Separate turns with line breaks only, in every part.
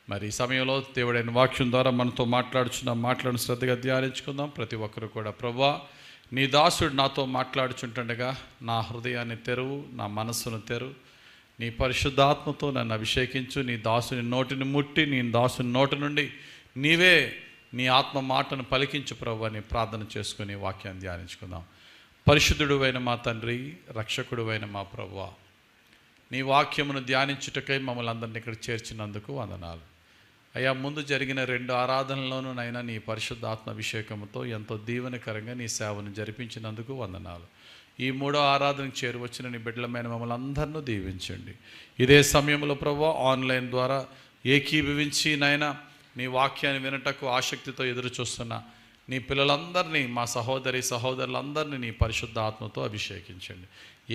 మరి ఈ సమయంలో దేవుడైన వాక్యం ద్వారా మనతో మాట్లాడిన శ్రద్ధగా ధ్యానించుకుందాం. ప్రతి ఒక్కరు కూడా ప్రభువా, నీ దాసుడు నాతో మాట్లాడుచుంటుండగా నా హృదయాన్ని తెరువు, నా మనస్సును తెరువు, నీ పరిశుద్ధాత్మతో నన్ను అభిషేకించు. నీ దాసుని నోటిని ముట్టి, నీ దాసుని నోటి నుండి నీవే నీ ఆత్మ మాటను పలికించు ప్రభు అని ప్రార్థన చేసుకుని వాక్యాన్ని ధ్యానించుకుందాం. పరిశుద్ధుడు అయిన మా తండ్రి, రక్షకుడు అయిన మా ప్రభువా, నీ వాక్యమును ధ్యానించుటకై మమ్మల్ని అందరినీ ఇక్కడ చేర్చినందుకు వందనాలు అయ్యా. ముందు జరిగిన 2 ఆరాధనల్లోనూ నైనా నీ పరిశుద్ధాత్మ అభిషేకంతో ఎంతో దీవెనకరంగా నీ సేవను జరిపించినందుకు వందనాలు. ఈ 3వ ఆరాధనకు చేరువచ్చిన నీ బిడ్డలమైన మమ్మల్ని అందరినూ దీవించండి. ఇదే సమయంలో ప్రభువా, ఆన్లైన్ ద్వారా ఏకీభవించి నైనా నీ వాక్యాన్ని వినటకు ఆసక్తితో ఎదురు చూస్తున్న నీ పిల్లలందరినీ, మా సహోదరులందరినీ నీ పరిశుద్ధ ఆత్మతో అభిషేకించండి.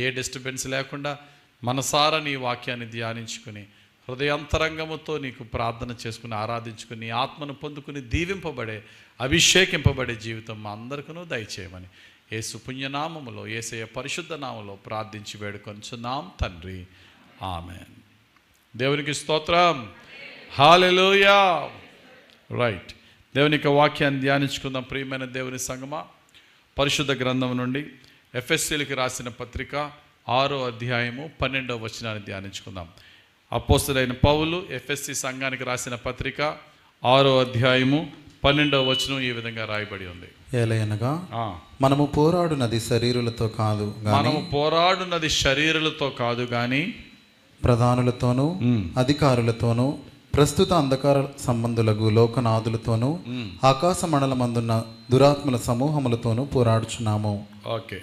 ఏ డిస్టర్బెన్స్ లేకుండా మనసారా నీ వాక్యాన్ని ధ్యానించుకుని హృదయాంతరంగముతో నీకు ప్రార్థన చేసుకుని ఆరాధించుకుని నీ ఆత్మను పొందుకుని దీవింపబడే, అభిషేకింపబడే జీవితం మా అందరికీ దయచేయమని యేసు పుణ్యనామములో, యేసయ్య పరిశుద్ధ నామములో ప్రార్థించి వేడుకొంచున్నాం తండ్రి, ఆమేన్. దేవునికి స్తోత్రం, హల్లెలూయా. రైట్, దేవుని యొక్క వాక్యాన్ని ధ్యానించుకుందాం. ప్రియమైన దేవుని సంగమా, పరిశుద్ధ గ్రంథం నుండి ఎఫెసీయులకు రాసిన పత్రిక 6వ అధ్యాయము 12వ వచనాన్ని ధ్యానించుకుందాం. అపోస్తలుడైన పౌలు ఎఫెసీ సంఘానికి రాసిన పత్రిక 6వ అధ్యాయము 12వ వచనం ఈ విధంగా రాయబడి ఉంది.
ఏలయనగా మనము పోరాడునది శరీరులతో కాదు గాని ప్రధానులతోనూ అధికారులతోనూ ప్రస్తుత అంధకార సంబంధులకు లోకనాథులతోనూ ఆకాశ మండలమందున్న దురాత్మల సమూహములతోనూ పోరాడుచున్నాము.
ఓకే,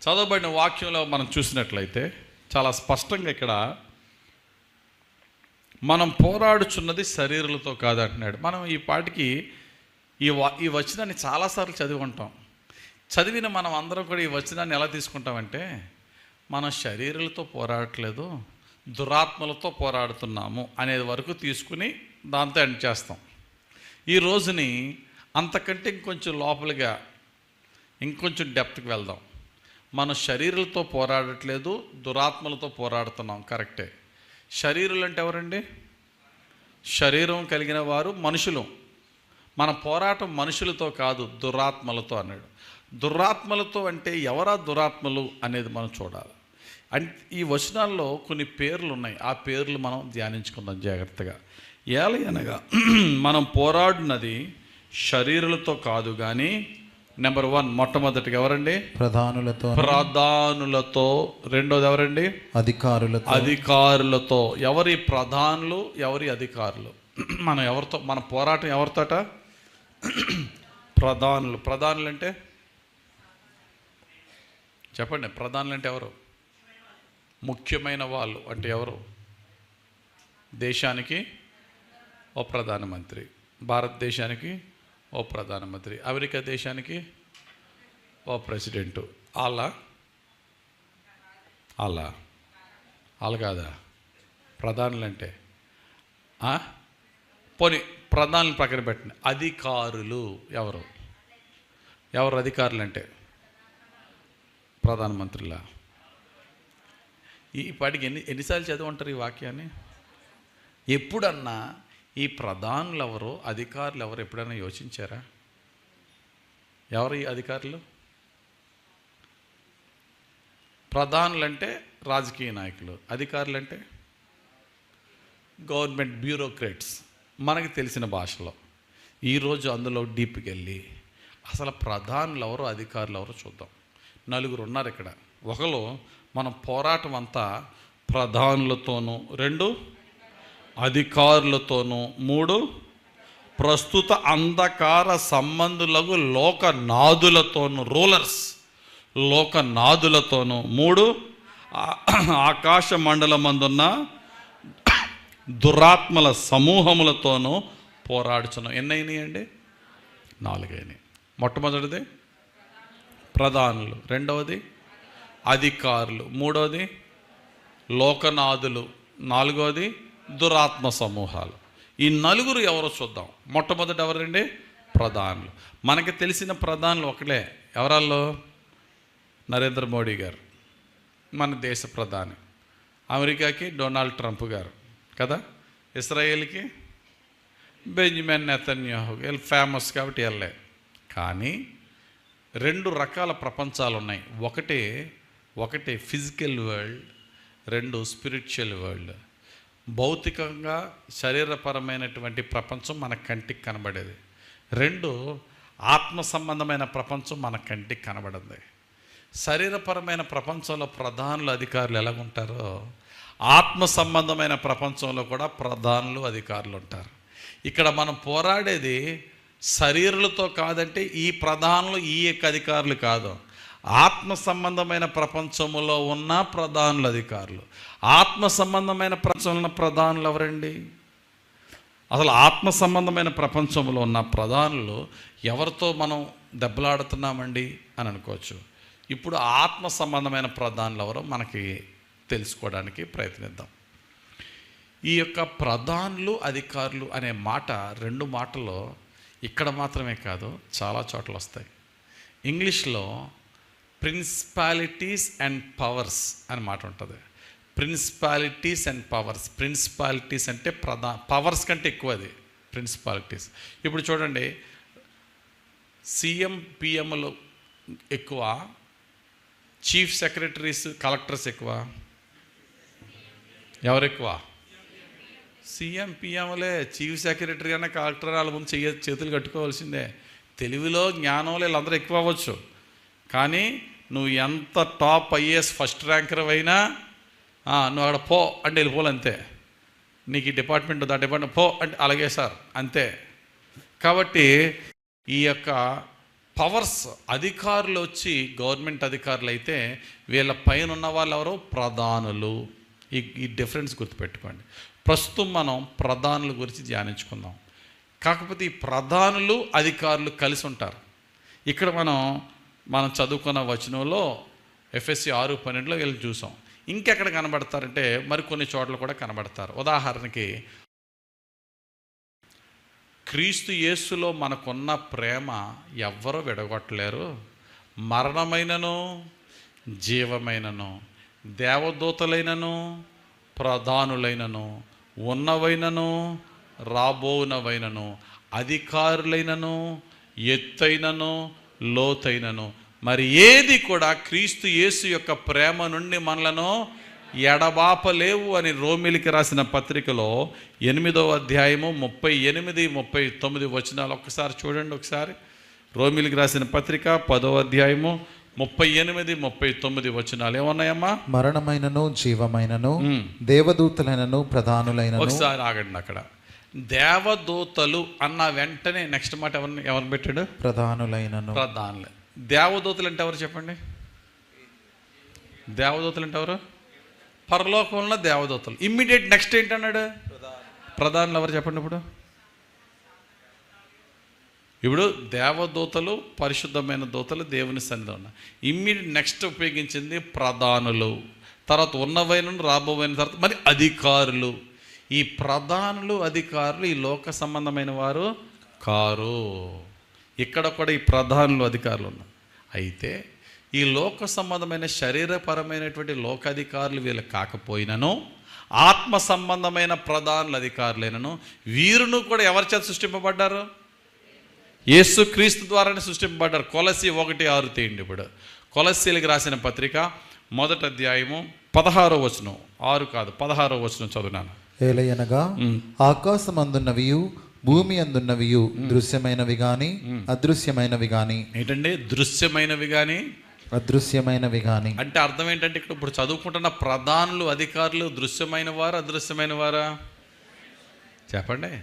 చదవబడిన వాక్యంలో మనం చూసినట్లయితే చాలా స్పష్టంగా ఇక్కడ మనం పోరాడుచున్నది శరీరులతో కాదంటున్నాడు. మనం ఈ పాటికి ఈ వచనాన్ని చాలాసార్లు చదివి ఉంటాం. చదివిన మనం అందరం కూడా ఈ వచనాన్ని ఎలా తీసుకుంటామంటే, మనం శరీరులతో పోరాడట్లేదు, దురాత్మలతో పోరాడుతున్నాము అనేది వరకు తీసుకుని దాంతో ఎండ్ చేస్తాం. ఈ రోజుని అంతకంటే ఇంకొంచెం లోపలిగా ఇంకొంచెం డెప్త్కి వెళ్దాం. మనం శరీరాలతో పోరాడట్లేదు, దురాత్మలతో పోరాడుతున్నాం. కరెక్టే. శరీరులు అంటే ఎవరండి? శరీరం కలిగిన వారు మనుషులు. మన పోరాటం మనుషులతో కాదు, దురాత్మలతో అన్నాడు. దురాత్మలతో అంటే ఎవరా దురాత్మలు అనేది మనం చూడాలి. అంటే ఈ వచనాల్లో కొన్ని పేర్లు ఉన్నాయి, ఆ పేర్లు మనం ధ్యానించుకుందాం జాగ్రత్తగా. ఏలయనగా మనం పోరాడినది శరీరులతో కాదు కానీ, నెంబర్ 1 మొట్టమొదటిగా ఎవరండి? ప్రధానులతో. రెండోది ఎవరండి? అధికారులతో. ఎవరి ప్రధానులు, ఎవరి అధికారులు? మన పోరాటం ఎవరితోట? ప్రధానులు అంటే చెప్పండి. ప్రధానులు అంటే ఎవరు? ముఖ్యమైన వాళ్ళు అంటే ఎవరు? దేశానికి ఓ ప్రధానమంత్రి, భారతదేశానికి ఓ ప్రధానమంత్రి, అమెరికా దేశానికి ఓ ప్రెసిడెంటు. అలా కాదా ప్రధానులు అంటే? పోనీ ప్రధానులు పక్కన పెట్టండి. అధికారులు ఎవరు అధికారులు అంటే? ప్రధానమంత్రులా? ఈ పాటికి ఎన్నిసార్లు చదివి ఉంటారు ఈ వాక్యాన్ని? ఎప్పుడన్నా ఈ ప్రధానులు ఎవరు, అధికారులు ఎవరు ఎప్పుడైనా యోచించారా? ఎవరు ఈ అధికారులు? ప్రధానులు అంటే రాజకీయ నాయకులు, అధికారులు అంటే గవర్నమెంట్ బ్యూరోక్రాట్స్, మనకి తెలిసిన భాషలో. ఈరోజు అందులో డీప్కి వెళ్ళి అసలు ప్రధానులు ఎవరు, అధికారులు ఎవరు చూద్దాం. 4 ఉన్నారు ఇక్కడ. ఒకరు మన పోరాటం అంతా ప్రధానులతోనూ, 2 అధికారులతోనూ, 3 ప్రస్తుత అంధకార సంబంధులకు లోకనాథులతోనూ, రూలర్స్ లోకనాథులతోనూ, 3 ఆకాశ మండలమందున్న దురాత్మల సమూహములతోనూ పోరాడుచున్నాం. ఎన్నైనాయండి? 4 అయినాయి. మొట్టమొదటిది ప్రధానులు, రెండవది అధికారులు, మూడవది లోకనాథులు, 4వది దురాత్మ సమూహాలు. ఈ 4 ఎవరో చూద్దాం. మొట్టమొదటి ఎవరండి? ప్రధానులు. మనకి తెలిసిన ప్రధానులు ఒకలే. ఎవరాల్లో? నరేంద్ర మోడీ గారు మన దేశ ప్రధాని, అమెరికాకి డొనాల్డ్ ట్రంప్ గారు కదా, ఇస్రాయేల్కి బెంజమిన్ నెతన్యాహు, వీళ్ళు ఫేమస్ కాబట్టి వెళ్ళే. కానీ 2 రకాల ప్రపంచాలు ఉన్నాయి. ఒకటి ఫిజికల్ వరల్డ్, 2 స్పిరిచువల్ వరల్డ్. భౌతికంగా శరీరపరమైనటువంటి ప్రపంచం మన కంటికి కనబడేది. 2 ఆత్మ సంబంధమైన ప్రపంచం మన కంటికి కనబడింది. శరీరపరమైన ప్రపంచంలో ప్రధానులు అధికారులు ఎలాగుంటారో, ఆత్మ సంబంధమైన ప్రపంచంలో కూడా ప్రధానులు అధికారులు ఉంటారు. ఇక్కడ మనం పోరాడేది శరీరులతో కాదంటే ఈ ప్రధానులు ఈ యొక్క అధికారులు కాదు, ఆత్మ సంబంధమైన ప్రపంచములో ఉన్న ప్రధానుల అధికారులు. ఆత్మ సంబంధమైన ప్రపంచంలో ఉన్న ప్రధానులు ఎవరండి? అసలు ఆత్మ సంబంధమైన ప్రపంచంలో ఉన్న ప్రధానులు ఎవరితో మనం దెబ్బలాడుతున్నామండి అని అనుకోవచ్చు. ఇప్పుడు ఆత్మ సంబంధమైన ప్రధానులు ఎవరో మనకి తెలుసుకోవడానికి ప్రయత్నిద్దాం. ఈ యొక్క ప్రధానులు అధికారులు అనే మాట 2 మాటలు ఇక్కడ మాత్రమే కాదు, చాలా చోట్ల వస్తాయి. ఇంగ్లీష్లో ప్రిన్సిపాలిటీస్ అండ్ పవర్స్ అని మాట ఉంటుంది. Principalities and powers. ప్రిన్సిపాలిటీస్ అంటే పవర్స్ కంటే ఎక్కువ అది ప్రిన్సిపాలిటీస్. ఇప్పుడు చూడండి, సీఎం పిఎంలు ఎక్కువ, చీఫ్ సెక్రటరీస్ కలెక్టర్స్ ఎక్కువ. ఎవరు ఎక్కువ? సీఎం పిఎంలే. చీఫ్ సెక్రటరీ అనే కలెక్టర్ వాళ్ళ ముందు చేతులు కట్టుకోవాల్సిందే. తెలివిలో జ్ఞానంలో వీళ్ళందరూ ఎక్కువ అవ్వచ్చు, కానీ నువ్వు ఎంత టాప్ ఐఏఎస్ ఫస్ట్ ర్యాంకర్ అయినా నువ్వు అక్కడ పో అంటే వెళ్ళిపోవాలి అంతే. నీకు ఈ డిపార్ట్మెంట్ దా డిపార్ట్మెంట్ పో అంటే అలాగే సార్ అంతే. కాబట్టి ఈ యొక్క పవర్స్ అధికారులు వచ్చి గవర్నమెంట్ అధికారులు అయితే వీళ్ళ పైన ఉన్న వాళ్ళు ఎవరో ప్రధానులు. ఈ డిఫరెన్స్ గుర్తుపెట్టుకోండి. ప్రస్తుతం మనం ప్రధానుల గురించి ధ్యానించుకుందాం. కాకపోతే ఈ ప్రధానులు అధికారులు కలిసి ఉంటారు. ఇక్కడ మనం చదువుకున్న వచనంలో ఎఫ్ఎస్సి 6:12లో వీళ్ళు చూసాం. ఇంకెక్కడ కనబడతారంటే మరికొన్ని చోట్ల కూడా కనబడతారు. ఉదాహరణకి క్రీస్తు యేసులో మనకున్న ప్రేమ ఎవ్వరూ విడగొట్టలేరు. మరణమైనను జీవమైనను, దేవదూతలైనను ప్రధానులైనను, ఉన్నవైనను రాబోనవైనను, అధికారులైనను ఎత్తైనను లోతైనను, మరి ఏది కూడా క్రీస్తు యేసు యొక్క ప్రేమ నుండి మనలను ఎడబాపలేవు అని రోమిలికి రాసిన పత్రికలో 8వ అధ్యాయము 38-39 వచనాలు ఒక్కసారి చూడండి. ఒకసారి రోమిలికి రాసిన పత్రిక 10వ అధ్యాయము 38-39 వచనాలు ఏమన్నాయమ్మా?
మరణమైనను జీవమైనను, దేవదూతలైనను ప్రధానులైనను.
ఒకసారి ఆగండి. అక్కడ దేవదూతలు అన్న వెంటనే నెక్స్ట్ మాట ఎవరిని పెట్టాడు?
ప్రధానులైనను.
ప్రధానులు. దేవదూతలు అంటే ఎవరు చెప్పండి? దేవదూతలు అంటే ఎవరు? పరలోకంలో దేవదూతలు. ఇమ్మీడియట్ నెక్స్ట్ ఏంటన్నాడు? ప్రధానులు ఎవరు చెప్పండి? ఇప్పుడు దేవదూతలు పరిశుద్ధమైన దూతలు దేవుని సన్నిధిలో ఉన్నాయి. ఇమ్మీడియట్ నెక్స్ట్ ఉపయోగించింది ప్రధానులు, తర్వాత ఉన్నవైన రాబోవైన, తర్వాత మరి అధికారులు. ఈ ప్రధానులు అధికారులు ఈ లోక సంబంధమైన వారు కారు. ఇక్కడ కూడా ఈ ప్రధానులు అధికారులు ఉన్నారు. అయితే ఈ లోక సంబంధమైన శరీరపరమైనటువంటి లోకాధికారులు వీళ్ళు కాకపోయినను, ఆత్మ సంబంధమైన ప్రధానుల అధికారులైనను వీరును కూడా ఎవరి చేత సృష్టింపబడ్డారు? యేసు క్రీస్తు ద్వారానే సృష్టింపబడ్డారు. కొలస్సీ 1:6 తీయండి. ఇప్పుడు కొలస్సీలకు రాసిన పత్రిక 1వ అధ్యాయము 16వ వచనం, 6 కాదు 16వ వచనం చదువునాను.
ఏలయనగా ఆకాశమందున్నవియు భూమి అందున్నవియు దృశ్యమైనవి గాని అదృశ్యమైనవి గాని.
ఏంటంటే దృశ్యమైనవి కానీ
అదృశ్యమైనవి గాని
అంటే అర్థం ఏంటంటే ఇక్కడ ఇప్పుడు చదువుకుంటున్న ప్రధానులు అధికారులు దృశ్యమైన వారు అదృశ్యమైన వారా? చెప్పండి.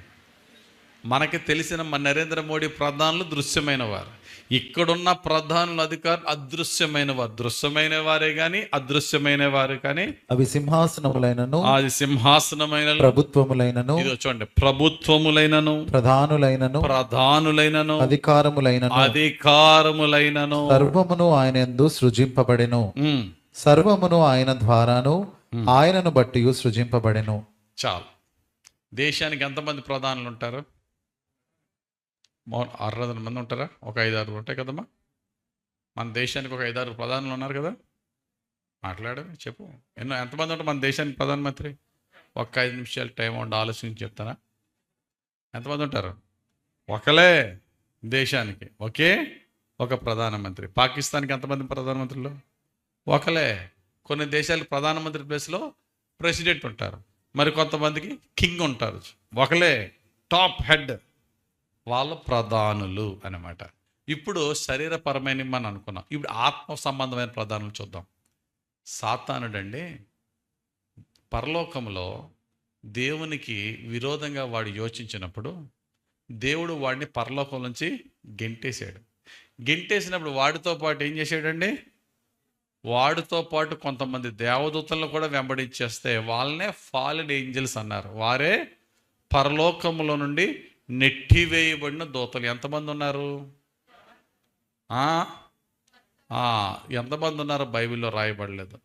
మనకి తెలిసిన మన నరేంద్ర మోడీ ప్రధానులు దృశ్యమైన వారు. ఇక్కడున్న ప్రధానుల అధికారులు అదృశ్యమైన వారు. దృశ్యమైన వారే కానీ అదృశ్యమైన వారు కానీ.
అవి సింహాసనములైనను,
అది సింహాసనమైన
ప్రభుత్వములైనను,
ఇది చూడండి, ప్రభుత్వములైనను, ప్రధానులైనను, అధికారములైనను,
సర్వమును ఆయన యందు సృజింపబడెను. సర్వమును ఆయన ద్వారాను ఆయనను బట్టి సృజింపబడెను.
చాలు. దేశానికి ఎంతమంది ప్రధానులు ఉంటారు? 600 మంది ఉంటారా? ఒక 5-6 ఉంటాయి కదమ్మా. మన దేశానికి ఒక 5-6 ప్రధానులు ఉన్నారు కదా. మాట్లాడమే చెప్పు. ఎంతమంది ఉంటారు మన దేశానికి ప్రధానమంత్రి? ఒక్క 5 నిమిషాలు టైం ఉండి ఆలోచించి చెప్తారా? ఎంతమంది ఉంటారు? ఒకలే దేశానికి ఒక ప్రధానమంత్రి. పాకిస్తాన్కి ఎంతమంది ప్రధానమంత్రులు? ఒకలే. కొన్ని దేశాలకు ప్రధానమంత్రి ప్లేస్లో ప్రెసిడెంట్ ఉంటారు, మరి కొంతమందికి కింగ్ ఉంటారు. ఒకలే టాప్ హెడ్, వాళ్ళు ప్రధానులు అన్నమాట. ఇప్పుడు శరీరపరమైన మనం అనుకున్నాం, ఇప్పుడు ఆత్మ సంబంధమైన ప్రధానులు చూద్దాం. సాతానుడండి పరలోకంలో దేవునికి విరోధంగా వాడు యోచించినప్పుడు దేవుడు వాడిని పరలోకం నుంచి గెంటేశాడు. గెంటేసినప్పుడు వాడితో పాటు ఏం చేశాడండి? వాడితో పాటు కొంతమంది దేవదూతలను కూడా వెంబడించేస్తే వాళ్ళనే ఫాలెన్ ఏంజల్స్ అన్నారు. వారే పరలోకంలో నుండి నెట్టివేయబడిన దూతలు. ఎంతమంది ఉన్నారు? ఎంతమంది ఉన్నారు? బైబిల్లో రాయబడలేదు.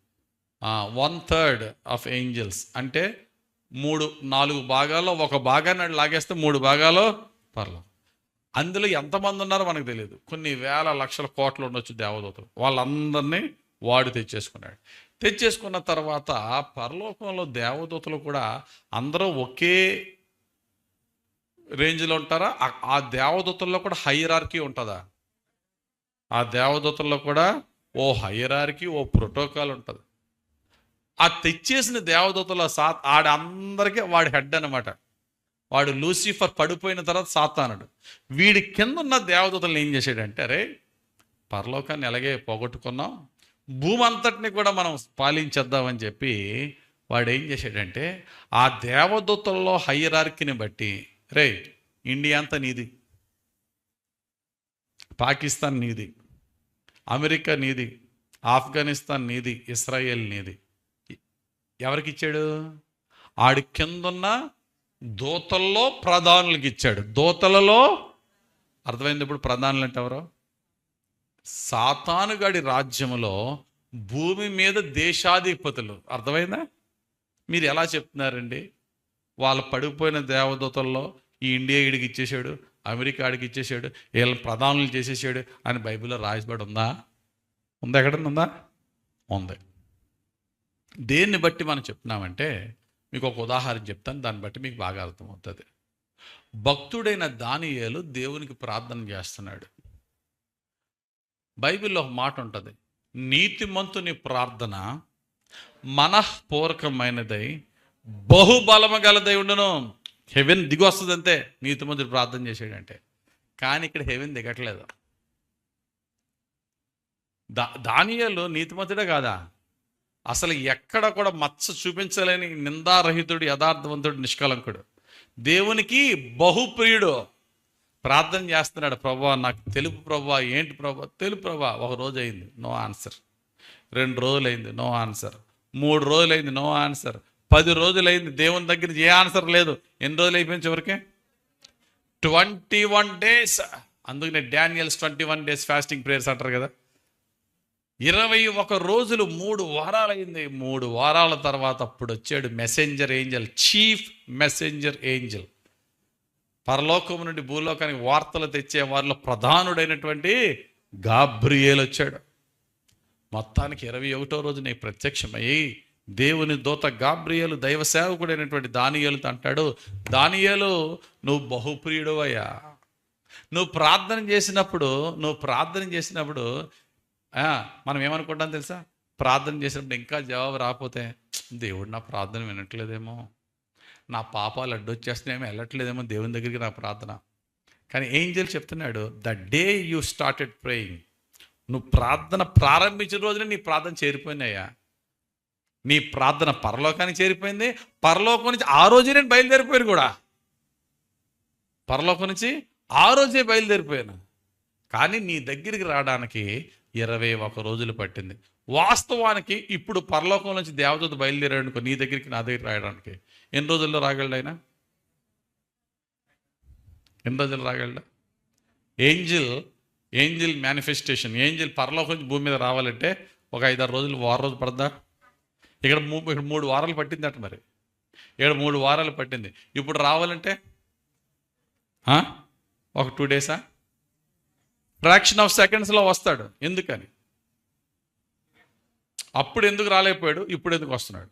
1/3 ఆఫ్ ఏంజల్స్ అంటే 4 భాగాల్లో ఒక భాగాన్ని లాగేస్తే 3 భాగాలు పరలోకం. అందులో ఎంతమంది ఉన్నారో మనకు తెలియదు. కొన్ని వేల లక్షల కోట్లు ఉండొచ్చు దేవదూతలు. వాళ్ళందరినీ వాడు తెచ్చేసుకున్న తర్వాత పరలోకంలో దేవదూతలు కూడా అందరూ ఒకే రేంజ్లో ఉంటారా? ఆ దేవదూతల్లో కూడా హైరార్కీ ఉంటుందా? ఆ దేవదూతల్లో కూడా ఓ హైరార్కీ, ఓ ప్రోటోకాల్ ఉంటుంది. ఆ తెచ్చేసిన దేవదూతల అందరికీ వాడి హెడ్ అనమాట. వాడు లూసిఫర్ పడిపోయిన తర్వాత సాతానుడు. వీడి కింద ఉన్న దేవదూతలను ఏం చేశాడంటే, అరే పరలోకాన్ని ఎలాగే పోగొట్టుకున్నాం, భూమి అంతటిని కూడా మనం పాలించేద్దామని చెప్పి వాడు ఏం చేశాడంటే, ఆ దేవదూతల్లో హైరార్కీని బట్టి, రే ఇండియా అంతా నీది, పాకిస్తాన్ నీది, అమెరికా నీది, ఆఫ్ఘనిస్తాన్ నీది, ఇస్రాయేల్ నీది. ఎవరికి ఇచ్చాడు? ఆడి కిందున్న దూతల్లో ప్రధానులకి ఇచ్చాడు. దూతలలో అర్థమైంది. ఇప్పుడు ప్రధానులు అంటే ఎవరో? సాతానుగాడి రాజ్యములో భూమి మీద దేశాధిపతులు. అర్థమైందా? మీరు ఎలా చెప్తున్నారండి? వాళ్ళు పడిపోయిన దేవదూతల్లో ఈ ఇండియా ఈడికి ఇచ్చేసాడు, అమెరికా ఆడికి ఇచ్చేసాడు, వీళ్ళని ప్రధానులు చేసేసాడు అని బైబిల్లో రాసిబడి ఉందా? ఎక్కడన్నా ఉందా? ఉంది. దేన్ని బట్టి మనం చెప్తున్నామంటే, మీకు ఒక ఉదాహరణ చెప్తాను, దాన్ని బట్టి మీకు బాగా అర్థమవుతుంది. భక్తుడైన దానియేలు దేవునికి ప్రార్థన చేస్తున్నాడు. బైబిల్లో ఒక మాట ఉంటుంది, నీతిమంతుని ప్రార్థన మనఃపూర్వకమైనదై బహుబలము గలదై ఉండును. హెవెన్ దిగి వస్తుంది అంతే నీతిమంతుడు ప్రార్థన చేసాడంటే. కానీ ఇక్కడ హెవెన్ దిగట్లేదు. దానియేలు నీతిమంతుడే కాదా? అసలు ఎక్కడ కూడా మచ్చ చూపించలేని నిందారహితుడు, యథార్థవంతుడు, నిష్కలంకుడు, దేవునికి బహుప్రియుడు. ప్రార్థన చేస్తున్నాడు, ప్రభువా నాకు తెలుపు ప్రభువా. ఏంటి ప్రభువా? తెలుపు ప్రభువా. 1 రోజు అయింది, నో ఆన్సర్. 2 రోజులైంది, నో ఆన్సర్. 3 రోజులైంది, నో ఆన్సర్. 10 రోజులైంది, దేవుని దగ్గర ఏ ఆన్సర్ లేదు. ఎన్ని రోజులు అయిపోయింది చివరికి? 21 days. అందుకనే డానియల్స్ 21 days ఫాస్టింగ్ ప్రేయర్స్ అంటారు కదా. 21 రోజులు, 3 వారాలు అయింది. 3 వారాల తర్వాత అప్పుడు వచ్చాడు messenger Angel, chief messenger Angel. పరలోకం నుండి భూలోకానికి వార్తలు తెచ్చే వారిలో ప్రధానుడైనటువంటి గాబ్రియేల్ వచ్చాడు. మొత్తానికి 21వ రోజు నీ ప్రత్యక్షమయ్యి దేవుని దూత గాబ్రియేలు దైవ సేవకుడైనటువంటి దానియేలుతో అంటాడు, దానియేలు నువ్వు బహుప్రియుడు అయ్యా. నువ్వు ప్రార్థన చేసినప్పుడు మనం ఏమనుకుంటాం తెలుసా? ప్రార్థన చేసినప్పుడు ఇంకా జవాబు రాకపోతే దేవుడు నా ప్రార్థన వినట్లేదేమో, నా పాపాలు అడ్డొచ్చేస్తున్నాయేమో, వెళ్ళట్లేదేమో దేవుని దగ్గరికి నా ప్రార్థన. కానీ ఏంజెల్ చెప్తున్నాడు, the day you started praying, నువ్వు ప్రార్థన ప్రారంభించిన రోజునే నీ ప్రార్థన చేరిపోయినాయా. నీ ప్రార్థన పరలోకానికి చేరిపోయింది. పరలోకం నుంచి ఆ రోజే నేను బయలుదేరిపోయాను కూడా. పరలోకం నుంచి ఆ రోజే బయలుదేరిపోయాను. కానీ నీ దగ్గరికి రావడానికి 21 రోజులు పట్టింది. వాస్తవానికి ఇప్పుడు పరలోకం నుంచి దేవదూత బయలుదేరాడు నీ దగ్గరికి, నా దగ్గరికి రాయడానికి ఎన్ని రోజుల్లో రాగలడు ఆయన? ఎన్ని రోజులు రాగలడు? ఏంజిల్ మేనిఫెస్టేషన్, ఏంజిల్ పరలోకం నుంచి భూమి మీద రావాలంటే ఒక 5-6 రోజులు, 6 రోజులు పడదా? ఇక్కడ 3 వారాలు పట్టింది అట. మరి ఇక్కడ 3 వారాలు పట్టింది. ఇప్పుడు రావాలంటే ఒక 2 days, ఫ్రాక్షన్ ఆఫ్ సెకండ్స్లో వస్తాడు. ఎందుకని? అప్పుడు ఎందుకు రాలేకపోయాడు, ఇప్పుడు ఎందుకు వస్తున్నాడు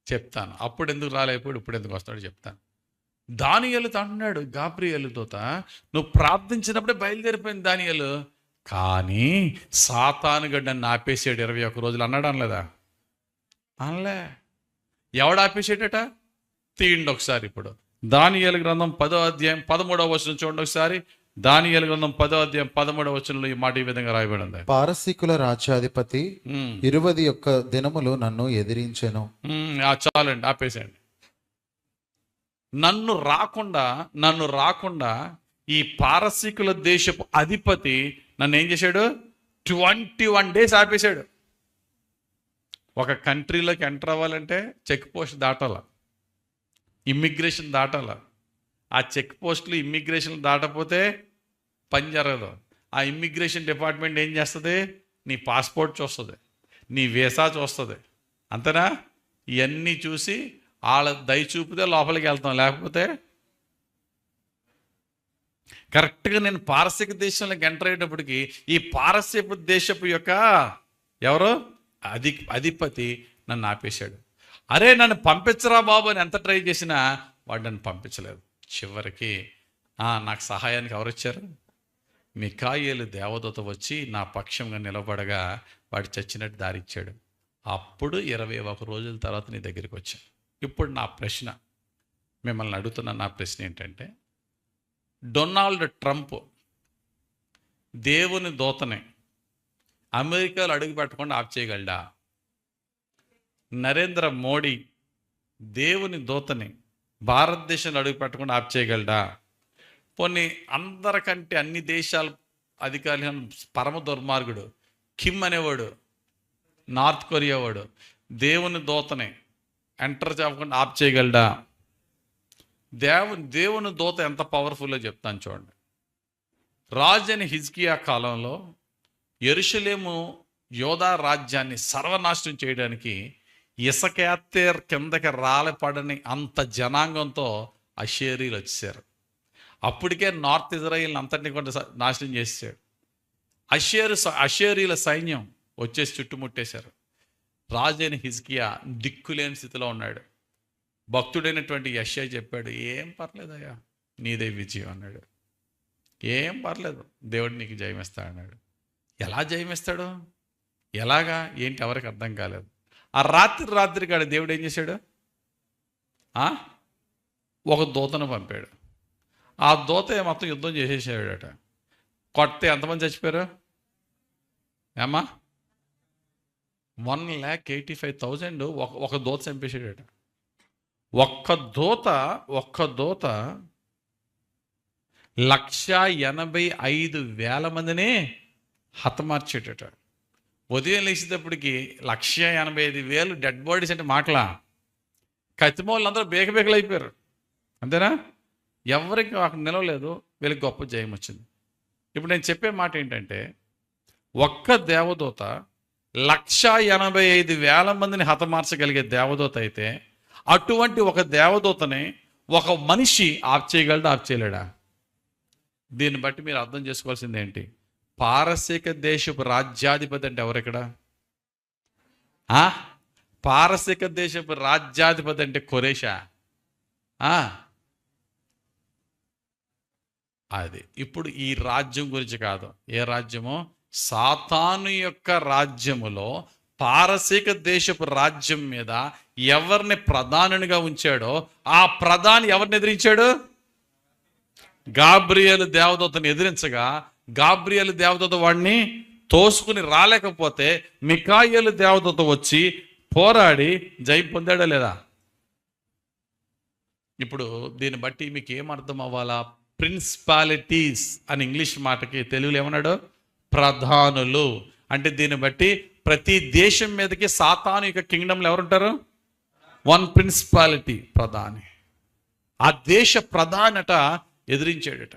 చెప్తాను. అప్పుడు ఎందుకు రాలేకపోయాడు, ఇప్పుడు ఎందుకు వస్తున్నాడు చెప్తాను. దానియేలుతో అంటున్నాడు గాబ్రియేలుతోత, నువ్వు ప్రార్థించినప్పుడే బయలుదేరిపోయింది దానియేలు, కానీ సాతాను గడ్డ నన్ను ఆపేసాడు 21 రోజులు అన్నాడు అనలేదా? అనలే. ఎవడు ఆపేసాడట? తీయండి ఒకసారి. ఇప్పుడు దానియేలు గ్రంథం 10వ అధ్యాయం 13వ వచనం చూడండి ఒకసారి. దానియేలు గ్రంథం 10వ అధ్యాయం 13వ వచనంలో ఈ మాట ఈ విధంగా రాయబడింది.
పారసీకుల రాజ్యాధిపతి 21 దినములు నన్ను ఎదిరించెను.
చాలండి, ఆపేసేయండి. నన్ను రాకుండా ఈ పారసీకుల దేశపు అధిపతి నన్ను ఏం చేశాడు? 21 days ఆపేశాడు. ఒక కంట్రీలోకి ఎంటర్ అవ్వాలంటే చెక్ పోస్ట్ దాటాల, ఇమ్మిగ్రేషన్ దాటాల. ఆ చెక్ పోస్టులు ఇమ్మిగ్రేషన్ దాటపోతే పని జరగదు. ఆ ఇమ్మిగ్రేషన్ డిపార్ట్మెంట్ ఏం చేస్తుంది? నీ పాస్పోర్ట్ చూస్తుంది, నీ వీసా చూస్తుంది, అంతేనా? ఇవన్నీ చూసి వాళ్ళ దయ చూపితే లోపలికి వెళ్తాం, లేకపోతే కరెక్ట్గా నేను పారసీక దేశంలోకి ఎంటర్ అయ్యేటప్పటికి ఈ పారసీక దేశపు యొక్క ఎవరో అధిపతి నన్ను ఆపేశాడు. అరే నన్ను పంపించరా బాబు అని ఎంత ట్రై చేసినా వాడు నన్ను పంపించలేదు. చివరికి నాకు సహాయానికి ఎవరు వచ్చారు? మిఖాయేలు దేవదూత వచ్చి నా పక్షంగా నిలబడగా వాడు చచ్చినట్టు దారిచ్చాడు. అప్పుడు 21 రోజుల తర్వాత నీ దగ్గరికి వచ్చాను. ఇప్పుడు నా ప్రశ్న, మిమ్మల్ని అడుగుతున్న నా ప్రశ్న ఏంటంటే, డొనాల్డ్ ట్రంప్ దేవుని దూతని అమెరికాలో అడుగు పెట్టకుండా ఆఫ్ చేయగలడా? నరేంద్ర మోడీ దేవుని దూతని భారతదేశంలో అడుగు పెట్టకుండా ఆఫ్ చేయగలడా? కొన్ని అందరికంటే అన్ని దేశాల అధికారులు పరమ దుర్మార్గుడు కిమ్ అనేవాడు, నార్త్ కొరియా వాడు, దేవుని దూతని ఎంటర్ చేయకుండా ఆఫ్ చేయగలడా? దేవుని దూత ఎంత పవర్ఫుల్లో చెప్తాను చూడండి. రాజని హిజ్కియా కాలంలో యెరూషలేము యోధా రాజ్యాన్ని సర్వనాశనం చేయడానికి ఇసకేత్తేర్ కిందకి రాలపడని అంత జనాంగంతో అషేరీలు వచ్చేసారు. అప్పటికే నార్త్ ఇజ్రాయిల్ అంతటిని కూడా నాశనం చేసేసాడు. అషేరీల సైన్యం వచ్చేసి చుట్టుముట్టేశారు. రాజైన హిజ్కియా దిక్కులేని స్థితిలో ఉన్నాడు. భక్తుడైనటువంటి యెషయా చెప్పాడు, ఏం పర్లేదయ్యా, నీదే విజయం అన్నాడు. ఏం పర్లేదు, దేవుడు నీకు జయమిస్తాడు అన్నాడు. ఎలా జయమిస్తాడు? ఎలాగా ఏంటి ఎవరికి అర్థం కాలేదు. ఆ రాత్రి కాడ దేవుడు ఏం చేశాడు? ఒక దూతను పంపాడు. ఆ దూత మొత్తం యుద్ధం చేసేసాడట. కొడితే ఎంతమంది చచ్చిపోయారు? ఏమ్మా 1,85,000 ఒక దూత చంపేసాడట. ఒక్క దూత 1,85,000 మందిని హతమార్చేటట. ఉదయం లేచేటప్పటికి 1,85,000 డెడ్ బాడీస్ అంటే మాటలా? కత్తిమోళ్ళందరూ బేకబేకలు అయిపోయారు, అంతేనా? ఎవరికి అక్కడ నిలవలేదు. వీళ్ళకి గొప్ప జయం వచ్చింది. ఇప్పుడు నేను చెప్పే మాట ఏంటంటే, ఒక్క దేవదూత 1,85,000 మందిని హతమార్చగలిగే దేవదూత అయితే, అటువంటి ఒక దేవదూతని ఒక మనిషి ఆఫ్ చేయగలడా, ఆఫ్ చేయలేడా? దీన్ని బట్టి మీరు అర్థం చేసుకోవాల్సింది ఏంటి? పారసీక దేశపు రాజ్యాధిపతి అంటే ఎవరు ఇక్కడ? పారసీక దేశపు రాజ్యాధిపతి అంటే కొరేషా? అది ఇప్పుడు ఈ రాజ్యం గురించి కాదు. ఏ రాజ్యమో? సాతాను యొక్క రాజ్యములో పారసీక దేశపు రాజ్యం మీద ఎవరిని ప్రధానిగా ఉంచాడో ఆ ప్రధాని ఎవరిని ఎదిరించాడు? గాబ్రియేలు దేవదూతని ఎదిరించగా గాబ్రియేలు దేవదూత వాడిని తోసుకుని రాలేకపోతే మిఖాయేలు దేవదూత వచ్చి పోరాడి జయం పొందాడా లేదా? ఇప్పుడు దీన్ని బట్టి మీకు ఏమర్థం అవ్వాలా? ప్రిన్సిపాలిటీస్ అని ఇంగ్లీష్ మాటకి తెలుగులో ఏమన్నాడు? ప్రధానులు. అంటే దీన్ని బట్టి ప్రతి దేశం మీదకి సాతాను యొక్క కింగ్డమ్లో ఎవరుంటారు? వన్ ప్రిన్సిపాలిటీ, ప్రధాని. ఆ దేశ ప్రధానట ఎదిరించాడట.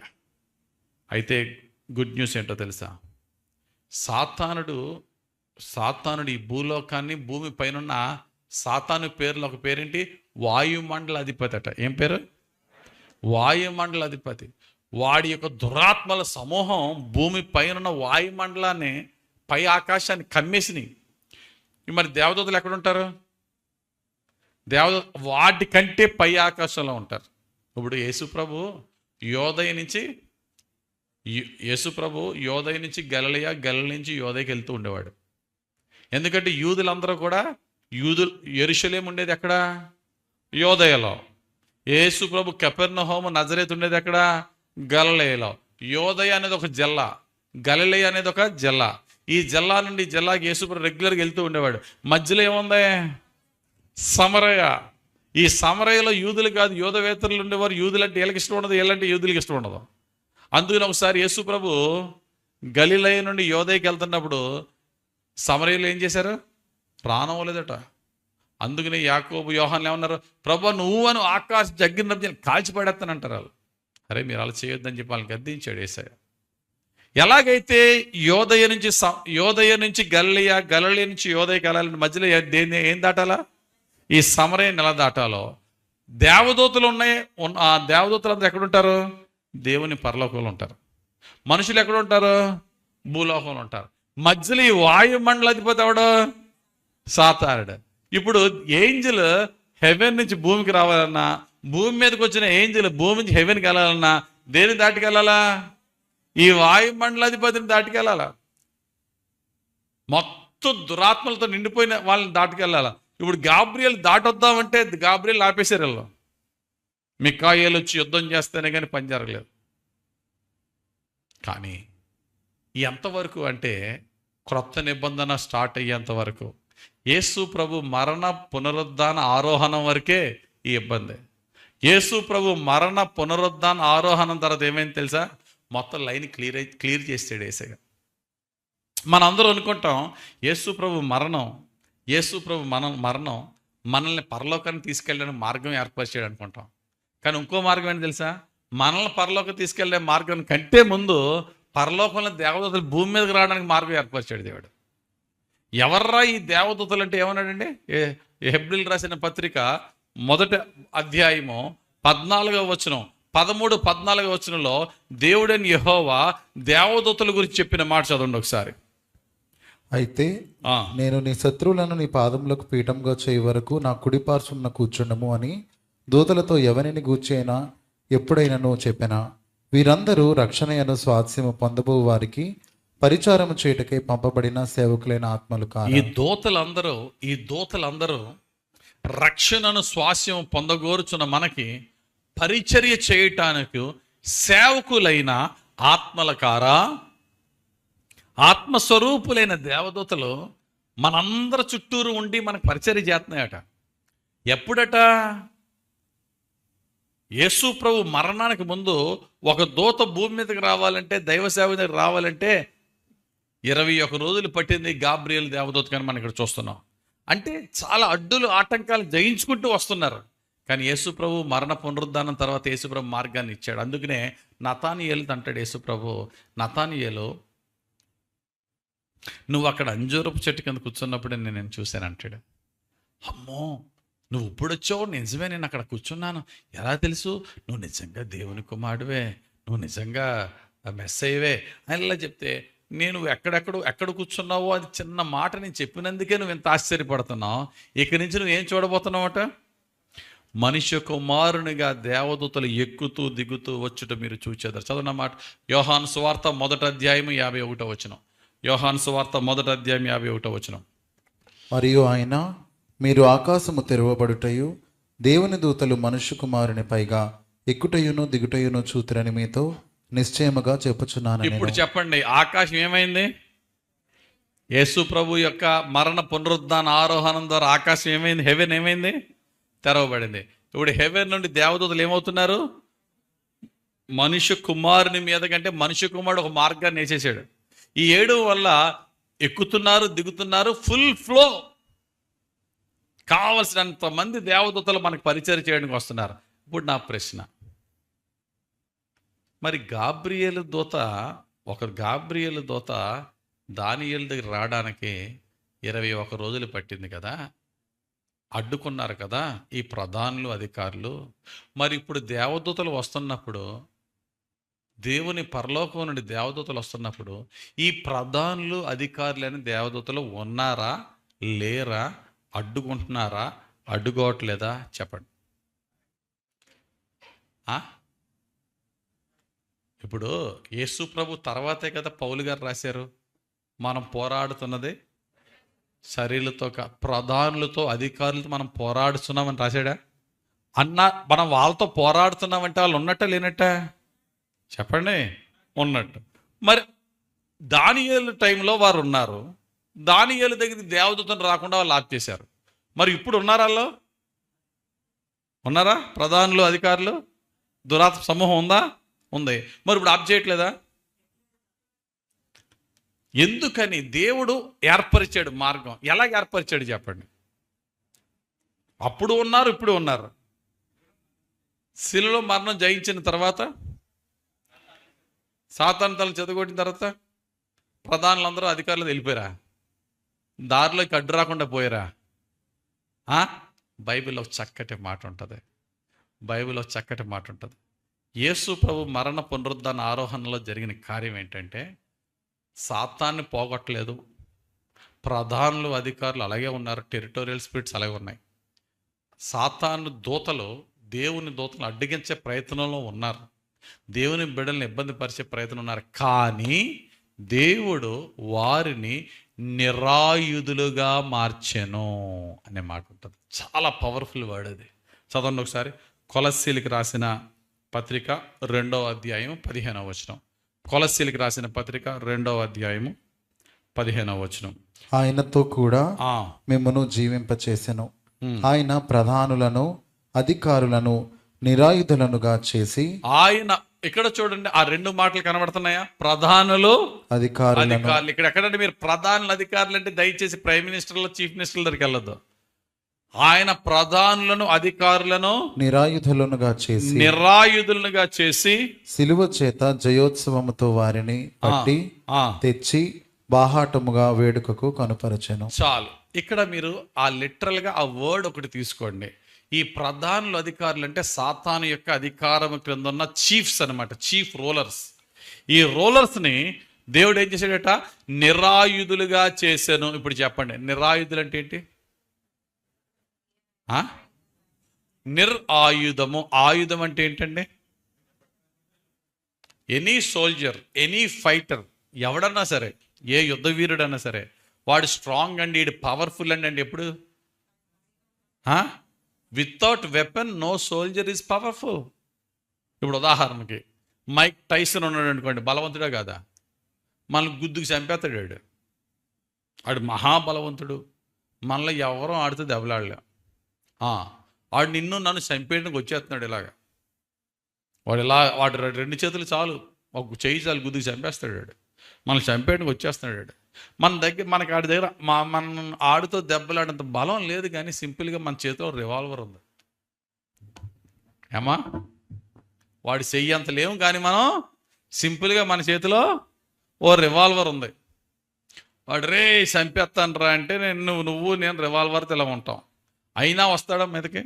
అయితే గుడ్ న్యూస్ ఏంటో తెలుసా? సాతానుడు ఈ భూలోకాన్ని, భూమి పైన సాతాను పేరులో ఒక పేరేంటి? వాయుమండల అధిపతి అట. ఏం పేరు? వాయుమండల అధిపతి. వాడి యొక్క దురాత్మల సమూహం భూమి పైన వాయుమండలాన్ని, పై ఆకాశాన్ని కమ్మేసినాయి. మరి దేవదూతలు ఎక్కడ ఉంటారు? వాటి కంటే పై ఆకాశంలో ఉంటారు. ఇప్పుడు యేసుప్రభు యోదయ నుంచి యోదయ నుంచి గలిలయ, గలిలయ నుంచి యోదయకి వెళ్తూ ఉండేవాడు. ఎందుకంటే యూదులందరూ కూడా యెరూషలేము ఉండేది ఎక్కడ? యోదయలో. యేసుప్రభు కపెర్నహూము, నజరేతు ఉండేది ఎక్కడ? గలిలయలో. యోదయ అనేది ఒక జిల్లా, గలిలయ అనేది ఒక జిల్లా. ఈ జిల్లా నుండి జిల్లాకి యేసుప్రభు రెగ్యులర్గా వెళ్తూ ఉండేవాడు. మధ్యలో ఏముంది? సమరయ. ఈ సమరయలో యూదులు కాదు, యూదవేతరులు ఉండేవారు. యూదులంటే వీళ్ళకి ఇష్టం ఉండదు, వీళ్ళంటే యూదులకి ఇష్టం ఉండదు. అందుకని ఒకసారి యేసుప్రభు గలిలయ నుండి యోదయకి వెళ్తున్నప్పుడు సమరయలు ఏం చేశారు? ప్రాణం లేదట. అందుకని యాకోబు, యోహాన్లు ఏమన్నారు? ప్రభు నువ్వు ఆకాశ జగ్గిన కాల్చిపడేస్తానంటారు వాళ్ళు. అరే మీరు అలా చేయొద్దని చెప్పి వాళ్ళని గద్దించాడు యేసయ్య. ఎలాగైతే యోదయ నుంచి గలిలయ, గలిలయ నుంచి యోదయకి వెళ్ళాలని మధ్యలో ఏం దాటాలా? ఈ సమరయ నెల దాటాలో దేవదూతలు ఉన్నాయి. ఆ దేవదూతలు అంతా ఎక్కడుంటారు? దేవుని పరలోకంలో ఉంటారు. మనుషులు ఎక్కడ ఉంటారు? భూలోకంలో ఉంటారు. మధ్యలో ఈ వాయుమండలాధిపతి ఎవడు? సాతానుడు. ఇప్పుడు ఏంజల్ హెవెన్ నుంచి భూమికి రావాలన్నా, భూమి మీదకి వచ్చిన ఏంజల్ భూమి నుంచి హెవెన్కి వెళ్ళాలన్నా దేని దాటికెళ్ళాలా? ఈ వాయుమండలాధిపతిని దాటికెళ్ళాలా. మొత్తం దురాత్మలతో నిండిపోయిన వాళ్ళని దాటికెళ్ళాలా. ఇప్పుడు గాబ్రియల్ దాటొద్దామంటే గాబ్రియల్ ఆపేశారు. వీళ్ళు మికాయేలు వచ్చి యుద్ధం చేస్తేనే కానీ పని జరగలేదు. కానీ ఎంతవరకు అంటే క్రొత్త నిబంధన స్టార్ట్ అయ్యేంత వరకు, యేసు ప్రభు మరణ పునరుద్ధాన ఆరోహణం వరకే ఈ ఇబ్బంది. యేసు ప్రభు మరణ పునరుద్ధాన ఆరోహణం తర్వాత ఏమైంది తెలుసా? మొత్తం లైన్ క్లియర్ చేసాడు యేసయ్య. మనందరూ అనుకుంటాం యేసు ప్రభు మరణం మనల్ని పరలోకాన్ని తీసుకెళ్ళడానికి మార్గం ఏర్పరిచాడు అనుకుంటాం. కానీ ఇంకో మార్గం ఏంటి తెలుసా? మనల్ని పరలోకం తీసుకెళ్లే మార్గం కంటే ముందు పరలోకంలో దేవదూతలు భూమి మీదకి రావడానికి మార్గం ఏర్పరిచాడు దేవుడు. ఎవర్రా ఈ దేవదూతలు అంటే ఏమన్నాడండి? హెబ్రీయులకు రాసిన పత్రిక 1వ అధ్యాయము 14వ వచనం, 13, 14వ వచనంలో దేవుడైన యెహోవా దేవదూతల గురించి చెప్పిన మాట చదవండి ఒకసారి.
అయితే నేను నీ శత్రువులను నీ పాదములకు పీఠంగా చేయ వరకు నా కుడి పార్శ్వమున కూర్చుండము అని దూతలతో ఎవరిని గూర్చైనా ఎప్పుడైనాను చెప్పినా, వీరందరూ రక్షణయను స్వాస్యము పొందబో వారికి పరిచారము చేయుటకై పంపబడిన సేవకులైన ఆత్మలు కాదు. ఈ దూతలందరూ రక్షణను స్వాస్యం పొందగోరుచున్న మనకి పరిచర్య చేయటానికి సేవకులైన ఆత్మల కారా? ఆత్మస్వరూపులైన దేవదూతలు మనందరి చుట్టూరు ఉండి మనకు పరిచర్య చేస్తున్నాయట. ఎప్పుడట? యేసు ప్రభు మరణానికి ముందు ఒక దూత భూమి మీదకి రావాలంటే, దైవ సేవ దగ్గర రావాలంటే 21 రోజులు పట్టింది గాబ్రియల్ దేవదూత. కానీ మనం ఇక్కడ చూస్తున్నాం అంటే చాలా అడ్డులు ఆటంకాలు జయించుకుంటూ వస్తున్నారు. కానీ యేసు ప్రభు మరణ పునరుద్ధానం తర్వాత యేసు ప్రభు మార్గాన్ని ఇచ్చాడు. అందుకనే నతానియేలు అంటాడు యేసు ప్రభు, నతానియేలు నువ్వు అక్కడ అంజూరపు చెట్టు కింద కూర్చున్నప్పుడే నేను చూశాను అంటాడు. అమ్మో నువ్వు ఇప్పుడు వచ్చావు, నిజమే నేను అక్కడ కూర్చున్నాను, ఎలా తెలుసు? నువ్వు నిజంగా దేవుని కుమారుడివే, నువ్వు నిజంగా మెస్సయ్యవే అని ఇలా చెప్తే, నేను ఎక్కడ కూర్చున్నావో అది చిన్న మాట నేను చెప్పినందుకే నువ్వు ఎంత ఆశ్చర్యపడుతున్నావు. ఇక్కడి నుంచి నువ్వు ఏం చూడబోతున్నావట? మనుష్య కుమారునిగా దేవదూతలు ఎక్కుతూ దిగుతూ వచ్చుట మీరు చూచేదారు. చదవనమాట యోహాను సువార్త 1వ అధ్యాయం 51వ వచనం. యోహాను సువార్త 1వ అధ్యాయం 51వ వచనం. మరియు ఆయన, మీరు ఆకాశము తెరవబడుటయు దేవుని దూతలు మనుష్య కుమారుని పైగా ఎక్కుటయును దిగుటయును చూతురని మీతో నిశ్చయముగా చెప్పుచున్నాను.
ఇప్పుడు చెప్పండి, ఆకాశం ఏమైంది? యేసు ప్రభు యొక్క మరణ పునరుద్ధాన ఆరోహణం ద్వారా ఆకాశం ఏమైంది? హెవెన్ ఏమైంది? తెరవబడింది. ఇప్పుడు హెవెన్ నుండి దేవదూతలు ఏమవుతున్నారు? మనుష్య కుమారుని మీద కంటే మనుష్య కుమారుడు ఒక మార్గాన్ని వేసేసాడు. ఈ 7 వల్ల ఎక్కుతున్నారు, దిగుతున్నారు, ఫుల్ ఫ్లో. కావలసినంత మంది దేవదూతలు మనకు పరిచయం చేయడానికి వస్తున్నారు. ఇప్పుడు నా ప్రశ్న, మరి గాబ్రియేలు దూత దానియేలు దగ్గర రావడానికి 21 రోజులు పట్టింది కదా, అడ్డుకున్నారు కదా ఈ ప్రధానులు, అధికారులు. మరి ఇప్పుడు దేవదూతలు వస్తున్నప్పుడు, దేవుని పరలోకం నుండి దేవదూతలు వస్తున్నప్పుడు ఈ ప్రధానులు, అధికారులైన దేవదూతలు ఉన్నారా లేరా? అడ్డుకుంటున్నారా అడ్డుకోవట్లేదా? చెప్పండి.
ఆ? ఇప్పుడు యేసు ప్రభు తర్వాతే కదా పౌలు గారు రాశారు, మనం పోరాడుతున్నది శరీరులతో ప్రధానులతో అధికారులతో మనం పోరాడుతున్నామని రాశాడా? మనం వాళ్ళతో పోరాడుతున్నామంటే వాళ్ళు ఉన్నట్ట లేనట్ట చెప్పండి? ఉన్నట్టు. మరి దానియేలు టైంలో వారు ఉన్నారు, దానియేలు దగ్గరికి దేవదూతను రాకుండా వాళ్ళు ఆప్ చేశారు. మరి ఇప్పుడు ఉన్నారా? వాళ్ళు ఉన్నారా? ప్రధానులు అధికారులు దురాత్మ సమూహం ఉందా? ఉంది. మరి ఇప్పుడు ఆప్ చేయట్లేదా? ఎందుకని? దేవుడు ఏర్పరిచాడు మార్గం. ఎలా ఏర్పరిచాడు చెప్పండి? అప్పుడు ఉన్నారు, ఇప్పుడు ఉన్నారు. శిలువలో మరణం జయించిన తర్వాత, సాతాను తల చెదగొట్టిన తర్వాత ప్రధానులందరూ అధికారులు వెళ్ళిపోయారా? దారిలోకి అడ్డు రాకుండా పోయారా? బైబిల్లో చక్కటి మాట ఉంటుంది. బైబిల్లో చక్కటి మాట ఉంటుంది. యేసు ప్రభు మరణ పునరుద్ధాన ఆరోహణలో జరిగిన కార్యం ఏంటంటే, సాతాన్ని పోగొట్టలేదు. ప్రధానులు అధికారులు అలాగే ఉన్నారు, టెరిటోరియల్ స్పిరిట్స్ అలాగే ఉన్నాయి. సాతాను దూతలు దేవుని దూతలను అడ్డగించే ప్రయత్నంలో ఉన్నారు, దేవుని బిడ్డల్ని ఇబ్బంది పరిచే ప్రయత్నం ఉన్నారు. కానీ దేవుడు వారిని నిరాయుధులుగా మార్చెను అనే మాట ఉంటుంది. చాలా పవర్ఫుల్ వర్డ్ అది. చదవండి ఒకసారి. కొలస్సీలకు రాసిన పత్రిక 2వ అధ్యాయం 15వ వచనం. కొలస్సీలకు రాసిన పత్రిక 2వ అధ్యాయము 15వ వచనం.
ఆయనతో కూడా మిమ్మును జీవింపచేసెను. ఆయన ప్రధానులను అధికారులను నిరాయుధులనుగా చేసి. ఆయన
ఇక్కడ చూడండి, ఆ రెండు మాటలు కనబడుతున్నాయా? ప్రధానులు
అధికారులు.
ఇక్కడ ఎక్కడంటే మీరు ప్రధానులు అధికారులు అంటే దయచేసి ప్రైమ్ మినిస్టర్లు చీఫ్ మినిస్టర్ల దగ్గరికి వెళ్ళొద్దు. ఆయన ప్రధానులను అధికారులను నిరాయుధులుగా చేసి
సిలువ చేత జయోత్సవముతో వారిని పట్టి తెచ్చి బాహాటముగా వేడుకకు కనుపరచెను.
చాలు. ఇక్కడ మీరు ఆ లిటరల్ గా ఆ వర్డ్ ఒకటి తీసుకోండి. ఈ ప్రధానులు అధికారులు అంటే సాతాను యొక్క అధికారం క్రింద ఉన్న చీఫ్స్ అనమాట, చీఫ్ రూలర్స్. ఈ రూలర్స్ ని దేవుడు ఏం చేశాడట? నిరాయుధులుగా చేశాను. ఇప్పుడు చెప్పండి, నిరాయుధులు అంటే ఏంటి? నిరాయుధము. ఆయుధం అంటే ఏంటండి? ఎనీ సోల్జర్, ఎనీ ఫైటర్, ఎవడన్నా సరే, ఏ యుద్ధ వీరుడన్నా సరే, వాడు స్ట్రాంగ్ అండి, వీడు పవర్ఫుల్ అండి. ఎప్పుడు without weapon no soldier is powerful. ఇప్పుడు ఉదాహరణకి మైక్ టైసన్ ఉన్నాడు అనుకోండి, బలవంతుడే కాదా? మనల్ని గుద్దుకు చంపేస్తాడు వాడు. వాడు మహాబలవంతుడు. మనలో ఎవరో ఆడితే దెబ్బలాడలే. వాడు నిన్ను నన్ను చంపేయడానికి వచ్చేస్తున్నాడు ఇలాగా. వాడు రెండు చేతులు చాలు, ఒక చెయ్యి చాలు, గుద్దుకు చంపేస్తాడు వాడు. మనల్ని చంపేయడానికి వచ్చేస్తున్నాడు వాడు. మనకి ఆడి దగ్గర మనం ఆడుతో దెబ్బలాడేంత బలం లేదు, కానీ సింపుల్గా మన చేతిలో రివాల్వర్ ఉంది. ఏమా? వాడి చెయ్యి అంత లేవు, కానీ మనం సింపుల్గా మన చేతిలో ఓ రివాల్వర్ ఉంది. వాడు రే చంపేస్తాను రా అంటే నువ్వు నేను రివాల్వర్తో ఇలా ఉంటాం. అయినా వస్తాడా మీదకి?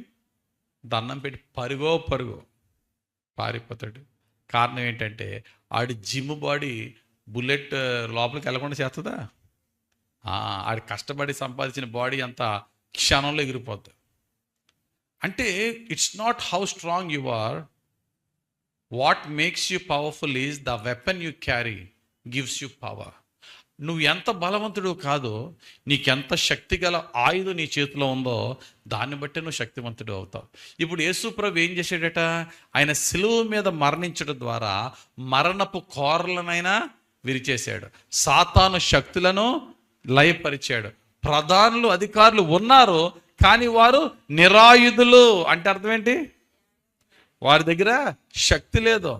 దండం పెట్టి పరుగో పారిపోతాడు. కారణం ఏంటంటే ఆడి జిమ్ బాడీ బుల్లెట్ లోపలికి వెళ్ళకుండా చేస్తుందా? ఆడి కష్టపడి సంపాదించిన బాడీ అంతా క్షణంలో ఎగిరిపోద్ది. అంటే it's not how strong you are, what makes you powerful is the weapon you carry gives you power. నువ్వు ఎంత బలవంతుడు కాదో, నీకెంత శక్తి గల ఆయుధం నీ చేతిలో ఉందో దాన్ని బట్టి నువ్వు శక్తివంతుడు అవుతావు. ఇప్పుడు యేసు ప్రభు ఏం చేశాడట? ఆయన సిలువ మీద మరణించడం ద్వారా మరణపు కోరలనైనా విరిచేశాడు, సాతాను శక్తులను లయపరిచాడు. ప్రధానులు అధికారులు ఉన్నారు, కానీ వారు నిరాయుధులు. అంటే అర్థం ఏంటి? వారి దగ్గర శక్తి లేదు.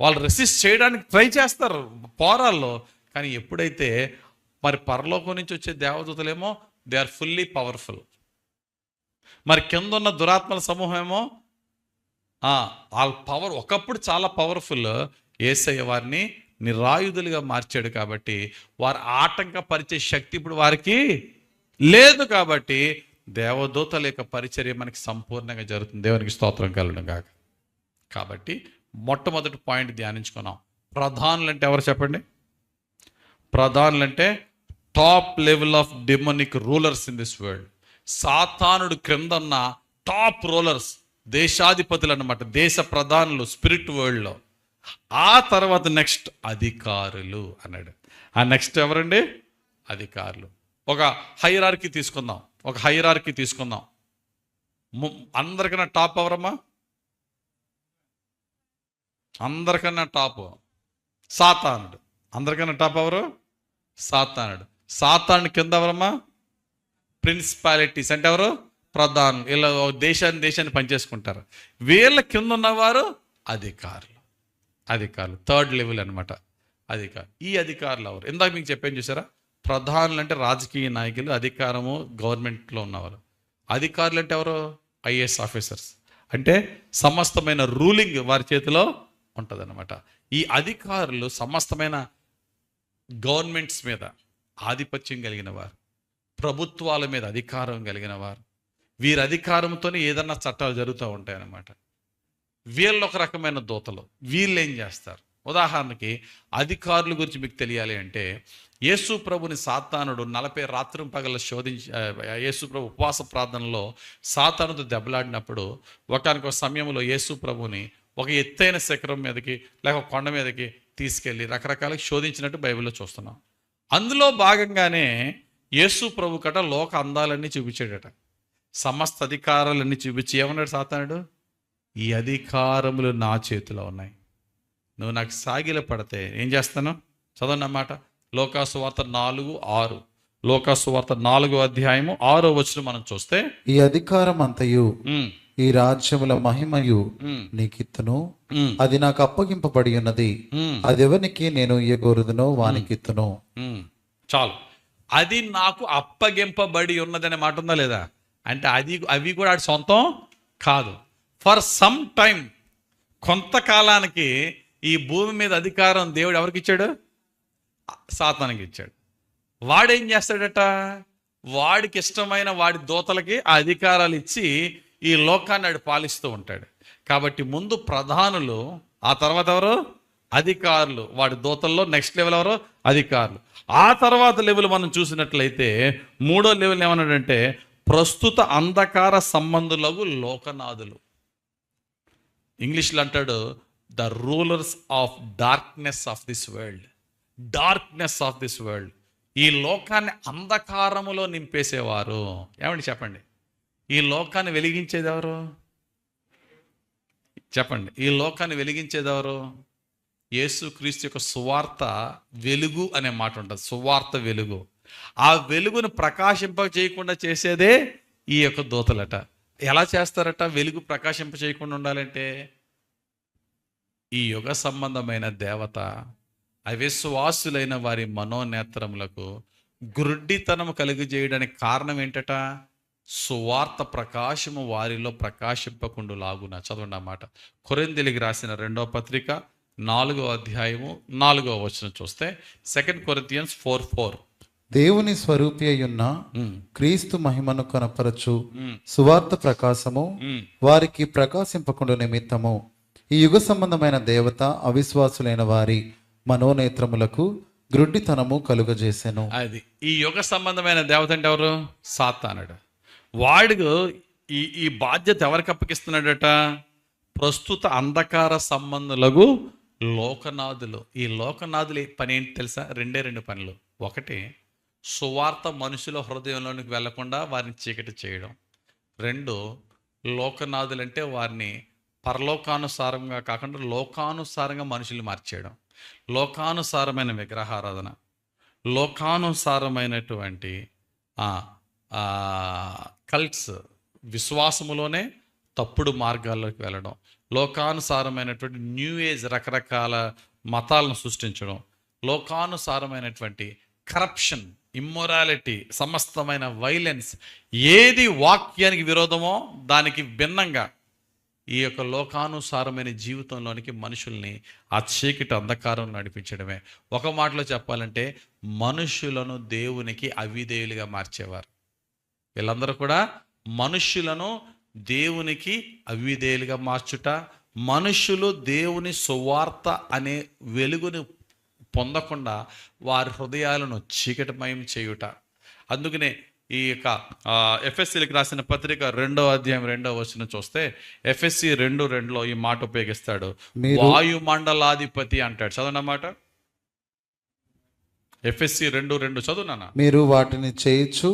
వాళ్ళు రెసిస్ట్ చేయడానికి ట్రై చేస్తారు పోరాల్లో, కానీ ఎప్పుడైతే మరి పరలోకం నుంచి వచ్చే దేవదూతలేమో దే ఆర్ ఫుల్లీ పవర్ఫుల్. మరి కింద ఉన్న దురాత్మల సమూహం ఏమో వాళ్ళ పవర్ ఒకప్పుడు చాలా పవర్ఫుల్. యేసయ్య వారిని నిరాయుధులుగా మార్చాడు కాబట్టి వారు ఆటంకపరిచే శక్తి ఇప్పుడు వారికి లేదు. కాబట్టి దేవదూతల యొక్క పరిచర్య మనకి సంపూర్ణంగా జరుగుతుంది. దేవునికి స్తోత్రం కలగడం కాక. కాబట్టి మొట్టమొదటి పాయింట్ ధ్యానించుకున్నాం. ప్రధానులు అంటే ఎవరు చెప్పండి? ప్రధానులు అంటే top level of demonic rulers in this world. సాతానుడు క్రింద ఉన్న టాప్ రూలర్స్, దేశాధిపతులు అన్నమాట, దేశ ప్రధానులు స్పిరిట్ వరల్డ్లో. ఆ తర్వాత నెక్స్ట్ అధికారులు అన్నాడు. ఆ నెక్స్ట్ ఎవరండి? అధికారులు. ఒక హైరార్కీ తీసుకుందాం. అందరికన్నా టాప్ ఎవరమ్మా? అందరికన్నా టాప్ సాతానుడు. అందరికన్నా టాప్ ఎవరు? సాతానుడు. సాతాను కింద ఎవరమ్మా? ప్రిన్సిపాలిటీస్ అంటే ఎవరు? ప్రధానులు. వీళ్ళ దేశాన్ని పనిచేసుకుంటారు. వీళ్ళ కింద ఉన్నవారు అధికారులు. థర్డ్ లెవెల్ అనమాట అధికారులు. ఈ అధికారులు ఎవరు? ఇందాక మీకు చెప్పాను చూసారా, ప్రధానులు అంటే రాజకీయ నాయకులు, అధికారము గవర్నమెంట్లో ఉన్నవారు. అధికారులు అంటే ఎవరు? IAS officers. అంటే సమస్తమైన రూలింగ్ వారి చేతిలో ఉంటుంది అనమాట. ఈ అధికారులు సమస్తమైన గవర్నమెంట్స్ మీద ఆధిపత్యం కలిగిన వారు, ప్రభుత్వాల మీద అధికారం కలిగిన వారు. వీరి అధికారంతోనే ఏదన్నా చట్టాలు జరుగుతూ ఉంటాయన్నమాట. వీళ్ళు ఒక రకమైన దూతలు. వీళ్ళు ఏం చేస్తారు? ఉదాహరణకి అధికారుల గురించి మీకు తెలియాలి అంటే, యేసు ప్రభుని సాతానుడు 40 రాత్రి పగల శోధించి, యేసు ప్రభు ఉపవాస ప్రార్థనలో సాతానుతో దెబ్బలాడినప్పుడు ఒకనొక సమయంలో యేసు ప్రభుని ఒక ఎత్తైన శిఖరం మీదకి లేక కొండ మీదకి తీసుకెళ్ళి రకరకాలుగా శోధించినట్టు బైబిల్లో చూస్తున్నాం. అందులో భాగంగానే యేసు ప్రభు కట లోక అందాలన్నీ చూపించాడట, సమస్త అధికారాలన్నీ చూపించి ఏమన్నాడు సాతానుడు? ఈ అధికారములు నా చేతిలో ఉన్నాయి, నువ్వు నాకు సాగిల పడితే ఏం చేస్తాను? చదవండి అన్నమాట. లోకాసు వార్త 4:6. లోకాసు వార్త 4:6 మనం చూస్తే,
ఈ అధికారం అంతయు ఈ రాజ్యముల మహిమయు నీకిత్తును, అది నాకు అప్పగింపబడి ఉన్నది, అది ఎవరికి నేను ఇయ్యగోరుదునో వానికిత్తును.
చాలు. అది నాకు అప్పగింపబడి ఉన్నదనే మాట ఉందా లేదా? అంటే అవి కూడా ఆడి సొంతం కాదు. ఫర్ సమ్ టైం, కొంతకాలానికి ఈ భూమి మీద అధికారం దేవుడు ఎవరికి ఇచ్చాడు? సాతానికి ఇచ్చాడు. వాడేం చేస్తాడట? వాడికి ఇష్టమైన వాడి దూతలకి ఆ అధికారాలు ఇచ్చి ఈ లోకాన్ని ఆడు పాలిస్తూ ఉంటాడు. కాబట్టి ముందు ప్రధానులు, ఆ తర్వాత ఎవరు? అధికారులు. వాడి దూతల్లో నెక్స్ట్ లెవెల్ ఎవరు? అధికారులు. ఆ తర్వాత లెవెల్ మనం చూసినట్లయితే 3వ లెవెల్ ఏమన్నాడంటే, ప్రస్తుత అంధకార సంబంధులకు లోకనాథులు. ఇంగ్లీష్లో అంటాడు the rulers of darkness of this world. ఈ లోకాన్ని అంధకారములో నింపేసేవారు. ఏమండి చెప్పండి, ఈ లోకాన్ని వెలిగించేది ఎవరు? చెప్పండి, ఈ లోకాన్ని వెలిగించేది ఎవరు? యేసుక్రీస్తు యొక్క సువార్త వెలుగు అనే మాట ఉంటుంది. సువార్త వెలుగు. ఆ వెలుగును ప్రకాశింప చేయకుండా చేసేదే ఈ యొక్క దూతలట. ఎలా చేస్తారట వెలుగు ప్రకాశింప చేయకుండా ఉండాలంటే? ఈ యుగ సంబంధమైన దేవత అవిశ్వాసులైన వారి మనోనేత్రములకు గుడ్డితనము కలుగజేయడానికి కారణం ఏంటట? సువార్త ప్రకాశము వారిలో ప్రకాశింపకుండా లాగున. చదవండి అన్నమాట. కొరింథీయులకు రాసిన 2వ పత్రిక 4:4 చూస్తే 2 Corinthians 4:4.
దేవుని స్వరూపి అయ్యున్న క్రీస్తు మహిమను కనపరచు సువార్త ప్రకాశము వారికి ప్రకాశింపకుండా నిమిత్తము ఈ యుగ సంబంధమైన దేవత అవిశ్వాసులైన వారి మనోనేత్రములకు గ్రుడ్డితనము కలుగజేసెను.
అది ఈ యుగ సంబంధమైన దేవత అంటే ఎవరు? సాతానుడు. వాడికి ఈ బాధ్యత ఎవరికి అప్పగిస్తున్నాడట? ప్రస్తుత అంధకార సంబంధులకు లోకనాథులు. ఈ లోకనాథులు పని ఏంటి తెలుసా? 2 పనులు. ఒకటి, సువార్త మనుషుల హృదయంలోనికి వెళ్లకుండా వారిని చీకటి చేయడం. 2, లోకనాథులు అంటే వారిని పరలోకానుసారంగా కాకుండా లోకానుసారంగా మనుషులు మార్చేయడం. లోకానుసారమైన విగ్రహారాధన, లోకానుసారమైనటువంటి కల్ట్స్, విశ్వాసములోనే తప్పుడు మార్గాల్లోకి వెళ్ళడం, లోకానుసారమైనటువంటి న్యూ ఏజ్ రకరకాల మతాలను సృష్టించడం, లోకానుసారమైనటువంటి కరప్షన్, ఇమ్మొరాలిటీ, సమస్తమైన వైలెన్స్, ఏది వాక్యానికి విరోధమో దానికి భిన్నంగా ఈ యొక్క లోకానుసారమైన జీవితంలోనికి మనుషుల్ని ఆ చీకటి అంధకారం నడిపించడమే. ఒక మాటలో చెప్పాలంటే మనుషులను దేవునికి అవిధేయులుగా మార్చేవారు. వీళ్ళందరూ కూడా మనుషులను దేవునికి అవిధేయులుగా మార్చుట, మనుషులు దేవుని సువార్త అనే వెలుగుని పొందకుండా వారి హృదయాలను చీకటిమయం చేయుట. అందుకనే
ఈ యొక్క ఎఫ్ఎస్సీలకు రాసిన పత్రిక 2వ అధ్యాయం 2వ వచనం చూస్తే ఎఫ్ఎస్సి 2:2లో ఈ మాట ఉపయోగిస్తాడు. వాయుమండలాధిపతి అంటాడు. చదవనమాట ఎఫ్ఎస్సి 2:2 చదువునా.
మీరు వాటిని చేయొచ్చు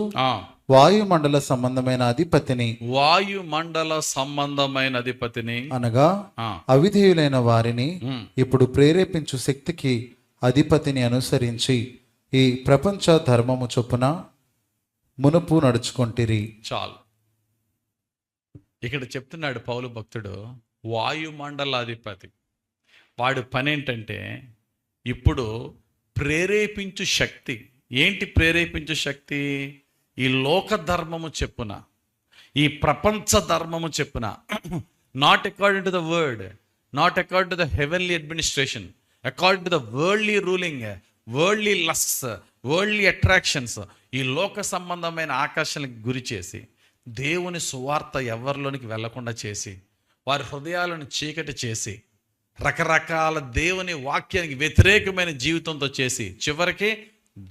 వాయుమండల సంబంధమైన అధిపతిని,
వాయుమండల సంబంధమైన అధిపతిని
అనగా అవిధేయులైన వారిని ఇప్పుడు ప్రేరేపించు శక్తికి అధిపతిని అనుసరించి ఈ ప్రపంచ ధర్మము చొప్పున మునుపు నడుచుకొంటిరి.
చాలు. ఇక్కడ చెప్తున్నాడు పౌలు భక్తుడు, వాయుమండలాధిపతి. వాడు పని ఏంటంటే ఇప్పుడు ప్రేరేపించు శక్తి. ఏంటి ప్రేరేపించు శక్తి? ఈ లోక ధర్మము చెప్పున, ఈ ప్రపంచ ధర్మము చెప్పున, not according to the word, not according to the heavenly administration, according to the worldly ruling, worldly lusts, worldly attractions, ఈ లోక సంబంధమైన ఆకర్షణలకు గురి చేసి దేవుని సువార్త ఎవరిలోనికి వెళ్లకుండా చేసి వారి హృదయాలను చీకటి చేసి రకరకాల దేవుని వాక్యానికి వ్యతిరేకమైన జీవితంతో చేసి చివరికి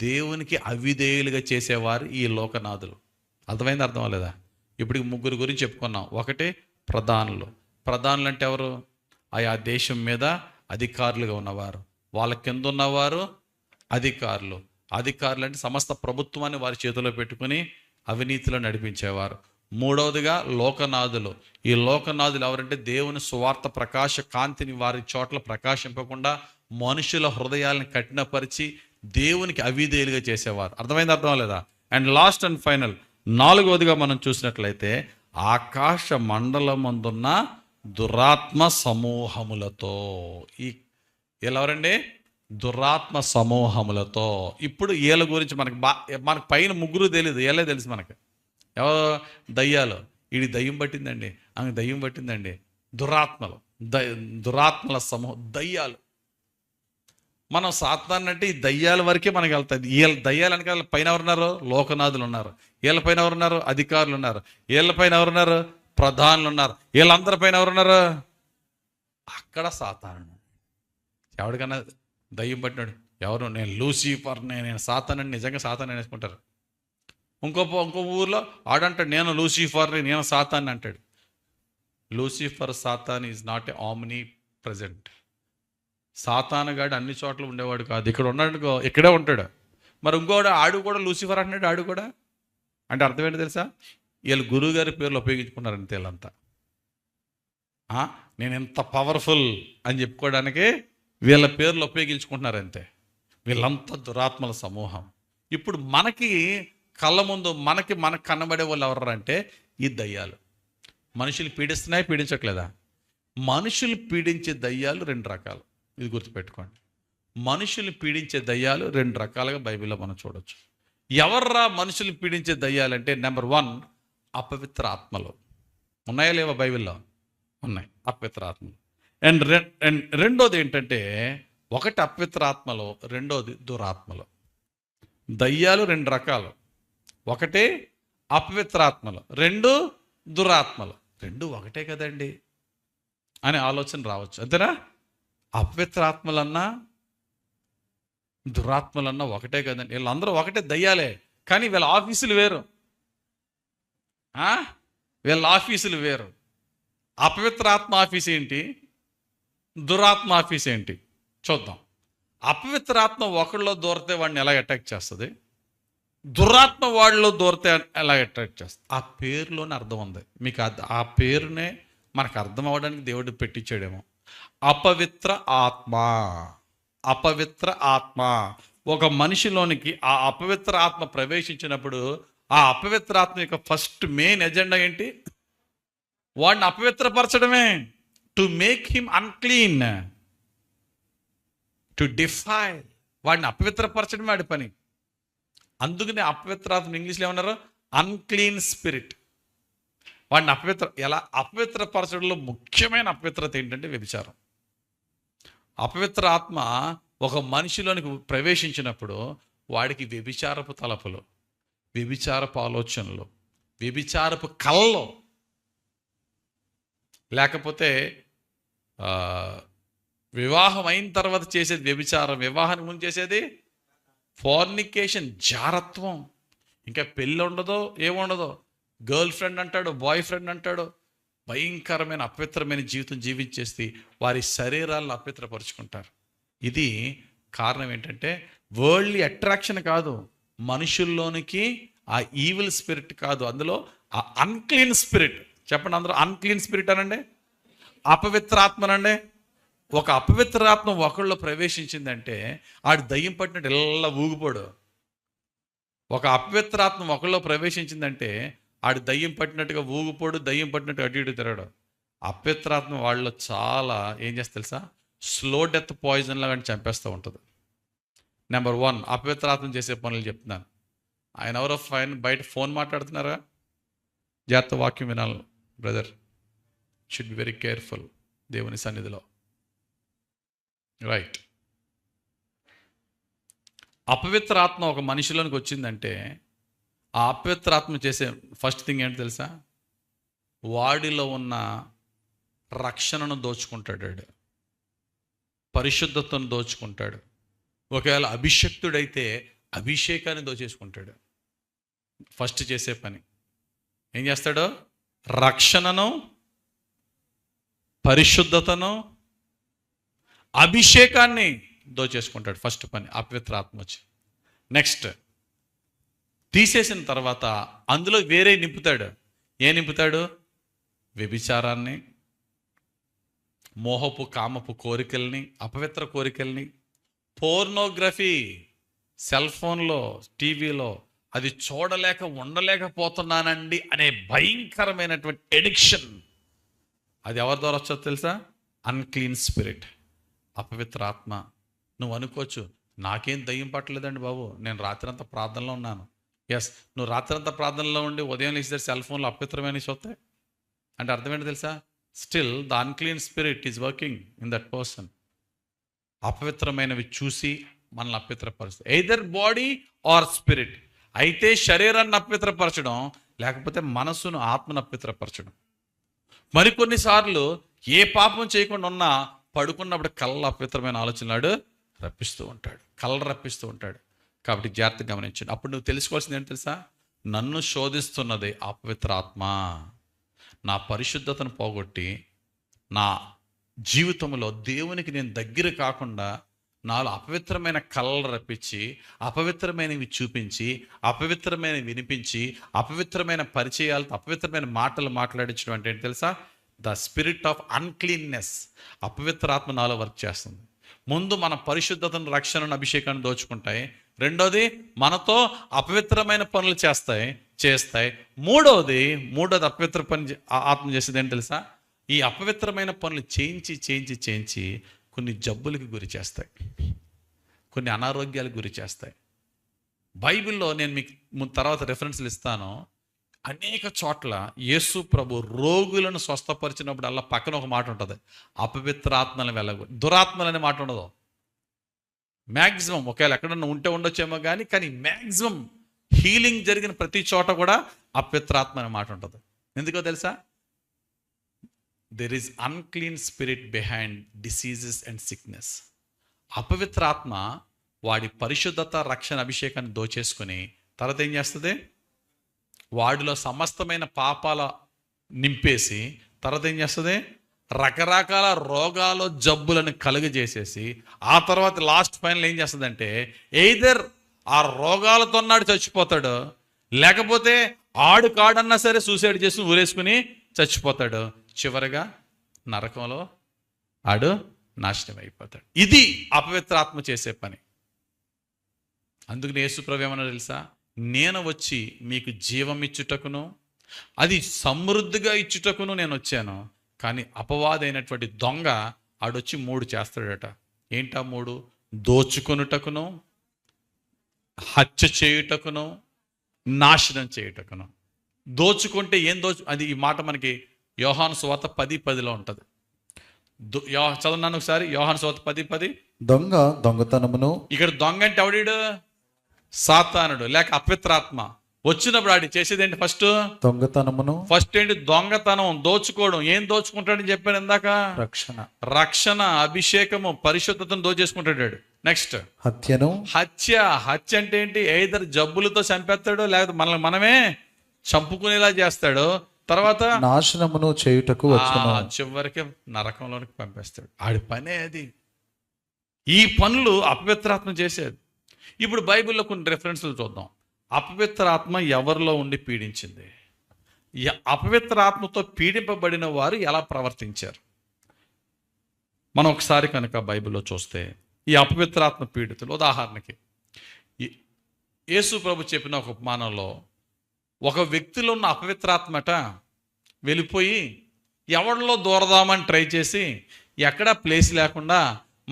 దేవునికి అవిధేయులుగా చేసేవారు ఈ లోకనాథులు. అర్థమైంది? అర్థం అవ్వలేదా? ఇప్పుడు 3 గురించి చెప్పుకున్నాం. ఒకటి ప్రధానులు. ప్రధానులు అంటే ఎవరు? ఆయా దేశం మీద అధికారులుగా ఉన్నవారు. వాళ్ళ కింద ఉన్నవారు అధికారులు. అధికారులు అంటే సమస్త ప్రభుత్వాన్ని వారి చేతిలో పెట్టుకుని అవినీతిలో నడిపించేవారు. 3వదిగా లోకనాథులు. ఈ లోకనాథులు ఎవరంటే దేవుని సువార్త ప్రకాశ కాంతిని వారి చోట్ల ప్రకాశింపకుండా మనుషుల హృదయాలను కఠినపరిచి దేవునికి అవిధేయులుగా చేసేవారు. అర్థమైంది? అర్థం లేదా? అండ్ లాస్ట్ అండ్ ఫైనల్ 4వదిగా మనం చూసినట్లయితే ఆకాశ మండలమందున్న దురాత్మ సమూహములతో. ఈ వీళ్ళెవరండి? దురాత్మ సమూహములతో. ఇప్పుడు వీళ్ళ గురించి మనకు పైన 3 తెలియదు, వీళ్ళే తెలుసు మనకు. ఎవరు? దయ్యాలు. వీడి దయ్యం పట్టిందండి, ఆమె దయ్యం పట్టిందండి. దురాత్మలు, దురాత్మల సమూహం, దయ్యాలు. మనం సాతాన్ అంటే ఈ దయ్యాల వరకే మనకు వెళ్తుంది. వీళ్ళ దయ్యాలు వెనకాల పైన ఎవరున్నారు? లోకనాథులు ఉన్నారు. వీళ్ళ పైన ఎవరున్నారు? అధికారులు ఉన్నారు. వీళ్ళ పైన ఎవరున్నారు? ప్రధానులు ఉన్నారు. వీళ్ళందరి పైన ఎవరున్నారు? అక్కడ సాతాను. ఎవరికన్నా దయ్యం పట్టినాడు, ఎవరు? నేను లూసిఫర్ని, నేను సాతానని. నిజంగా సాతాన్ అనేసుకుంటారు. ఇంకో ఊర్లో ఆడంటాడు, నేను లూసిఫర్ని, నేను సాతాన్ని అంటాడు. Lucifer, Satan is not a omnipresent. సాతానుగాడు అన్ని చోట్ల ఉండేవాడు కాదు. ఇక్కడ ఉన్నాడు, ఇక్కడే ఉంటాడు. మరి ఇంకోడు ఆడు కూడా లూసిఫర్ అంటున్నాడు. ఆడు కూడా అంటే అర్థం ఏంటి తెలుసా? వీళ్ళు గురువుగారి పేర్లు ఉపయోగించుకున్నారు అంతే. వీళ్ళంతా నేను ఎంత పవర్ఫుల్ అని చెప్పుకోవడానికి వీళ్ళ పేర్లు ఉపయోగించుకుంటున్నారు అంతే. వీళ్ళంతా దురాత్మల సమూహం. ఇప్పుడు మనకి కళ్ళ ముందు మనకు కనబడే వాళ్ళు ఎవరు అంటే ఈ దయ్యాలు. మనుషులు పీడిస్తున్నాయి, పీడించట్లేదా? మనుషులు పీడించే దయ్యాలు 2 రకాలు. ఇది గుర్తుపెట్టుకోండి. మనుషులు పీడించే దయ్యాలు 2 రకాలుగా బైబిల్లో మనం చూడొచ్చు. ఎవర్రా మనుషులు పీడించే దయ్యాలంటే నెంబర్ 1 అపవిత్ర ఆత్మలు. ఉన్నాయా లేవా? బైబిల్లో ఉన్నాయి అపవిత్ర ఆత్మలు. అండ్ రెండోది ఏంటంటే, ఒకటి అపవిత్ర ఆత్మలు, రెండోది దురాత్మలు. దయ్యాలు 2 రకాలు. ఒకటి అపవిత్రాత్మలు, 2 దురాత్మలు. 2 ఒకటే కదండి అనే ఆలోచన రావచ్చు. అంతేనా? అపవిత్రాత్మలన్నా దురాత్మలన్నా ఒకటే కదండి. వీళ్ళందరూ ఒకటే దయ్యాలే, కానీ వీళ్ళ ఆఫీసులు వేరు. వీళ్ళ ఆఫీసులు వేరు. అపవిత్రాత్మ ఆఫీస్ ఏంటి, దురాత్మ ఆఫీస్ ఏంటి చూద్దాం. అపవిత్రాత్మ ఒకళ్ళలో దూరితే వాడిని ఎలా అటాక్ చేస్తుంది, దురాత్మ వాళ్ళలో దూరితే ఎలా అటాక్ చేస్తుంది. ఆ పేరులోనే అర్థం ఉంది మీకు. ఆ పేరునే మనకు అర్థం అవ్వడానికి దేవుడు పెట్టించాడేమో. అపవిత్ర ఆత్మ. అపవిత్ర ఆత్మ ఒక మనిషిలోనికి ఆ అపవిత్ర ఆత్మ ప్రవేశించినప్పుడు ఆ అపవిత్ర ఆత్మ యొక్క ఫస్ట్ మెయిన్ ఎజెండా ఏంటి? వాడిని అపవిత్రపరచడమే. To make him unclean, to defile. వాడిని అపవిత్రపరచడమే వాడి పని. అందుకనే అపవిత్రాత్మ ఇంగ్లీష్లో ఏమన్నారు? Unclean spirit. వాడిని ఎలా అపవిత్రపరచడంలో ముఖ్యమైన అపవిత్రత ఏంటంటే వ్యభిచారం. అపవిత్ర ఆత్మ ఒక మనిషిలోనికి ప్రవేశించినప్పుడు వాడికి వ్యభిచారపు తలపులు, వ్యభిచారపు ఆలోచనలు, వ్యభిచారపు కళలు, లేకపోతే వివాహం అయిన తర్వాత చేసేది వ్యభిచారం, వివాహానికి ముందు చేసేది ఫార్నికేషన్, జారత్వం.
ఇంకా పెళ్ళి ఉండదో ఏముండదో, గర్ల్ ఫ్రెండ్ అంటాడు, బాయ్ ఫ్రెండ్ అంటాడు, భయంకరమైన అపవిత్రమైన జీవితం జీవించేసి వారి శరీరాలను అపవిత్రపరుచుకుంటారు. ఇది కారణం ఏంటంటే వరల్డ్లీ అట్రాక్షన్ కాదు, మనుషుల్లోనికి ఆ ఈవిల్ స్పిరిట్ కాదు, అందులో ఆ అన్క్లీన్ స్పిరిట్. చెప్పండి అందరూ, అన్క్లీన్ స్పిరిట్ అనండి, అపవిత్రాత్మనండి. ఒక అపవిత్రాత్మ ఒకళ్ళు ప్రవేశించిందంటే ఆడు దయ్యం పట్టినట్టు ఎలా ఊగిపోడు. ఒక అపవిత్రాత్మ ఒకళ్ళు ప్రవేశించిందంటే ఆడు దయ్యం పట్టినట్టుగా ఊగిపోడు, దయ్యం పట్టినట్టు అటు ఇటు తిరగడు. అపవిత్రాత్మ వాళ్ళు చాలా ఏం చేస్తా తెలుసా, స్లో డెత్ పాయిజన్ లాగా చంపేస్తూ ఉంటుంది. నెంబర్ 1 అపవిత్రాత్మ చేసే పనులు చెప్తున్నాను. ఆయన ఎవరో బయట ఫోన్ మాట్లాడుతున్నారా, జాగ్రత్త వాక్యం వినాలి brother, should be very careful దేవుని సన్నిధిలో. రైట్, అపవిత్రాత్మ ఒక మనిషిలోనికి వచ్చిందంటే ఆ అపవిత్రాత్మ చేసే ఫస్ట్ థింగ్ ఏంటి తెలుసా, వాడిలో ఉన్న రక్షణను దోచుకుంటాడు, పరిశుద్ధతను దోచుకుంటాడు. ఒకవేళ అభిషక్తుడైతే అభిషేకాన్ని దోచేసుకుంటాడు. ఫస్ట్ చేసే పని ఏం చేస్తాడు, రక్షణను, పరిశుద్ధతను, అభిషేకాన్ని దోచేసుకుంటాడు. ఫస్ట్ పని అపవిత్రాత్మ వచ్చి. నెక్స్ట్ తీసేసిన తర్వాత అందులో వేరే నింపుతాడు. ఏ నింపుతాడు, వ్యభిచారాన్ని, మోహపు కామపు కోరికల్ని, అపవిత్ర కోరికల్ని, పోర్నోగ్రఫీ, సెల్ ఫోన్లో, టీవీలో అది చూడలేక ఉండలేకపోతున్నానండి అనే భయంకరమైనటువంటి ఎడిక్షన్. అది ఎవరి ద్వారా వచ్చో తెలుసా, అన్క్లీన్ స్పిరిట్, అపవిత్ర ఆత్మ. నువ్వు అనుకోవచ్చు నాకేం దయ్యం పట్టలేదండి బాబు, నేను రాత్రంతా ప్రార్థనలో ఉన్నాను. ఎస్, నువ్వు రాత్రంతా ప్రార్థనలో ఉండి ఉదయం లేచి సెల్ ఫోన్లో అపవిత్రమైన చూస్తాయి అంటే అర్థం ఏంటి తెలుసా, still the unclean spirit is working in that person. అపవిత్రమైనవి చూసి మనల్ని అపవిత్రపరుస్తాయి, ఎయిదర్ బాడీ ఆర్ స్పిరిట్. అయితే శరీరాన్ని అపవిత్రపరచడం, లేకపోతే మనసును, ఆత్మను అపవిత్రపరచడం. మరికొన్నిసార్లు ఏ పాపం చేయకుండా ఉన్నా పడుకున్నప్పుడు కళ్ళ అపవిత్రమైన ఆలోచనలాడు రప్పిస్తూ ఉంటాడు, కళ్ళ రప్పిస్తూ ఉంటాడు. కాబట్టి జాగ్రత్తగా గమనించండి. అప్పుడు నువ్వు తెలుసుకోవాల్సింది ఏంటి తెలుసా, నన్ను శోధిస్తున్నది అపవిత్ర ఆత్మ. నా పరిశుద్ధతను పోగొట్టి నా జీవితంలో దేవునికి నేను దగ్గర కాకుండా నాలో అపవిత్రమైన కళలు రప్పించి, అపవిత్రమైనవి చూపించి, అపవిత్రమైనవి వినిపించి, అపవిత్రమైన పరిచయాలతో అపవిత్రమైన మాటలు మాట్లాడించడం అంటే ఏంటి తెలుసా, ద స్పిరిట్ ఆఫ్ అన్క్లీన్నెస్. అపవిత్రాత్మ నాలో వర్క్ చేస్తుంది. ముందు మన పరిశుద్ధతను, రక్షణను, అభిషేకాన్ని దోచుకుంటాయి. రెండోది మనతో అపవిత్రమైన పనులు చేస్తాయి. మూడోది అపవిత్ర పని ఆత్మ చేసేది ఏంటి తెలుసా, ఈ అపవిత్రమైన పనులు చేయించి కొన్ని జబ్బులకు గురి చేస్తాయి, కొన్ని అనారోగ్యాలకు గురి చేస్తాయి. బైబిల్లో నేను మీకు తర్వాత రెఫరెన్స్లు ఇస్తాను. అనేక చోట్ల యేసు ప్రభు రోగులను స్వస్థపరిచినప్పుడు అలా పక్కన ఒక మాట ఉంటుంది, అపవిత్రాత్మలను వెళ్ళగొ, దురాత్మలనే మాట ఉండదు. మ్యాక్సిమం ఒకవేళ ఎక్కడన్నా ఉండొచ్చేమో కానీ మ్యాక్సిమం హీలింగ్ జరిగిన ప్రతి చోట కూడా అపవిత్రాత్మ అనే మాట ఉంటుంది. ఎందుకో తెలుసా, there is unclean spirit behind diseases and sickness. అపవిత్రాత్మ వాడి పరిశుద్ధత, రక్షణ, అభిషేకాన్ని దోచేసుకుని తర్వాత ఏం చేస్తుంది, వాడిలో సమస్తమైన పాపాల నింపేసి తర్వాత ఏం చేస్తుంది, రకరకాల రోగాలు, జబ్బులను కలుగజేసేసి ఆ తర్వాత లాస్ట్ ఫైనల్ ఏం చేస్తుందంటే ఎయిదర్ ఆ రోగాలతో నాడు చచ్చిపోతాడు, లేకపోతే కాడన్నా సరే సూసైడ్ చేసి ఊరేసుకుని చచ్చిపోతాడు. చివరిగా నరకంలో ఆడు నాశనం అయిపోతాడు. ఇది అపవిత్రాత్మ చేసే పని. అందుకని యేసుప్రభు ఏమన్నా తెలుసా, నేను వచ్చి మీకు జీవం ఇచ్చుటకును అది సమృద్ధిగా ఇచ్చుటకును నేను వచ్చాను. కానీ అపవాదైనటువంటి దొంగ ఆడొచ్చి 3 చేస్తాడట. ఏంటా 3? దోచుకొనుటకును, హత్య చేయుటకును, నాశనం చేయుటకును. దోచుకుంటే ఏం అది ఈ మాట మనకి యోహాను సువార్త 10:10 ఉంటుంది. చదువున్నాను ఒకసారి, యోహాను సువార్త 10:10.
దొంగతనమును.
ఇక్కడ దొంగ అంటే ఎవడీడు? సాతానుడు లేక అపవిత్రాత్మ. వచ్చినప్పుడు ఆడి చేసేది ఏంటి?
దొంగతనమును.
ఫస్ట్ ఏంటి? దొంగతనం, దోచుకోవడం. ఏం దోచుకుంటాడని చెప్పాను ఇందాక?
రక్షణ,
అభిషేకము, పరిశుద్ధతను దోచేసుకుంటాడు.
నెక్స్ట్
హత్యను
హత్య అంటే ఏంటి? ఎయిదర్ జబ్బులతో చంపేస్తాడు, లేకపోతే మనల్ని మనమే చంపుకునేలా చేస్తాడు. తర్వాత
నాశనమును చేయుటకు వచ్చును.
చివరికి నరకంలోనికి పంపేస్తాడు. ఆడి పనే అది. ఈ పనులు అపవిత్రాత్మ చేసేది. ఇప్పుడు బైబిల్లో కొన్ని రెఫరెన్స్లు చూద్దాం. అపవిత్రాత్మ ఎవరిలో ఉండి పీడించింది? అపవిత్రాత్మతో పీడింపబడిన వారు ఎలా ప్రవర్తించారు? మనం ఒకసారి కనుక బైబిల్లో చూస్తే ఈ అపవిత్రాత్మ పీడితులు, ఉదాహరణకి యేసు ప్రభు చెప్పిన ఒక ఉపమానంలో ఒక వ్యక్తిలో ఉన్న అపవిత్రాత్మట వెళ్ళిపోయి ఎవరిలో దూరదామని ట్రై చేసి ఎక్కడా ప్లేస్ లేకుండా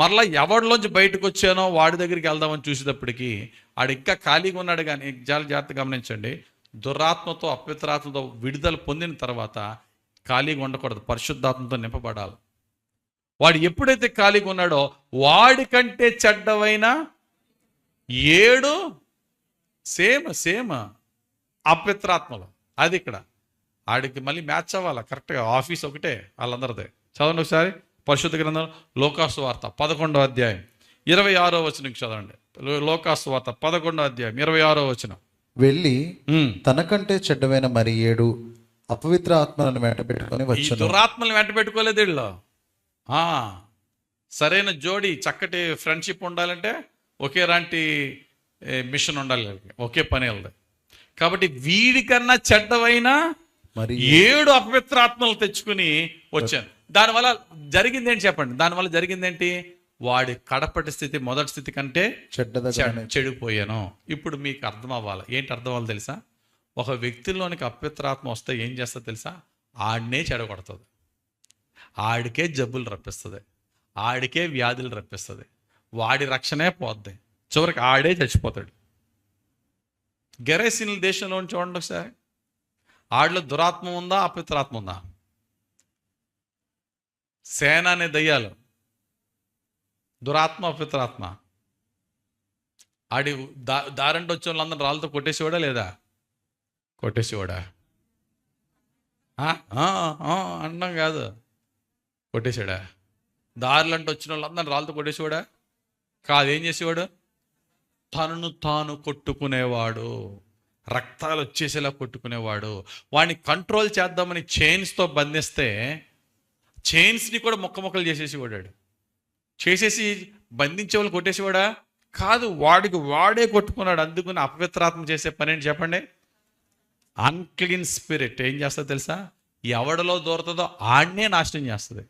మరలా ఎవరిలోంచి బయటకు వచ్చానో వాడి దగ్గరికి వెళ్దామని చూసేటప్పటికి ఆడు ఇంకా ఖాళీగా ఉన్నాడు. కానీ చాలా జాగ్రత్త గమనించండి, దురాత్మతో అపవిత్రాత్మతో విడుదల పొందిన తర్వాత ఖాళీగా ఉండకూడదు, పరిశుద్ధాత్మతో నింపబడాలి. వాడు ఎప్పుడైతే ఖాళీగా ఉన్నాడో వాడికంటే చెడ్డవైన 7 సేమ్ అపవిత్రాత్మలు. అది ఇక్కడ ఆడికి మళ్ళీ మ్యాచ్ అవ్వాలి కరెక్ట్గా. ఆఫీస్ ఒకటే వాళ్ళందరిదే. చదవండి ఒకసారి పరిశుద్ధ గ్రంథం లోకాసు వార్త 11వ అధ్యాయం 26వ వచనం చదవండి. లోకాసు వార్త 11వ అధ్యాయం 26వ వచనం.
వెళ్ళి తనకంటే చెడ్డమైన మరి 7 అపవిత్ర ఆత్మలను వెంటబెట్టుకొని వచ్చును.
దురాత్మలను వెంట పెట్టుకోలేదు వీళ్ళు. సరైన జోడి, చక్కటి ఫ్రెండ్షిప్ ఉండాలంటే ఒకేలాంటి మిషన్ ఉండాలి, ఒకే పని వెళ్ళదు. కాబట్టి వీడికన్నా చెడ్డవైన
మరి
7 అపవిత్రాత్మలు తెచ్చుకుని వచ్చాను. దానివల్ల జరిగింది ఏంటి చెప్పండి? దానివల్ల జరిగింది ఏంటి? వాడి కడపటి స్థితి మొదటి స్థితి కంటే చెడిపోయాను. ఇప్పుడు మీకు అర్థం అవ్వాలి. ఏంటి అర్థం అవ్వాలి తెలుసా? ఒక వ్యక్తిలోనికి అపవిత్రాత్మ వస్తే ఏం చేస్తుంది తెలుసా? ఆడినే చెడగొడుతుంది, ఆడికే జబ్బులు రప్పిస్తుంది, ఆడికే వ్యాధులు రప్పిస్తుంది, వాడి రక్షణే పోద్ది, చివరికి ఆడే చచ్చిపోతాడు. గెరేసిన్ దేశంలో చూడండి ఒకసారి. ఆడిలో దురాత్మ ఉందా, అపవిత్రాత్మ ఉందా? సేన అనే దయ్యాలు, దురాత్మ, అపవిత్రాత్మ. ఆడి దారంటే వచ్చే వాళ్ళందరూ రాళ్ళతో కొట్టేసేవాడా లేదా? కొట్టేసేవాడా? అన్నం కాదు, కొట్టేసాడా? దారులంటే వచ్చిన వాళ్ళందరూ రాళ్ళతో కొట్టేసేవాడా? కాదు. ఏం చేసేవాడు? తనను తాను కొట్టుకునేవాడు, రక్తాలు వచ్చేసేలా కొట్టుకునేవాడు. వాడిని కంట్రోల్ చేద్దామని చైన్స్తో బంధిస్తే చైన్స్ని కూడా ముక్కలు చేసేసేవాడు. చేసేసి బంధించే వాళ్ళు కొట్టేసేవాడా? కాదు, వాడికి వాడే కొట్టుకున్నాడు. అందుకని అపవిత్రాత్మ చేసే పని ఏంటి చెప్పండి? అన్క్లీన్ స్పిరిట్ ఏం చేస్తుందో తెలుసా? ఎవడిలో దూరుతుందో ఆడినే నాశనం చేస్తుంది,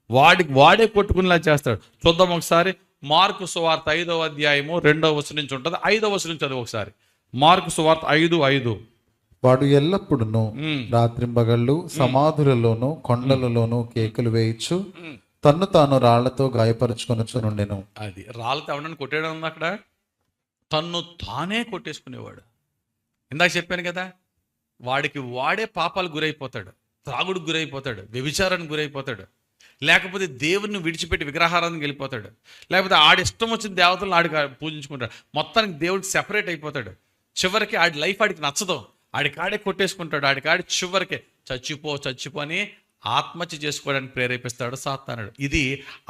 వాడికి వాడే కొట్టుకునేలా చేస్తాడు. చూద్దాం ఒకసారి. మార్కు సువార్త 5వ అధ్యాయము 2వ వచనం నుంచి ఉంటుంది. 5వ వచనం చదువు ఒకసారి. మార్కు సువార్త 5:5.
వాడు ఎల్లప్పుడూ రాత్రింబగళ్ళు సమాధులలోను కొండలలోను కేకలు వేయచ్చు తన్ను తాను రాళ్లతో గాయపరుచుకొనుచునుండెను.
అది రాళ్ళతో ఎవడని కొట్టేయడం ఉంది అక్కడ. తన్ను తానే కొట్టేసుకునేవాడు. ఇందాక చెప్పాను కదా, వాడికి వాడే పాపాలు గురైపోతాడు, త్రాగుడికి గురైపోతాడు, వ్యభిచారానికి గురైపోతాడు, లేకపోతే దేవుడిని విడిచిపెట్టి విగ్రహారానికి వెళ్ళిపోతాడు, లేకపోతే ఆడిష్టం వచ్చిన దేవతలను ఆడికి పూజించుకుంటాడు. మొత్తానికి దేవుడికి సెపరేట్ అయిపోతాడు. చివరికి ఆడి లైఫ్ ఆడికి నచ్చదు, ఆడికాడే కొట్టేసుకుంటాడు. ఆడికాడి చివరికి చచ్చిపో అని ఆత్మహత్య చేసుకోవడానికి ప్రేరేపిస్తాడు సాతానుడు. ఇది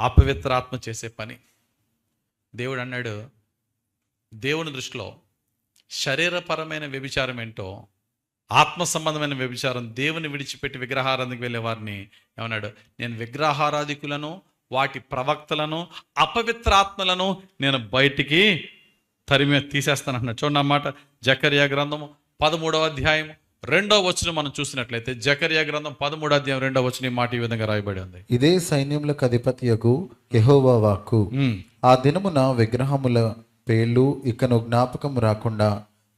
అపవిత్రాత్మ చేసే పని. దేవుడు అన్నాడు, దేవుని దృష్టిలో శరీరపరమైన వ్యభిచారం ఏంటో, ఆత్మ సంబంధమైన వ్యభిచారం, దేవుని విడిచిపెట్టి విగ్రహారాధనకి వెళ్ళే వారిని ఏమన్నాడు? నేను విగ్రహారాధికులను, వాటి ప్రవక్తలను, అపవిత్రాత్మలను నేను బయటికి తీసేస్తానన్నాడు. చూడండి అన్నమాట. జకర్యా గ్రంథము 13వ అధ్యాయం 2వ వచనం మనం చూసినట్లయితే, జకర్యా గ్రంథం 13వ అధ్యాయం 2వ వచనం ఈ మాట ఈ విధంగా రాయబడి ఉంది.
ఇదే సైన్యములకు అధిపతియగు యెహోవా వాక్కు. ఆ దినమున విగ్రహముల పేర్లు ఇకను జ్ఞాపకం రాకుండా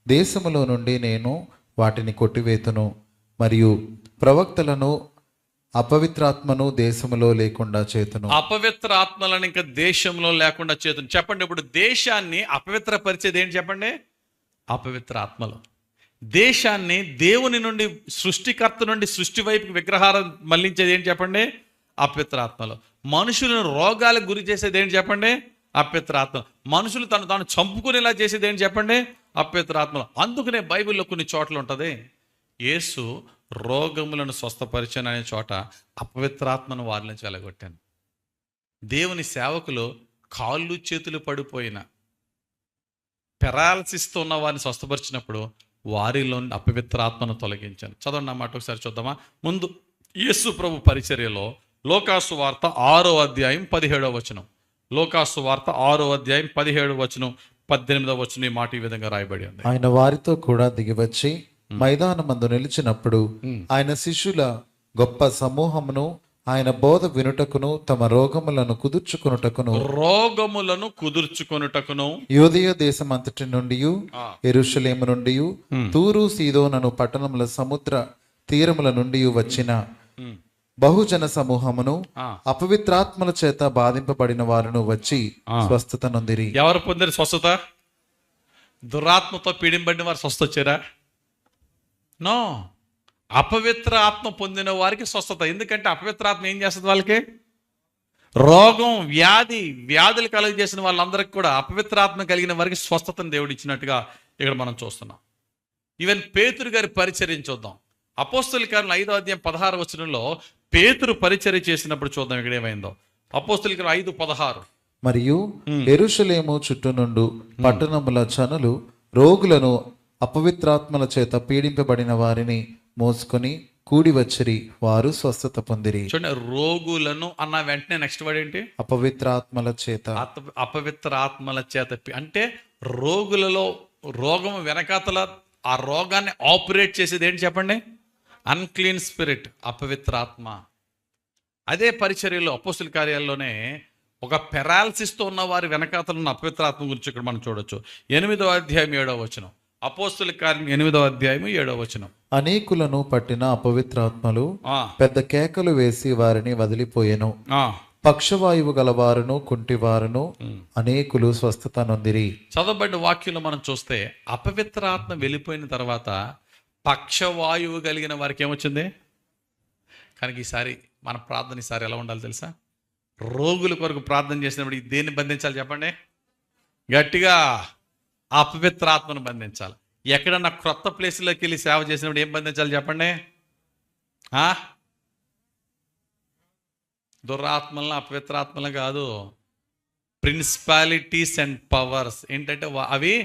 దేశములో నుండి నేను వాటిని కొట్టివేతును, మరియు ప్రవక్తలను అపవిత్రాత్మను దేశంలో లేకుండా చేతును.
అపవిత్ర ఆత్మలను ఇంకా దేశంలో లేకుండా చేతును. చెప్పండి, ఇప్పుడు దేశాన్ని అపవిత్రపరిచేది ఏంటి చెప్పండి? అపవిత్ర ఆత్మలు. దేశాన్ని దేవుని నుండి, సృష్టికర్త నుండి సృష్టి వైపుకి విగ్రహారం మళ్లించేది ఏంటి చెప్పండి? అపవిత్ర ఆత్మలు. మనుషులను రోగాలకు గురి చేసేది ఏంటి చెప్పండి? అపవిత్ర ఆత్మలు. మనుషులు తాను చంపుకునేలా చేసేది ఏంటి చెప్పండి? అపవిత్ర ఆత్మలు. అందుకనే బైబిల్లో కొన్ని చోట్ల ఉంటుంది, యేసు రోగములను స్వస్థపరిచాను అనే చోట అపవిత్రాత్మను వారి నుంచి వెలగొట్టాను. దేవుని సేవకులు
కాళ్ళు చేతులు పడిపోయిన పెరాలసిస్తో ఉన్న వారిని స్వస్థపరిచినప్పుడు వారిలో అపవిత్ర ఆత్మను తొలగించాను. చదవండి అన్నమాట ఒకసారి చూద్దామా. ముందు యేసు ప్రభు పరిచర్యలో లోకాసు వార్త 6వ అధ్యాయం 17వ వచనం. లోకాసు వార్త 6వ అధ్యాయం 17వ వచనం 18వ వచనం ఈ మాట ఈ విధంగా రాయబడి ఉంది.
ఆయన వారితో కూడా దిగివచ్చి మైదానమందు నిలిచినప్పుడు ఆయన శిష్యుల గొప్ప సమూహమును ఆయన బోధ వినుటకును తమ రోగములను కుదుర్చుకొనుటకును యూదయ దేశమంతటి నుండి యెరూషలేము నుండి తూరు సీదోనను పట్టణముల సముద్ర తీరముల నుండి వచ్చిన బహుజన సమూహమును అపవిత్రాత్మల చేత బాధింపబడిన వారును వచ్చి స్వస్థత నొందిరి.
ఎవరు పొందిన స్వస్థత? దురాత్మతో పీడింపబడిన వారు స్వస్థ వచ్చారా? నో. అపవిత్ర ఆత్మ పొందిన వారికి స్వస్థత. ఎందుకంటే అపవిత్ర ఆత్మ ఏం చేస్తుంది? వాళ్ళకి రోగం, వ్యాధులు కలుగజేసిన వాళ్ళందరికీ కూడా అపవిత్ర ఆత్మ కలిగిన వారికి స్వస్థతను దేవుడు ఇచ్చినట్టుగా ఇక్కడ మనం చూస్తున్నాం. ఈవెన్ పేతురు గారి పరిచర్యను చూద్దాం. అపోస్తలుల కార్యాలు 5వ అధ్యాయం 16వ వచనంలో పేతురు పరిచర్య చేసినప్పుడు చూద్దాం ఇక్కడ ఏమైందో. అపోస్తలుల కార్యాలు 5:16.
మరియు యెరూషలేము చుట్టూ నుండు పట్టణముల జనులు రోగులను అపవిత్రాత్మల చేత పీడింపబడిన వారిని మోసుకొని కూడి వచ్చిరి, వారు స్వస్థత పొందిరి.
చూడండి, రోగులను అన్న వెంటనే నెక్స్ట్ వర్డ్ ఏంటి?
అపవిత్రాత్మల చేత.
అపవిత్ర ఆత్మల చేత అంటే రోగులలో రోగం వెనకాతల ఆ రోగాన్ని ఆపరేట్ చేసేది ఏంటి చెప్పండి? అన్క్లీన్ స్పిరిట్, అపవిత్ర ఆత్మ. అదే పరిచర్యలో అపోస్తలుల కార్యాల్లోనే ఒక పెరాలసిస్తో ఉన్న వారి వెనకాతల ఉన్న అపవిత్ర ఆత్మ గురించి ఇక్కడ మనం చూడొచ్చు. 8వ అధ్యాయం 7వ వచనం. అపోస్తలుల కార్యం 8వ అధ్యాయం 7వ వచనం.
అనేకులను పట్టిన అపవిత్రాత్మలు పెద్ద కేకలు వేసి వారిని వదిలిపోయెను. పక్షవాయువు గలవారును కుంటివారును అనేకులు స్వస్థత నొందిరి.
చదవబడిన వాక్యంలో మనం చూస్తే అపవిత్ర ఆత్మ వెళ్ళిపోయిన తర్వాత పక్షవాయువు కలిగిన వారికి ఏమొచ్చింది? కనుక ఈసారి మన ప్రార్థన ఈసారి ఎలా ఉండాలి తెలుసా? రోగుల కొరకు ప్రార్థన చేసినప్పుడు దేన్ని బంధించాలి చెప్పండి? గట్టిగా అపవిత్ర ఆత్మను బంధించాలి. ఎక్కడన్నా క్రొత్త ప్లేస్లోకి వెళ్ళి సేవ చేసినప్పుడు ఏం బంధించాలి చెప్పండి? దురాత్మలను, అపవిత్రాత్మలను కాదు, ప్రిన్సిపాలిటీస్ అండ్ పవర్స్. ఏంటంటే అవి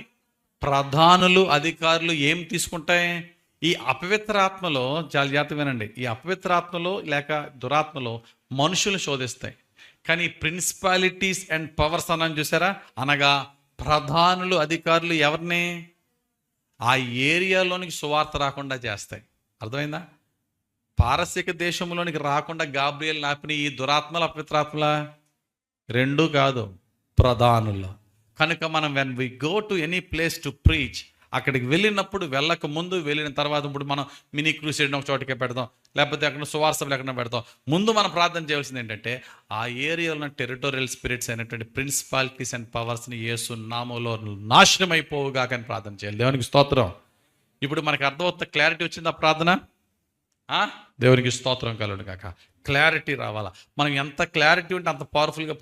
ప్రధానులు, అధికారులు ఏం తీసుకుంటాయి? ఈ అపవిత్ర ఆత్మలో చాలా జాగ్రత్తగా వినండి. ఈ అపవిత్ర ఆత్మలో లేక దురాత్మలో మనుషులు శోధిస్తాయి. కానీ ప్రిన్సిపాలిటీస్ అండ్ పవర్స్ అన్నాను చూసారా? అనగా ప్రధానులు, అధికారులు ఎవరిని ఆ ఏరియాలోనికి సువార్త రాకుండా చేస్తాయి. అర్థమైందా? పారసీక దేశంలోనికి రాకుండా గాబ్రియల్ నాపిన ఈ దురాత్మల, అపవిత్రాత్మల రెండూ కాదు, ప్రధానులు. కనుక మనం when we go to any place to preach, అక్కడికి వెళ్ళినప్పుడు, వెళ్ళక ముందు, వెళ్ళిన తర్వాత, ఇప్పుడు మనం మినీ క్రూసేడ్ ఒక చోటకే పెడతాం, లేకపోతే అక్కడ సువార్త సభలు ఎక్కడ పెడతాం. ముందు మనం ప్రార్థన చేయాల్సింది ఏంటంటే ఆ ఏరియాలో ఉన్న టెరిటోరియల్ స్పిరిట్స్ అయినటువంటి ప్రిన్సిపాలిటీస్ అండ్ పవర్స్ని యేసు నామములో నాశనం అయిపోవుగా కానీ ప్రార్థన చేయాలి. దేవునికి స్తోత్రం. ఇప్పుడు మనకు అర్థమవుతుంది, క్లారిటీ వచ్చింది ఆ ప్రార్థన. దేవునికి స్తోత్రం కలుగును కాక. క్లారిటీ రావాలా. మనం ఎంత క్లారిటీ ఉంటే అంత పవర్ఫుల్గా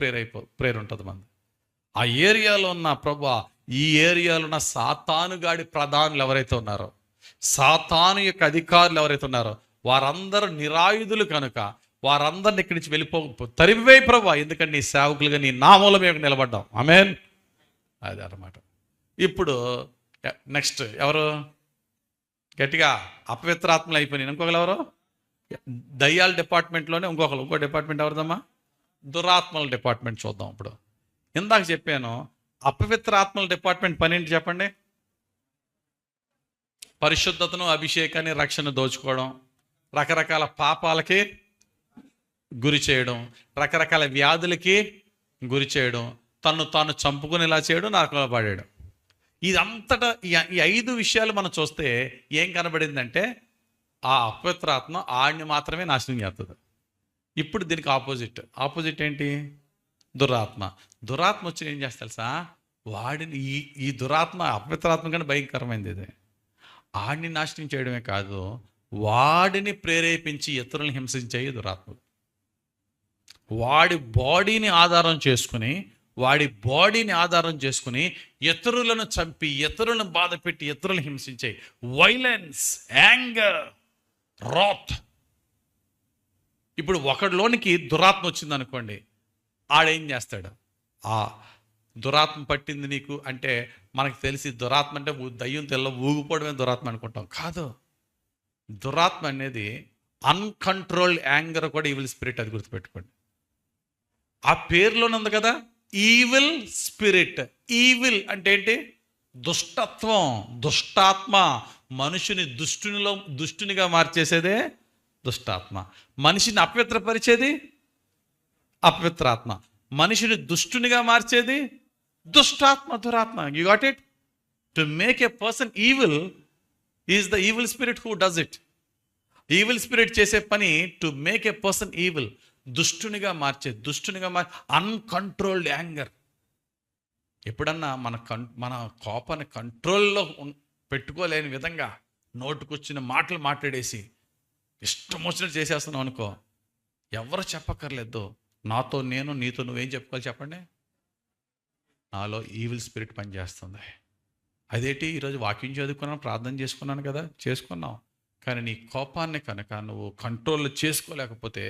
ప్రేయర్ ఉంటుంది మనది. ఆ ఏరియాలో ఉన్న ప్రభువా, ఈ ఏరియాలో ఉన్న సాతానుగాడి ప్రధానులు ఎవరైతే ఉన్నారో, సాతాను యొక్క అధికారులు ఎవరైతే ఉన్నారో వారందరూ నిరాయుధులు కనుక వారందరిని ఇక్కడి నుంచి తరిమివే ప్రభువా, ఎందుకంటే నీ సేవకులుగా నీ నామములో మేము నిలబడ్డాం. ఆమేన్. అదే అన్నమాట. ఇప్పుడు నెక్స్ట్ ఎవరు? గట్టిగా అపవిత్రాత్మలు అయిపోయినాయి. ఇంకొకరు ఎవరు? దయ్యాల డిపార్ట్మెంట్లోనే ఇంకో డిపార్ట్మెంట్ ఎవరిదమ్మా? దురాత్మల డిపార్ట్మెంట్ చూద్దాం. ఇప్పుడు ఇందాక చెప్పాను, అపవిత్ర ఆత్మల డిపార్ట్మెంట్ పని ఏంటి చెప్పండి? పరిశుద్ధతను, అభిషేకాన్ని, రక్షణ దోచుకోవడం, రకరకాల పాపాలకి గురి చేయడం, రకరకాల వ్యాధులకి గురి చేయడం, తను తాను చంపుకునేలా చేయడం, నరకంలో పడేయడం. ఇదంతటా ఈ 5 విషయాలు మనం చూస్తే ఏం కనబడిందంటే ఆ అపవిత్రాత్మ ఆడిని మాత్రమే నాశనం చేస్తుంది. ఇప్పుడు దీనికి ఆపోజిట్ ఏంటి? దురాత్మ. దురాత్మ వచ్చి ఏం చేస్తా తెలుసా? వాడిని ఈ దురాత్మ అపవిత్రాత్మ కంటే భయంకరమైనది. ఇది ఆడిని నాశనం చేయడమే కాదు, వాడిని ప్రేరేపించి ఇతరులను హింసించేవి దురాత్మలు. వాడి బాడీని ఆధారం చేసుకుని ఇతరులను చంపి, ఇతరులను బాధ పెట్టి, ఇతరులను హింసించే వైలెన్స్, యాంగర్, రాత్. ఇప్పుడు ఒకడిలోనికి దురాత్మ వచ్చింది అనుకోండి, ఆడేం చేస్తాడు? ఆ దురాత్మ పట్టింది నీకు అంటే మనకు తెలిసి దురాత్మ అంటే దయ్యం తెల్ల ఊగిపోవడమే దురాత్మ అనుకుంటాం. కాదు, దురాత్మ అనేది అన్కంట్రోల్డ్ యాంగర్ కూడా ఈవిల్ స్పిరిట్, అది గుర్తుపెట్టుకోండి. ఆ పేరులోనే ఉంది కదా, ఈవిల్ స్పిరిట్. ఈవిల్ అంటే ఏంటి? దుష్టత్వం, దుష్టాత్మ. మనుషుని దుష్టునిగా మార్చేసేదే దుష్టాత్మ. మనిషిని అపవిత్రపరిచేది అపవిత్రాత్మ. మనిషిని దుష్టునిగా మార్చేది దుష్టాత్మ, దురాత్మ. You got it? To make a person evil is the evil spirit who does it. Evil spirit చేసే పని to make a person evil, దుష్టునిగా అన్కంట్రోల్డ్ యాంగర్. ఎప్పుడన్నా మన కోపాన్ని కంట్రోల్లో పెట్టుకోలేని విధంగా నోటుకొచ్చిన మాటలు మాట్లాడేసి ఇష్టం వచ్చినట్టు చేసేస్తున్నాం అనుకో, ఎవరు చెప్పక్కర్లేదు. నాతో నేను, నీతో నువ్వేం చెప్పుకోవాలి చెప్పండి? నాలో ఈవిల్ స్పిరిట్ పనిచేస్తుంది. అదేంటి, ఈరోజు వాక్యం చదువుకున్నాను, ప్రార్థన చేసుకున్నాను కదా, చేసుకున్నాం. కానీ నీ కోపాన్ని కనుక నువ్వు కంట్రోల్ చేసుకోలేకపోతే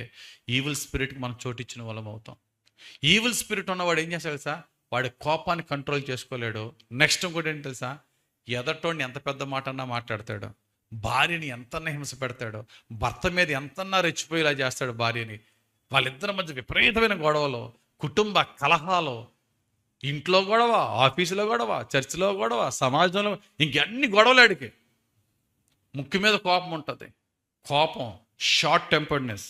ఈవిల్ స్పిరిట్కి మనం చోటిచ్చిన వాళ్ళం అవుతాం. ఈవిల్ స్పిరిట్ ఉన్నవాడు ఏం చేస్తాడు తెలుసా? వాడి కోపాన్ని కంట్రోల్ చేసుకోలేడు. నెక్స్ట్ ఇంకోటి ఏంటి తెలుసా? ఎదటోడిని ఎంత పెద్ద మాట అన్నా మాట్లాడతాడు, భార్యని ఎంతన్నా హింస పెడతాడు, భర్త మీద ఎంతన్నా రెచ్చిపోయేలా చేస్తాడు భార్యని. వాళ్ళిద్దరి మధ్య విపరీతమైన గొడవలు, కుటుంబ కలహాలు, ఇంట్లో గొడవ, ఆఫీసులో గొడవ, చర్చిలో గొడవ, సమాజంలో, ఇంకన్నీ గొడవలాడికి. ముక్కు మీద కోపం ఉంటుంది. కోపం, షార్ట్ టెంపర్డ్నెస్.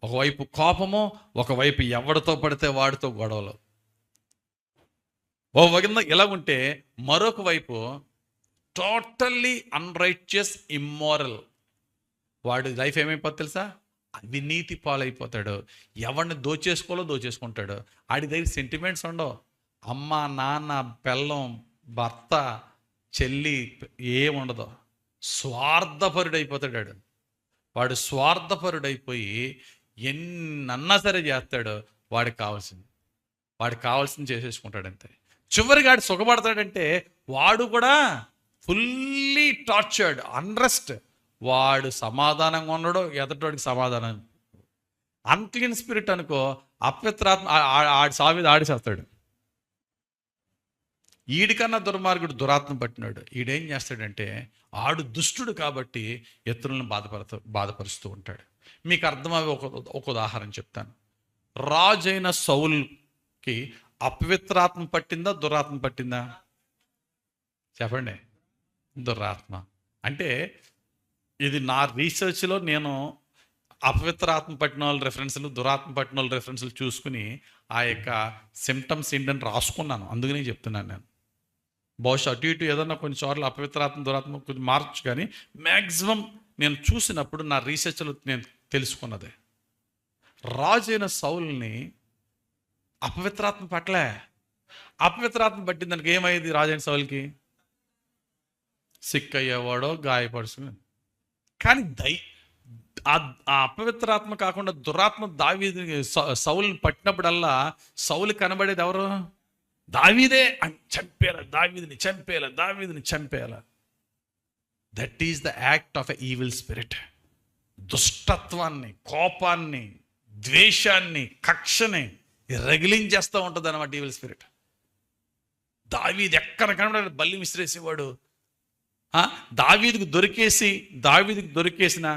ఒకవైపు కోపము, ఒకవైపు ఎవరితో పడితే వాడితో గొడవలు. ఓ వగిన ఇలా ఉంటే మరొక వైపు టోటల్లీ అన్రైచియస్, ఇమ్మోరల్. వాడి లైఫ్ ఏమైపోతుంది తెలుసా? అవినీతి పాలైపోతాడు. ఎవరిని దోచేసుకుంటాడు. ఆడి దగ్గర సెంటిమెంట్స్ ఉండవు. అమ్మ, నాన్న, పెళ్ళం, భర్త, చెల్లి ఏముండదు. స్వార్థపరుడైపోతాడు. వాడు స్వార్థపరుడైపోయి ఎన్నన్నా సరే చేస్తాడు. వాడికి కావాల్సింది చేసేసుకుంటాడు అంతే. చివరికి వాడు సుఖపడతాడంటే వాడు కూడా ఫుల్లీ టార్చర్డ్, అన్రెస్ట్. వాడు సమాధానంగా ఉండడు, ఎదటోడికి సమాధానం. అన్క్లీన్ స్పిరిట్ అనుకో, అపవిత్రాత్మ ఆడి సావి ఆడిసేస్తాడు. ఈడికన్నా దుర్మార్గుడు దురాత్మ పట్టినాడు. ఈడేం చేస్తాడంటే ఆడు దుష్టుడు కాబట్టి ఇతరులను బాధపరుస్తూ ఉంటాడు. మీకు అర్థమయ్యే ఒక ఉదాహరణ చెప్తాను. రాజైన సౌలుకి అపవిత్రాత్మ పట్టిందా, దురాత్మ పట్టిందా? చెప్పండి. దురాత్మ. అంటే ఇది నా రీసెర్చ్లో నేను అపవిత్రాత్మ పట్టిన వాళ్ళ రెఫరెన్స్లు, దురాత్మ పట్టిన వాళ్ళ రెఫరెన్స్లు చూసుకుని ఆ యొక్క సిమ్టమ్స్ ఏంటని రాసుకున్నాను. అందుకనే చెప్తున్నాను నేను. బహుశా అటు ఇటు ఏదన్నా కొన్నిసార్లు అపవిత్రాత్మ, దురాత్మ కొంచెం మార్చు, కానీ మ్యాక్సిమం నేను చూసినప్పుడు నా రీసెర్చ్లో నేను తెలుసుకున్నదే. రాజైన సౌలుని అపవిత్రాత్మ పట్లే. అపవిత్రాత్మ పట్టిన దానికి ఏమైంది? రాజైన సౌలుకి సిక్ అయ్యేవాడో, గాయపడుచుకుని. కానీ ఆ అపవిత్రాత్మ కాకుండా దురాత్మ సౌలుని పట్టినప్పుడల్లా సౌలు కనబడేది ఎవరు? దావీదే. దావీదుని చంపేయాల. That is the act of a evil spirit. దుష్టత్వాన్ని, కోపాన్ని, ద్వేషాన్ని, కక్షని రగిలించేస్తూ ఉంటుంది అన్నమాట ఈవిల్ స్పిరిట్. దావీదు ఎక్కడ కనబడే బల్లి విసిరేసేవాడు. దావీదుకు దొరికేసిన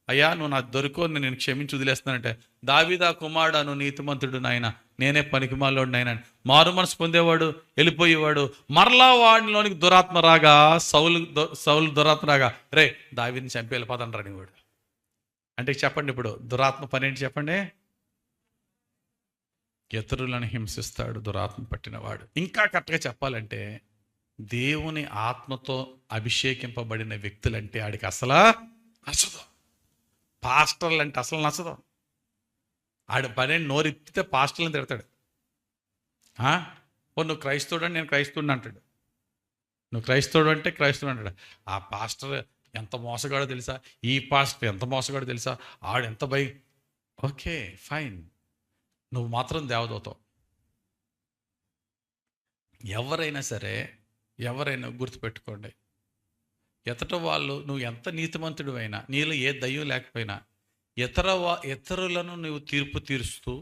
అయ్యా నువ్వు నాకు దొరికో, నేను క్షమించి వదిలేస్తానంటే, దావీదా కుమారుడు, నువ్వు నీతిమంతుడు నాయన, నేనే పనికిమాలోడు నాయన, మారు మనసు పొందేవాడు, వెళ్ళిపోయేవాడు. మరలా వాడిలోనికి దురాత్మ రాగా, సౌలు దురాత్మ రాగా, రే దావీదుని చంపి వెళ్ళిపోతాను రానివాడు. అంటే చెప్పండి, ఇప్పుడు దురాత్మ పని ఏంటి చెప్పండి? ఇతరులను హింసిస్తాడు దురాత్మ పట్టినవాడు. ఇంకా కరెక్ట్గా చెప్పాలంటే దేవుని ఆత్మతో అభిషేకింపబడిన వ్యక్తులంటే ఆడికి అసలు నచ్చదు. పాస్టర్లు అంటే అసలు నచ్చదు. ఆడి పని నోరెత్తితే పాస్టర్లను తిడతాడు. నువ్వు క్రైస్తవుడు అని, నేను క్రైస్తవుడిని అంటాడు. నువ్వు క్రైస్తవుడు అంటే క్రైస్తవుడు అంటాడు. ఆ పాస్టర్ ఎంత మోసగాడో తెలుసా, ఈ పాస్టర్ ఎంత మోసగాడో తెలుసా, ఆడెంత ఓకే ఫైన్, నువ్వు మాత్రం దేవదూతవు. ఎవరైనా గుర్తుపెట్టుకోండి, ఎతట వాళ్ళు నువ్వు ఎంత నీతిమంతుడు అయినా, నీలో ఏ దయ్యం లేకపోయినా, ఇతరులను నువ్వు తీర్పు తీరుస్తూ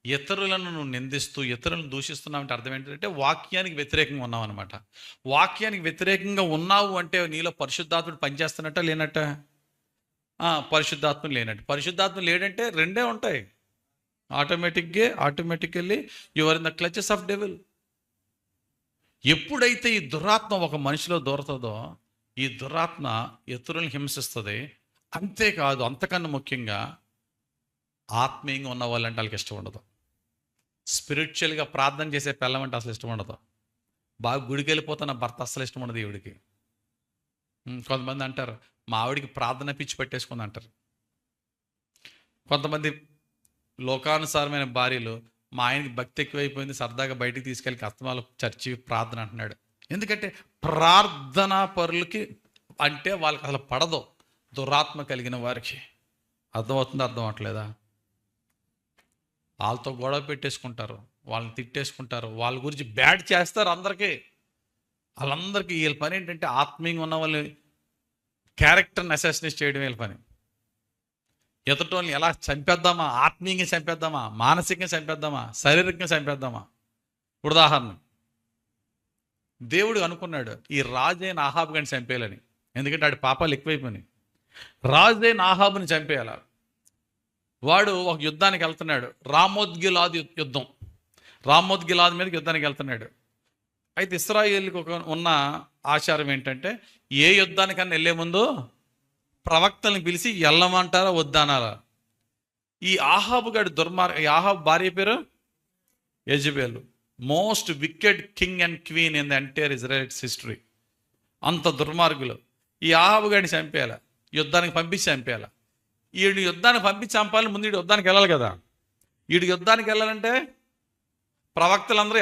ఇతరులను నువ్వు నిందిస్తూ ఇతరులను దూషిస్తున్నావు అంటే అర్థం ఏంటంటే వాక్యానికి వ్యతిరేకంగా ఉన్నావు అనమాట. వాక్యానికి వ్యతిరేకంగా ఉన్నావు అంటే నీలో పరిశుద్ధాత్ముడు పనిచేస్తున్నట్ట లేనట్ట? పరిశుద్ధాత్మ లేనట్టు. పరిశుద్ధాత్మ లేడంటే రెండే ఉంటాయి, automatically you are in the clutches of devil. ఎప్పుడైతే ఈ దురాత్మ ఒక మనిషిలో దూరతుందో ఈ దురాత్మ ఇతరులను హింసిస్తుంది. అంతేకాదు, అంతకన్నా ముఖ్యంగా ఆత్మీయంగా ఉన్న వాళ్ళంటే వాళ్ళకి ఇష్టం ఉండదు. స్పిరిచువల్గా ప్రార్థన చేసే పిల్లమంటే అసలు ఇష్టం ఉండదు. బాగా గుడికి వెళ్ళిపోతున్న భర్త అసలు ఇష్టం ఉండదు ఈవిడికి. కొంతమంది అంటారు మా ఆవిడికి ప్రార్థన పిచ్చి పెట్టేసుకుంది అంటారు. కొంతమంది లోకానుసారమైన భార్యలు మా ఆయనకి భక్తి ఎక్కువైపోయింది, సరదాగా బయటికి తీసుకెళ్ళి అస్తమాలు చర్చి ప్రార్థన అంటున్నాడు. ఎందుకంటే ప్రార్థనా పరులకి అంటే వాళ్ళకి అసలు పడదు, దురాత్మ కలిగిన వారికి. అర్థమవుతుందా? అర్థం అవట్లేదా? వాళ్ళతో గొడవ పెట్టేసుకుంటారు, వాళ్ళని తిట్టేసుకుంటారు, వాళ్ళ గురించి బ్యాడ్ చేస్తారు అందరికీ. వాళ్ళందరికీ వీళ్ళ పని ఏంటంటే ఆత్మీయంగా ఉన్న వాళ్ళని క్యారెక్టర్ని అసాసినేట్ చేయడం వీళ్ళ పని. ఎదుటోళ్ళని ఎలా చంపేద్దామా, ఆత్మీయంగా చంపేద్దామా, మానసికంగా చంపేద్దామా, శారీరకంగా చంపేద్దామా. ఉదాహరణ, దేవుడు అనుకున్నాడు ఈ రాజైన ఆహాబు గారిని చంపేయాలని. ఎందుకంటే వాడి పాపాలు ఎక్కువైపోయినాయి. రాజైన ఆహాబుని చంపేయాల. వాడు ఒక యుద్ధానికి వెళ్తున్నాడు, రామోద్గిలాద్ యుద్ధం. రామోద్గిలాద్ మీదకి యుద్ధానికి వెళ్తున్నాడు. అయితే ఇశ్రాయేలుకి ఉన్న ఆచారం ఏంటంటే ఏ యుద్ధానికన్నా వెళ్ళే ముందు ప్రవక్తల్ని పిలిచి వెళ్ళమంటారా వద్దనాలా. ఈ ఆహాబు గారి ఆహాబు భార్య పేరు Jezebel. Most wicked king and queen in the entire Israel's history. అంత దుర్మార్గులు. ఈ ఆహాబు గారిని చంపేయాల, యుద్ధానికి పంపించి చంపేయాల. వీడిని యుద్ధానికి పంపించి చంపాలని ముందు వీడు యుద్ధానికి వెళ్ళాలి కదా. వీడికి యుద్ధానికి వెళ్ళాలంటే ప్రవక్తలందరూ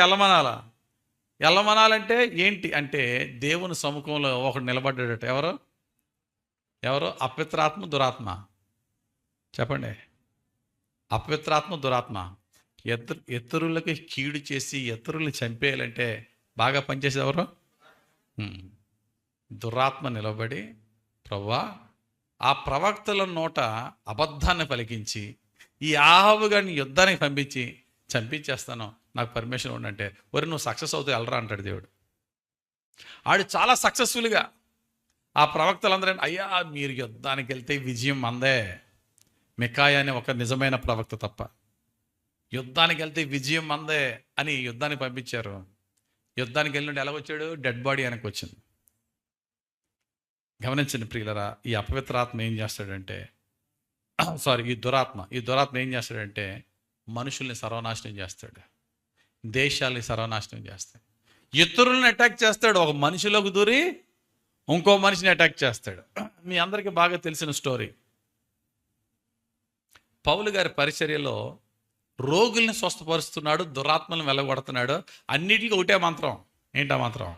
వెళ్ళమనాలంటే ఏంటి అంటే దేవుని సముఖంలో ఒకడు నిలబడ్డాడట. ఎవరు? అపవిత్రాత్మ, దురాత్మ. చెప్పండి. అపవిత్రాత్మ, దురాత్మ. ఇతరులకి కీడు చేసి ఇతరుల్ని చంపేయాలంటే బాగా పనిచేసేది ఎవరు? దురాత్మ నిలబడి ప్రభువా ఆ ప్రవక్తల నోట అబద్ధాన్ని పలికించి ఈ ఆహాబు గారిని యుద్ధానికి పంపించి చంపించేస్తాను, నాకు పర్మిషన్ ఉండంటే ఒరి నువ్వు సక్సెస్ అవుతావు వెళ్ళరా అంటాడు దేవుడు. ఆడు చాలా సక్సెస్ఫుల్గా ఆ ప్రవక్తలందరూ అయ్యా మీరు యుద్ధానికి వెళ్తే విజయం మందే, మికాయా అనే ఒక నిజమైన ప్రవక్త తప్ప, యుద్ధానికి వెళ్తే విజయం మందే అని యుద్ధానికి పంపించారు. యుద్ధానికి వెళ్ళినట్టు ఎలా వచ్చాడు? డెడ్ బాడీ వెనక్కి వచ్చింది. గమనించండి ప్రియులరా, ఈ అపవిత్రాత్మ ఏం చేస్తాడంటే ఈ దురాత్మ ఏం చేస్తాడంటే మనుషుల్ని సర్వనాశనం చేస్తాడు, దేశాలని సర్వనాశనం చేస్తాడు, ఇతరులను అటాక్ చేస్తాడు. ఒక మనిషిలోకి దూరి ఇంకో మనిషిని అటాక్ చేస్తాడు. మీ అందరికీ బాగా తెలిసిన స్టోరీ. పౌలు గారి పరిచర్యలో రోగుల్ని స్వస్థపరుస్తున్నాడు, దురాత్మలను వెళ్ళగొడుతున్నాడు. అన్నిటికీ ఒకటే మంత్రం. ఏంటా మంత్రం?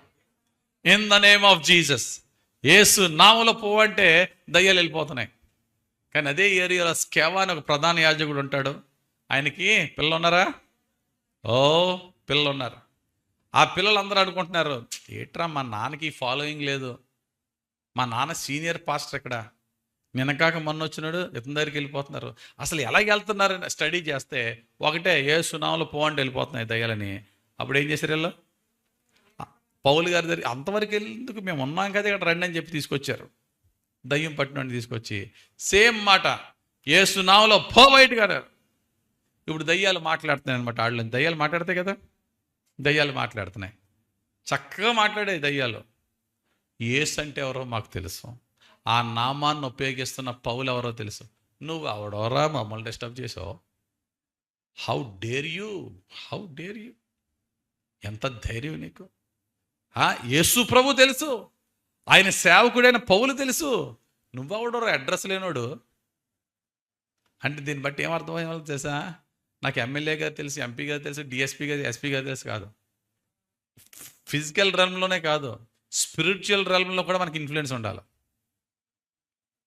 In the name of Jesus. Yesu నామములో పోవంటే దయ్యాలు వెళ్ళిపోతున్నాయి. కానీ అదే ఏరియాలో స్కెవా అని ఒక ప్రధాన యాజకుడు ఉంటాడు. ఆయనకి పిల్లలు ఉన్నారా? పిల్లలు ఉన్నారు. ఆ పిల్లలందరూ అనుకుంటున్నారు ఏట్రా మా నాన్నకి ఫాలోయింగ్ లేదు, మా నాన్న సీనియర్ పాస్టర్ ఇక్కడ, నిన్నకాక మొన్న వచ్చినాడు, ఇతని దగ్గరికి వెళ్ళిపోతున్నారు. అసలు ఎలాగ వెళ్తున్నారు స్టడీ చేస్తే ఒకటే యేసు నామములో పోవంటే వెళ్ళిపోతున్నాయి దయ్యాలని. అప్పుడు ఏం చేశారు వీళ్ళు? పౌలు గారి దగ్గర అంతవరకు వెళ్ళేందుకు మేము ఉన్నాం కదా ఇక్కడ రండి అని చెప్పి తీసుకొచ్చారు. దయ్యం పట్టినోడిని తీసుకొచ్చి సేమ్ మాట యేసు నామములో పో బయటికి అన్నారు. ఇప్పుడు దయ్యాలు మాట్లాడుతున్నాయి అనమాట. వాళ్ళు దయ్యాలు మాట్లాడతాయి కదా, దయ్యాలు మాట్లాడుతున్నాయి, చక్కగా మాట్లాడే దయ్యాలు. యేసు అంటే ఎవరో మాకు తెలుసు, ఆ నామాన్ని ఉపయోగిస్తున్న పౌలు ఎవరో తెలుసు. నువ్వు అవడోరా మమ్మల్ని డిస్టర్బ్ చేసావు, హౌ డేర్ యూ, ఎంత ధైర్యం నీకు. యేసు ప్రభు తెలుసు, ఆయన సేవకుడైన పౌలు తెలుసు, నువ్వెవడోరా అడ్రస్ లేనోడు అంటే. దీన్ని బట్టి ఏమర్థమయ్యేవాళ్ళు తెలుసా? నాకు ఎమ్మెల్యే గారు తెలుసు, ఎంపీ గారు తెలుసు, డిఎస్పీ గారు, ఎస్పీ గారు తెలుసు కాదు. ఫిజికల్ రెల్మ్లోనే కాదు, స్పిరిచువల్ రెల్మ్లో కూడా మనకి ఇన్ఫ్లుయెన్స్ ఉండాలి.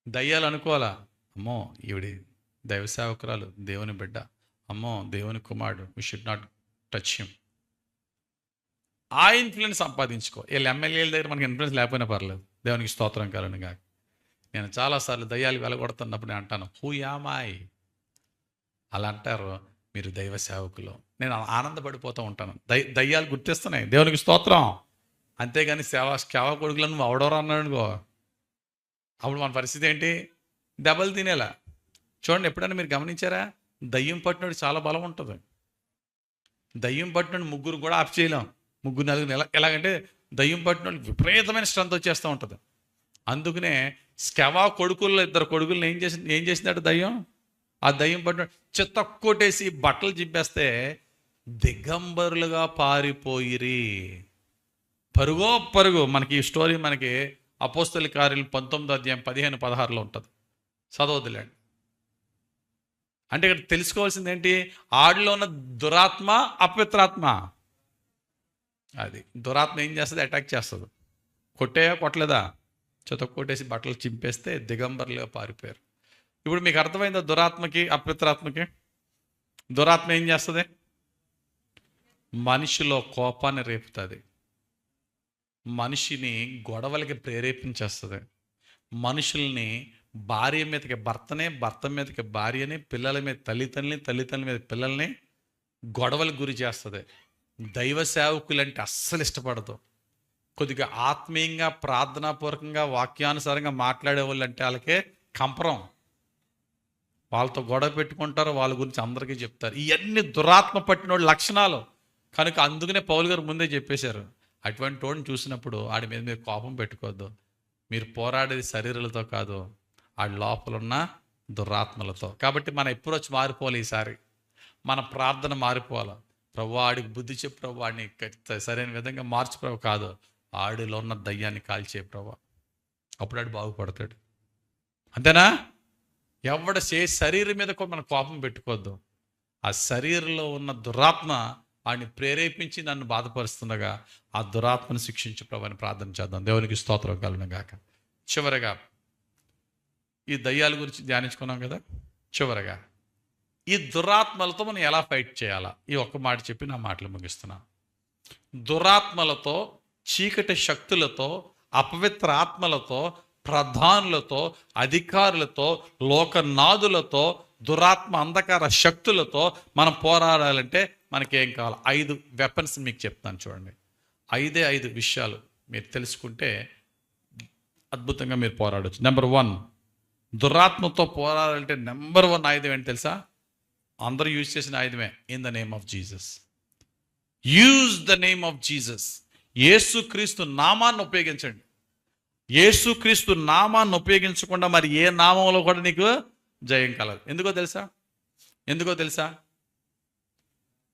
దయ్యాలు అనుకోవాలా, అమ్మో ఈవిడి దైవ సేవకురాలు, దేవుని బిడ్డ, అమ్మో దేవుని కుమారుడు, we should not touch him. ఆ ఇన్ఫ్లుయెన్స్ సంపాదించుకో. వీళ్ళు ఎమ్మెల్యేల దగ్గర మనకి ఇన్ఫ్లుయెన్స్ లేకపోయినా పర్లేదు, దేవునికి స్తోత్రం కలను కాక. నేను చాలాసార్లు దయ్యాలు వెలగొడుతున్నప్పుడు నేను అంటాను హూ యామాయ్. అలా అంటారు, మీరు దైవ సేవకులు. నేను ఆనందపడిపోతూ ఉంటాను. దయ్యాలు గుర్తిస్తున్నాయి, దేవునికి స్తోత్రం. అంతేగాని సేవా కొడుకులను నువ్వు అవడవరా అన్నాడు అనుకో, అప్పుడు మన పరిస్థితి ఏంటి? దెబ్బలు తినేలా. చూడండి, ఎప్పుడైనా మీరు గమనించారా? దయ్యం పట్టినోడు చాలా బలం ఉంటుంది. దయ్యం పట్టినోడు ముగ్గురు కూడా ఆఫ్ చేయలేం. ముగ్గురు నలుగురు ఎలాగంటే దయ్యం పట్టినోడు విపరీతమైన స్ట్రెంత్ వచ్చేస్తూ ఉంటుంది. అందుకనే స్కెవా కొడుకుల్లో 2 కొడుకులను ఏం చేసిందట దయ్యం? ఆ దయ్యం పట్టిన చెత్త కొట్టేసి బట్టలు చింపేస్తే దిగంబరులుగా పారిపోయిరి. పరుగు. మనకి ఈ స్టోరీ మనకి అపోస్తల కార్యాలు 19:15-16 ఉంటుంది. చదవద్దులేండి. అంటే ఇక్కడ తెలుసుకోవాల్సింది ఏంటి? ఆడిలో ఉన్న దురాత్మ, అపవిత్రాత్మ. అది దురాత్మ ఏం చేస్తుంది? అటాక్ చేస్తుంది. కొట్టలేదా? చెత్త కొట్టేసి బట్టలు చింపేస్తే దిగంబరులుగా పారిపోయారు. ఇప్పుడు మీకు అర్థమైందా? దురాత్మకి, అపవిత్రాత్మకి. దురాత్మ ఏం చేస్తుంది? మనిషిలో కోపాన్ని రేపుతుంది, మనిషిని గొడవలకి ప్రేరేపించేస్తుంది, మనుషుల్ని భార్య మీదకి భర్తనే, భర్త మీదకి భార్యని, పిల్లల మీద తల్లిదండ్రుల మీద పిల్లల్ని గొడవలకు గురి చేస్తుంది. దైవ సేవకులంటే అస్సలు ఇష్టపడదు. కొద్దిగా ఆత్మీయంగా, ప్రార్థనాపూర్వకంగా, వాక్యానుసారంగా మాట్లాడే వాళ్ళు అంటే వాళ్ళకే కంపరం. వాళ్ళతో గొడవ పెట్టుకుంటారు, వాళ్ళ గురించి అందరికీ చెప్తారు. ఇవన్నీ దురాత్మ పట్టిన లక్షణాలు కనుక అందుకనే పౌలు గారు ముందే చెప్పేశారు, అటువంటి వాడిని చూసినప్పుడు ఆడి మీద మీరు కోపం పెట్టుకోవద్దు. మీరు పోరాడేది శరీరాలతో కాదు, ఆడి లోపల ఉన్న దురాత్మలతో. కాబట్టి మన అప్రోచ్ మారిపోవాలి. ఈసారి మన ప్రార్థన మారిపోవాలి. ప్రభు ఆడికి బుద్ధి చెప్పు ప్రభు, వాడిని సరైన విధంగా మార్చు ప్రభు, కాదు ఆడిలో ఉన్న దయ్యాన్ని కాల్చే ప్రభు. అప్పుడు ఆడు బాగుపడతాడు. అంతేనా? ఎవడ శరీరం మీద మన కోపం పెట్టుకోవద్దు. ఆ శరీరంలో ఉన్న దురాత్మ వాడిని ప్రేరేపించి నన్ను బాధపరుస్తుండగా ఆ దురాత్మను శిక్షించు ప్రభు అని ప్రార్థన చేద్దాం. దేవునికి స్తోత్రం కలుగును గాక. చివరగా ఈ దయ్యాల గురించి ధ్యానించుకున్నాం కదా. చివరగా ఈ దురాత్మలతో మనం ఎలా ఫైట్ చేయాలా? ఈ ఒక్క మాట చెప్పి నా మాటలు ముగిస్తున్నాను. దురాత్మలతో, చీకటి శక్తులతో, అపవిత్ర ఆత్మలతో, ప్రధానులతో, అధికారులతో, లోకనాథులతో, దురాత్మ అంధకార శక్తులతో మనం పోరాడాలంటే మనకేం కావాలి? 5 వెపన్స్ మీకు చెప్తాను చూడండి. 5 విషయాలు మీరు తెలుసుకుంటే అద్భుతంగా మీరు పోరాడవచ్చు. నెంబర్ 1, దురాత్మతో పోరాడాలంటే నెంబర్ 1 ఆయుధం ఏంటి తెలుసా? అందరూ యూజ్ చేసిన ఆయుధమే, in the name of Jesus. Use the name of Jesus. యేసుక్రీస్తు నామాన్ని ఉపయోగించండి. యేసుక్రీస్తు నామాన్ని ఉపయోగించకుండా మరి ఏ నామంలో కూడా నీకు జయం కలదు. ఎందుకో తెలుసా?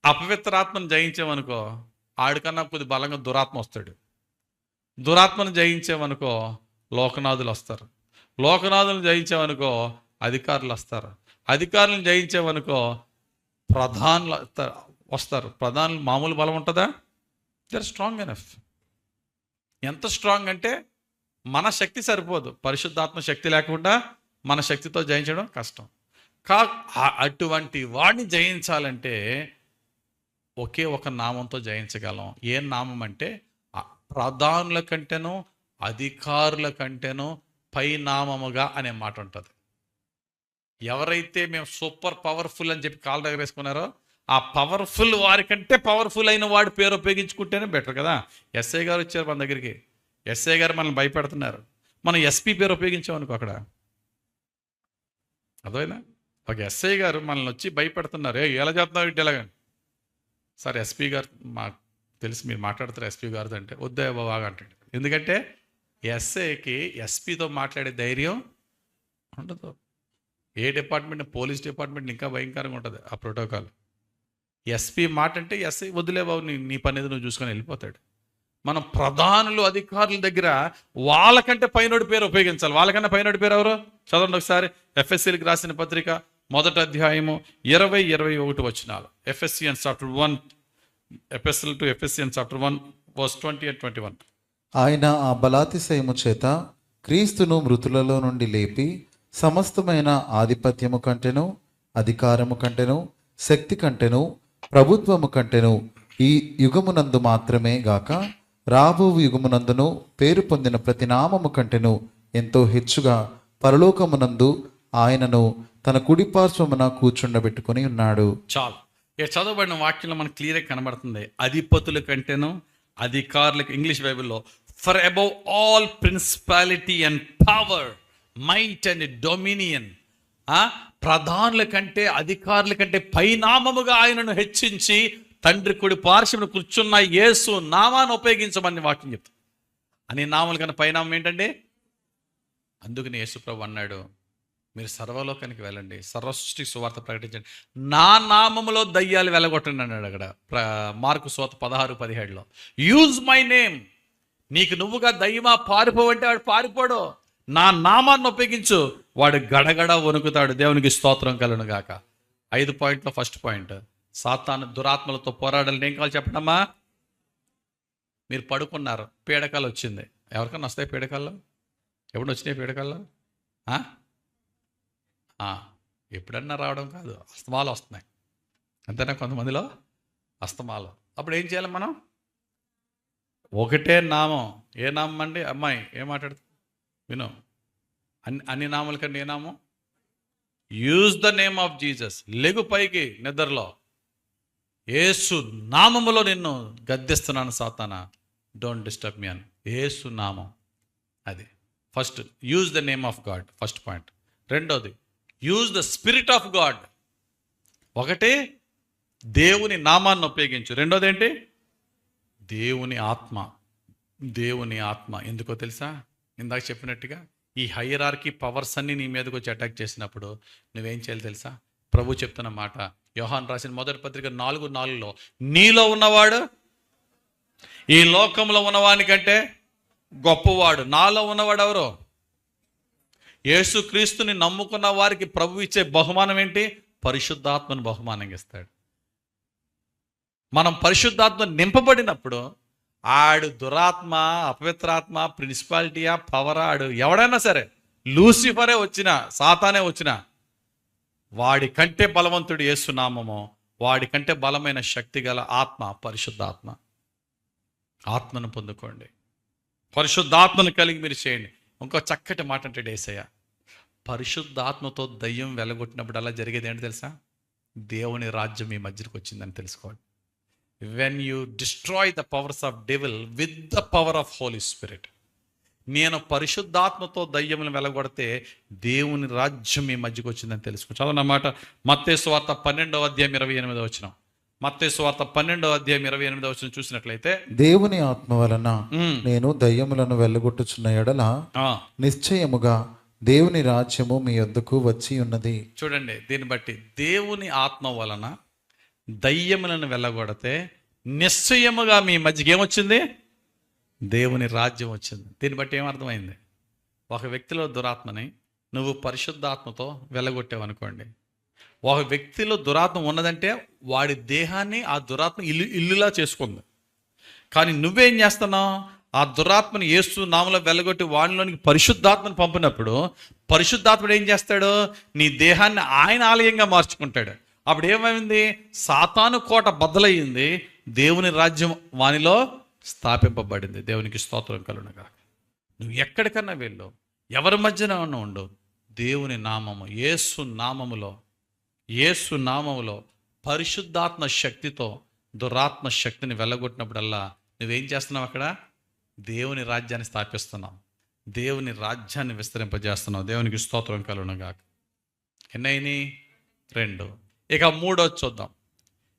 అపవిత్రాత్మను జయించామనుకో, ఆడికన్నా కొద్ది బలంగా దురాత్మ వస్తాడు. దురాత్మను జయించామనుకో లోకనాథులు వస్తారు. లోకనాథులను జయించామనుకో అధికారులు వస్తారు. అధికారులను జయించామనుకో ప్రధానులు వస్తారు. ప్రధానులు మామూలు బలం ఉంటుందా? They are strong enough. ఎంత స్ట్రాంగ్ అంటే మన శక్తి సరిపోదు. పరిశుద్ధాత్మ శక్తి లేకుండా మన శక్తితో జయించడం కష్టం. అటువంటి వాడిని జయించాలంటే ఒకే ఒక నామంతో జయించగలం. ఏ నామం అంటే ప్రధానుల కంటేనో అధికారుల కంటేనో పై నామముగా అనే మాట ఉంటుంది. ఎవరైతే మేము సూపర్ పవర్ఫుల్ అని చెప్పి కాళ్ళ దగ్గర వేసుకున్నారో ఆ పవర్ఫుల్ వారికంటే పవర్ఫుల్ అయిన వాడి పేరు ఉపయోగించుకుంటేనే బెటర్ కదా. ఎస్ఐ గారు వచ్చారు మన దగ్గరికి, ఎస్ఐ గారు మనల్ని భయపెడుతున్నారు, మనం ఎస్పీ పేరు ఉపయోగించామనుకో అక్కడ అదైనా ఒక ఎస్ఐ గారు మనల్ని వచ్చి భయపెడుతున్నారు, ఎలా చేస్తున్నావు ఇటు ఎలాగని. సార్ ఎస్పీ గారు మాకు తెలిసి మీరు మాట్లాడుతారు ఎస్పీ గారితో అంటే వద్దా బాగా అంటాడు. ఎందుకంటే ఎస్ఐకి ఎస్పీతో మాట్లాడే ధైర్యం ఉండదు. ఏ డిపార్ట్మెంట్, పోలీస్ డిపార్ట్మెంట్ ఇంకా భయంకరంగా ఉంటుంది ఆ ప్రోటోకాల్. ఎస్పీ మాట అంటే ఎస్ఐ వదిలే బాబు నీ పని ఏదో నువ్వు చూసుకొని వెళ్ళిపోతాడు. మనం ప్రధానులు అధికారుల దగ్గర వాళ్ళకంటే పైనోడి పేరు ఉపయోగించాలి. వాళ్ళకన్నా పైనోడి పేరు ఎవరు? చదవండి ఒకసారి. ఎఫ్ఎస్సీలకు రాసిన పత్రిక 1వ అధ్యాయము 20-21 వచనాలు. Ephesians chapter 1, epistle to Ephesians chapter 1 verse 20 and 21.
ఆయన ఆ బలాతిశయము చేత క్రీస్తును మృతులలో నుండి లేపి సమస్తమైన ఆధిపత్యము కంటెను, అధికారము కంటెను, శక్తి కంటెను, ప్రభుత్వము కంటెను ఈ యుగమునందు మాత్రమే గాక రాబో యుగమునందును పేరు పొందిన ప్రతి నామము కంటెను ఎంతో హెచ్చుగా పరలోకమునందు ఆయనను తన కుడిపార్శ్వమున కూర్చుండబెట్టుకుని ఉన్నాడు.
చాలు. ఇక చదవబడిన వాక్యంలో మనకు క్లియర్గా కనబడుతుంది. అధిపతుల కంటేను అధికారులకు, ఇంగ్లీష్ బైబిల్లో far above all principality and power, might and dominion, ప్రధానుల కంటే అధికారుల కంటే పైనామముగా ఆయనను హెచ్చించి తండ్రి కుడి పార్శ్వమున కూర్చున్న యేసు నామాన్ని ఉపయోగించమని వాక్యం చెప్తాం. అని నామాల కన్నా పైనామం ఏంటండి? అందుకని యేసు ప్రభు అన్నాడు, మీరు సర్వలోకానికి వెళ్ళండి, సర్వసృష్టికి సువార్త ప్రకటించండి, నా నామములో దయ్యాలు వెళ్ళగొట్టండి అన్నాడు. అక్కడ మార్కు సువార్త 16:17లో యూజ్ మై నేమ్. నీకు నువ్వుగా దయ్యమా పారిపోవంటే వాడు పారిపోడు. నా నామాన్ని ఉపయోగించు, వాడు గడగడ వణుకుతాడు. దేవునికి స్తోత్రం కలుగును గాక. 5 పాయింట్లో ఫస్ట్ పాయింట్, సాతాను దురాత్మలతో పోరాడాలని ఏం కావాలి చెప్పండమ్మా? మీరు పడుకున్నారు, పీడకాలు వచ్చింది. ఎవరికన్నా వస్తాయి పీడకాల్లో? ఎప్పుడు వచ్చినాయి పీడకాల్లో? ఎప్పుడన్నా రావడం కాదు, అస్తమాలు వస్తున్నాయి. అంతేనా? కొంతమందిలో అస్తమాలు. అప్పుడు ఏం చేయాలి మనం? ఒకటే నామం. ఏ నామం అండి? అమ్మాయి ఏం మాట్లాడుతుంది విను. అన్ని నామాల కంటే ఏ నామం? Use the name of Jesus. లెగు పైకి నిద్రలో, యేసు నామములో నిన్ను గద్దిస్తున్నాను సాతానా, డోంట్ డిస్టర్బ్ మీ అని. యేసు నామం. అది first. Use the name of God, first point. రెండోది, use the spirit of God. ఒకటి దేవుని నామాన్ని ఉపయోగించు. రెండోది ఏంటి? దేవుని ఆత్మ. దేవుని ఆత్మ ఎందుకో తెలుసా? ఇందాక చెప్పినట్టుగా ఈ హైరార్కీ పవర్స్ అన్ని నీ మీదకి వచ్చి అటాక్ చేసినప్పుడు నువ్వేం చేయాలి తెలుసా? ప్రభు చెప్తున్న మాట యోహాను రాసిన మొదటి పత్రిక 4:4లో, నీలో ఉన్నవాడు ఈ లోకంలో ఉన్నవానికంటే గొప్పవాడు. నాలో ఉన్నవాడు ఎవరు? యేసుక్రీస్తుని నమ్ముకున్న వారికి ప్రభు ఇచ్చే బహుమానం ఏంటి? పరిశుద్ధాత్మను బహుమానంగా ఇస్తాడు. మనం పరిశుద్ధాత్మ నింపబడినప్పుడు ఆడు దురాత్మ, అపవిత్రాత్మ, ప్రిన్సిపాలిటీయా, పవరా, ఆడు ఎవడైనా సరే, లూసిఫరే వచ్చినా, సాతానే వచ్చినా, వాడి కంటే బలవంతుడు యేసునామము, వాడి కంటే బలమైన శక్తి గల ఆత్మ పరిశుద్ధాత్మ. ఆత్మను పొందుకోండి, పరిశుద్ధాత్మను కలిగి మీరు చేయండి. ఇంకో చక్కటి మాట అంటే యేసయ్య, పరిశుద్ధాత్మతో దయ్యం వెలగొట్టినప్పుడు అలా జరిగేది ఏంటి తెలుసా? దేవుని రాజ్యం మీ మధ్యకి వచ్చిందని తెలుసుకోండి. When you destroy the powers of devil with the power of Holy Spirit, నేను పరిశుద్ధాత్మతో దయ్యములను వెలగొడితే దేవుని రాజ్యం మీ మధ్యకు వచ్చిందని తెలుసుకో. చదవనమాట మత్తయి సువార్త 12:28. మత్తయి సువార్త 12:28 చూసినట్లయితే, దేవుని
ఆత్మ వలన నేను దయ్యములను వెళ్ళగొట్టుచున్న ఎడల నిశ్చయముగా దేవుని రాజ్యము మీ యొద్దకు వచ్చి ఉన్నది.
చూడండి, దీన్ని బట్టి దేవుని ఆత్మ వలన దయ్యములను వెళ్ళగొడితే నిశ్చయముగా మీ మధ్యకి ఏమొచ్చింది? దేవుని రాజ్యం వచ్చింది. దీన్ని బట్టి ఏమర్థమైంది? ఒక వ్యక్తిలో దురాత్మని నువ్వు పరిశుద్ధాత్మతో వెళ్ళగొట్టావనుకోండి, ఒక వ్యక్తిలో దురాత్మ ఉన్నదంటే వాడి దేహాన్ని ఆ దురాత్మ ఇల్లులా చేసుకుంది. కానీ నువ్వేం చేస్తున్నావు? ఆ దురాత్మని యేసు నామములో వెళ్ళగొట్టి వాడిలోనికి పరిశుద్ధాత్మను పంపినప్పుడు పరిశుద్ధాత్ముడు ఏం చేస్తాడు? నీ దేహాన్ని ఆయన ఆలయంగా మార్చుకుంటాడు. అప్పుడు ఏమైంది? సాతాను కోట బద్దలయ్యింది, దేవుని రాజ్యం వానిలో స్థాపింపబడింది. దేవునికి స్తోత్రం కలుగును గాక. నువ్వు ఎక్కడికన్నా వెళ్ళు, ఎవరి మధ్యన ఉండు, దేవుని నామము, యేసు నామములో పరిశుద్ధాత్మ శక్తితో దురాత్మ శక్తిని వెళ్ళగొట్టినప్పుడల్లా నువ్వేం చేస్తున్నావు? అక్కడ దేవుని రాజ్యాన్ని స్థాపిస్తున్నావు, దేవుని రాజ్యాన్ని విస్తరింపజేస్తున్నావు. దేవునికి స్తోత్రం కలుగును గాక. ఎన్నైనా 2. ఇక 3వది చూద్దాం.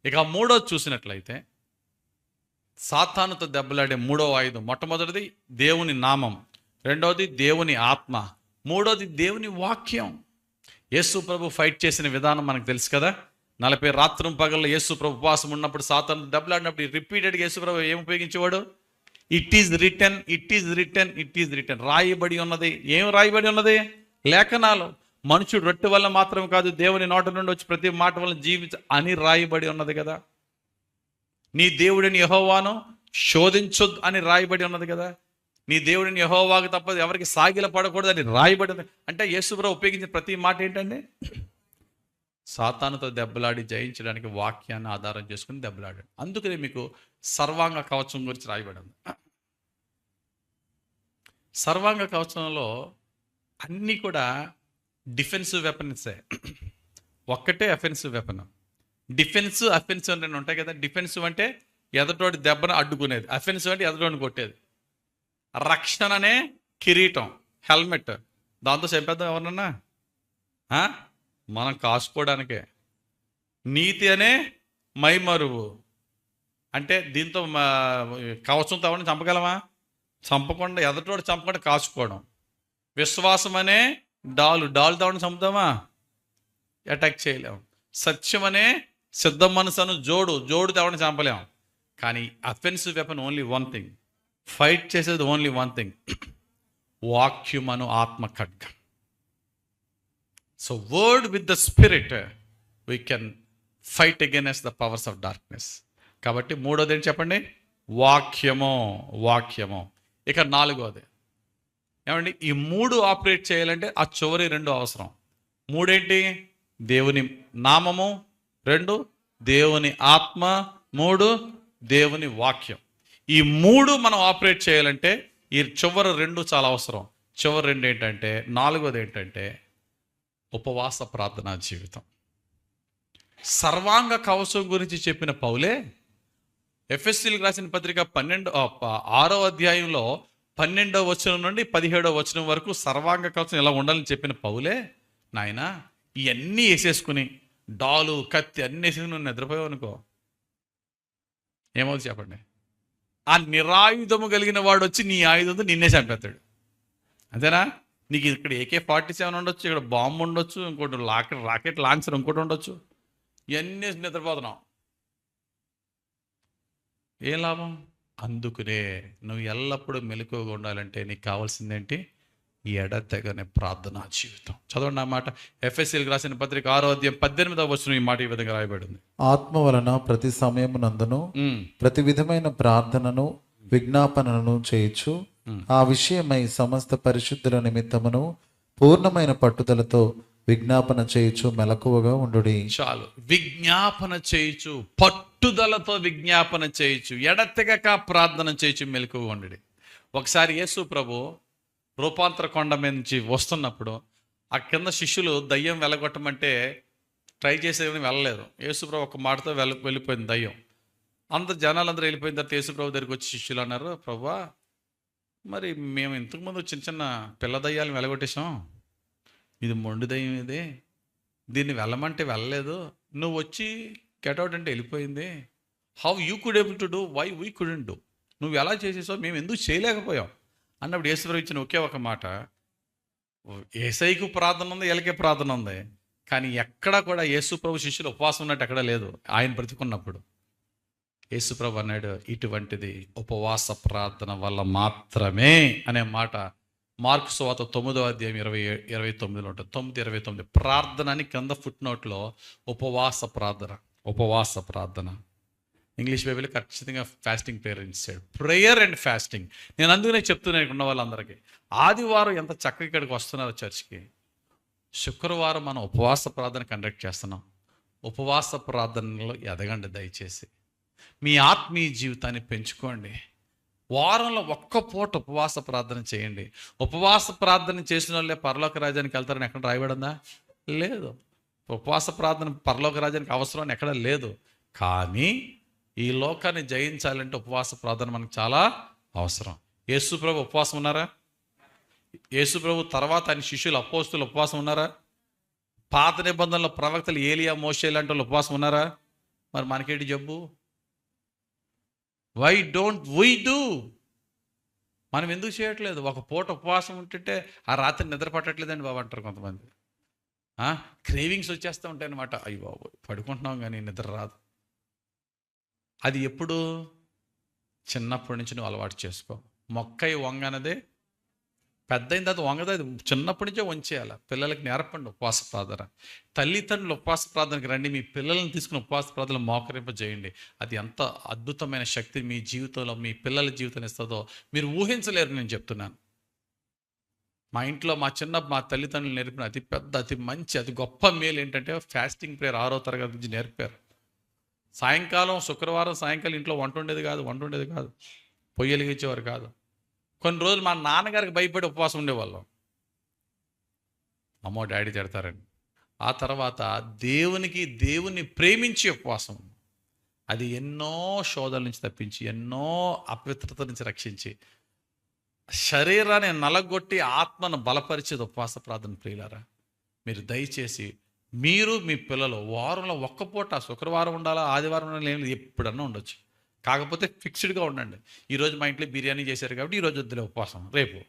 ఇక 3వది చూసినట్లయితే, సాతానుతో దెబ్బలాడే 3వ ఆయుధం, మొట్టమొదటిది దేవుని నామం, రెండవది దేవుని ఆత్మ, మూడోది దేవుని వాక్యం. యేసు ప్రభు ఫైట్ చేసిన విధానం మనకు తెలుసు కదా. 40 రాత్రులు పగళ్ళు యేసు ప్రభు ఉపవాసం ఉన్నప్పుడు సాతాను దెబ్బలాడినప్పుడు రిపీటెడ్గా యేసు ప్రభు ఏం ఉపయోగించేవాడు? It is written, it is written, it is written. రాయబడి ఉన్నది. ఏం రాయబడి ఉన్నది? లేఖనాలు. మనుషుడు రొట్టె వల్ల మాత్రం కాదు, దేవుని నోట నుండి వచ్చి ప్రతి మాట వల్ల జీవించ అని రాయబడి ఉన్నది కదా. నీ దేవుడిని యెహోవాను శోధించొద్దు అని రాయబడి ఉన్నది కదా. నీ దేవుడిని యెహోవాకు తప్ప ఎవరికి సాగిల పడకూడదు అని రాయబడి ఉంది. అంటే యేసుప్రభువు ఉపయోగించిన ప్రతి మాట ఏంటండి? సాతానుతో దెబ్బలాడి జయించడానికి వాక్యాన్ని ఆధారం చేసుకుని దెబ్బలాడాడు. అందుకనే మీకు సర్వాంగ కవచం గురించి రాయబడి ఉంది. సర్వాంగ కవచంలో అన్నీ కూడా డిఫెన్సివ్ వెపన్సే, ఒక్కటే అఫెన్సివ్ వెపన్. డిఫెన్స్ అఫెన్స్ అని ఉంటాయి కదా. డిఫెన్సివ్ అంటే ఎదటోడి దెబ్బను అడ్డుకునేది, అఫెన్సివ్ అంటే ఎదటోడిని కొట్టేది. రక్షణనే కిరీటం, హెల్మెట్, దాంతో చంపేద్దాం ఎవరన్నా? మనం కాసుకోవడానికే. నీతి అనే మైమరువు, అంటే దీంతో కవచంతో ఎవరిని చంపగలమా? చంపకుండా, ఎదటోడు చంపకుండా కాచుకోవడం. విశ్వాసం అనే డాలుతో ఎవరిని చంపుతామా? అటాక్ చేయలేము. సత్యం అనే సిద్ధ మనసును జోడుతో ఎవరిని చంపలేము. కానీ offensive weapon only one thing, fight చేసేది ఓన్లీ వన్ థింగ్, వాక్యమను ఆత్మ ఖడ్గం. So word with the spirit we can fight against the powers of darkness. కాబట్టి మూడోది ఏంటి చెప్పండి? వాక్యము. ఇక నాలుగోది ఏమండి? ఈ మూడు ఆపరేట్ చేయాలంటే ఆ చివరి రెండు అవసరం. మూడేంటి? దేవుని నామము, రెండు దేవుని ఆత్మ, మూడు దేవుని వాక్యం. ఈ మూడు మనం ఆపరేట్ చేయాలంటే ఈ చివరి రెండు చాలా అవసరం. చివరి రెండు ఏంటంటే, నాలుగోది ఏంటంటే ఉపవాస ప్రార్థనా జీవితం. సర్వాంగ కవచం గురించి చెప్పిన పౌలే ఎఫెసీయులకు రాసిన పత్రిక 6వ అధ్యాయంలో 12వ వచనం నుండి 17వ వచనం వరకు సర్వాంగ కవచం ఎలా ఉండాలని చెప్పిన పౌలే, నాయనా ఇవన్నీ వేసేసుకుని డాలు కత్తి అన్నీ వేసేసుకుని నువ్వు నిద్రపోయావు అనుకో, ఏమవుతుంది చెప్పండి? ఆ నిరాయుధము కలిగిన వాడు వచ్చి నీ ఆయుధంతో నిన్నే చంపేస్తాడు. అంతేనా? నీకు ఇక్కడ AK-47 ఉండొచ్చు, ఇక్కడ బాంబు ఉండొచ్చు, ఇంకోటి రాకెట్ లాంచర్ ఇంకోటి ఉండొచ్చు, ఇవన్నీ నిద్రపోతున్నావు. ఏం లాభం? అందుకునే నువ్వు ఎల్లప్పుడూ మెలకువగా ఉండాలంటే నీకు కావాల్సిందేంటి? ఎడతెగని ప్రార్థనా జీవితం. చదవండి ఆ మాట. ఎఫెసీయులకు రాసిన పత్రిక 6వ అధ్యాయం 18వ వచనం ఈ మాట ఈ విధంగా రాయబడింది.
ఆత్మ వలన ప్రతి సమయమునందును ప్రతి విధమైన ప్రార్థనను విజ్ఞాపనను చేయొచ్చు. ఆ విషయమై సమస్త పరిశుద్ధుల నిమిత్తమును పూర్ణమైన పట్టుదలతో విజ్ఞాపన చేయొచ్చు, మెలకువగా ఉండుడి.
చాలు. విజ్ఞాపన చేయొచ్చు, పట్టుదలతో విజ్ఞాపన చేయొచ్చు, ఎడతెగక ప్రార్థన చేయొచ్చు, మెలకువగా ఉండుడి. ఒకసారి యేసు ప్రభు రూపాంతర కొండ మీద నుంచి వస్తున్నప్పుడు ఆ కింద శిష్యులు దయ్యం వెళ్ళగొట్టమంటే ట్రై చేసేదని వెళ్ళలేదు. యేసుప్రభు ఒక మాటతో వెళ్ళిపోయింది దయ్యం. జనాలందరూ వెళ్ళిపోయిన తర్వాత యేసుప్రభు దగ్గరికి వచ్చి శిష్యులు అన్నారు, ప్రభువా మరి మేము ఇంతకుముందు చిన్న చిన్న పిల్ల దయ్యాలను వెళ్ళగొట్టేశాం, ఇది మొండి దయ్యం, దీన్ని వెళ్ళమంటే వెళ్ళలేదు, నువ్వు వచ్చి గెట్అవుట్ అంటే వెళ్ళిపోయింది. How you could able to do, why we couldn't do, నువ్వు ఎలా చేసేసావు, మేము ఎందుకు చేయలేకపోయాం అన్నప్పుడు యేసుప్రభు ఇచ్చిన ఒకే ఒక మాట, యేసయ్యకు ప్రార్థన ఉంది, ఎలకే ప్రార్థన ఉంది, కానీ ఎక్కడా కూడా యేసుప్రభు శిష్యులు ఉపవాసం ఉన్నట్టు ఎక్కడా లేదు. ఆయన బ్రతికున్నప్పుడు యేసుప్రభు అన్నాడు, ఇటువంటిది ఉపవాస ప్రార్థన వల్ల మాత్రమే అనే మాట మార్కు సువార్త 9వ అధ్యాయం 29లో ఉంటుంది. 9:29 ప్రార్థన అని కింద ఫుట్ నోట్లో ఉపవాస ప్రార్థన. ఇంగ్లీష్ బైబిల్ ఖచ్చితంగా ఫాస్టింగ్ ప్రేయర్ ఇచ్చాడు, ప్రేయర్ అండ్ ఫాస్టింగ్. నేను అందుకనే చెప్తున్నాను ఉన్న వాళ్ళందరికీ, ఆదివారం ఎంత చక్కగా ఇక్కడికి వస్తున్నారు చర్చ్కి, శుక్రవారం మనం ఉపవాస ప్రార్థన కండక్ట్ చేస్తున్నాం. ఉపవాస ప్రార్థనలో ఎదగండి దయచేసి, మీ ఆత్మీయ జీవితాన్ని పెంచుకోండి. వారంలో ఒక్క పూట ఉపవాస ప్రార్థన చేయండి. ఉపవాస ప్రార్థన చేసిన వాళ్ళే పరలోక రాజ్యానికి వెళ్తారని ఎక్కడ రాయబడిందా? లేదు. ఉపవాస ప్రార్థన పరలోక రాజ్యానికి అవసరం అని ఎక్కడ లేదు. కానీ ఈ లోకాన్ని జయించాలంటే ఉపవాస ప్రార్థన మనకు చాలా అవసరం. యేసుప్రభు ఉపవాసం ఉన్నారా? యేసుప్రభు తర్వాత ఆయన శిష్యులు అపోస్తులు ఉపవాసం ఉన్నారా? పాత నిబంధనలో ప్రవక్తలు ఏలియా, మోషే లాంటి వాళ్ళు ఉపవాసం ఉన్నారా? మరి మనకేంటి జబ్బు? Why don't we do? మనం ఎందుకు చేయట్లేదు? ఒక పూట ఉపవాసం ఉంటుంటే ఆ రాత్రి నిద్ర పట్టట్లేదండి బాబు అంటారు కొంతమంది. క్రేవింగ్స్ వచ్చేస్తూ ఉంటాయి అనమాట. అయ్యి బాబు పడుకుంటున్నాం కానీ నిద్ర రాదు. అది ఎప్పుడు? చిన్నప్పటి నుంచి నువ్వు అలవాటు చేసుకో. మొక్కై వంగనదే పెద్ద అయిన తర్వాత వంగదు, అది చిన్నప్పటి నుంచే వంచేయాలి. పిల్లలకి నేర్పండి ఉపవాస ప్రార్థన. తల్లిదండ్రులు ఉపవాస ప్రార్థనకి రండి, మీ పిల్లల్ని తీసుకుని ఉపవాస ప్రార్థన మోకరింపజేయండి. అది ఎంత అద్భుతమైన శక్తి మీ జీవితంలో, మీ పిల్లల జీవితాన్ని ఇస్తుందో మీరు ఊహించలేరు. నేను చెప్తున్నాను, మా ఇంట్లో మా తల్లిదండ్రులు నేర్పిన అతి పెద్ద, అతి మంచి, అతి గొప్ప మేలు ఏంటంటే ఫాస్టింగ్ ప్రేయర్ 6వ తరగతి నుంచి నేర్పారు. సాయంకాలం, శుక్రవారం సాయంకాలం ఇంట్లో వంట ఉండేది కాదు, పొయ్యి వెలిగించేవారు కాదు. కొన్ని రోజులు మా నాన్నగారికి భయపడి ఉపవాసం ఉండేవాళ్ళం. అమ్మో డాడీ తిడతారని. ఆ తర్వాత దేవుని ప్రేమించి ఉపవాసం. అది ఎన్నో శోధల నుంచి తప్పించి, ఎన్నో అపవిత్రత నుంచి రక్షించి, శరీరాన్ని నలగొట్టి ఆత్మను బలపరిచేది ఉపవాస ప్రార్థన. ప్రియులారా, మీరు దయచేసి మీరు మీ పిల్లలు వారంలో ఒక్క పూట, శుక్రవారం ఉండాలా, ఆదివారం ఉండాలి, ఏం లేదు, ఎప్పుడన్నా ఉండొచ్చు. కాకపోతే ఫిక్స్డ్గా ఉండండి. ఈరోజు మా ఇంట్లో బిర్యానీ చేశారు కాబట్టి ఈరోజు వద్దులే ఉపవాసం, రేపు.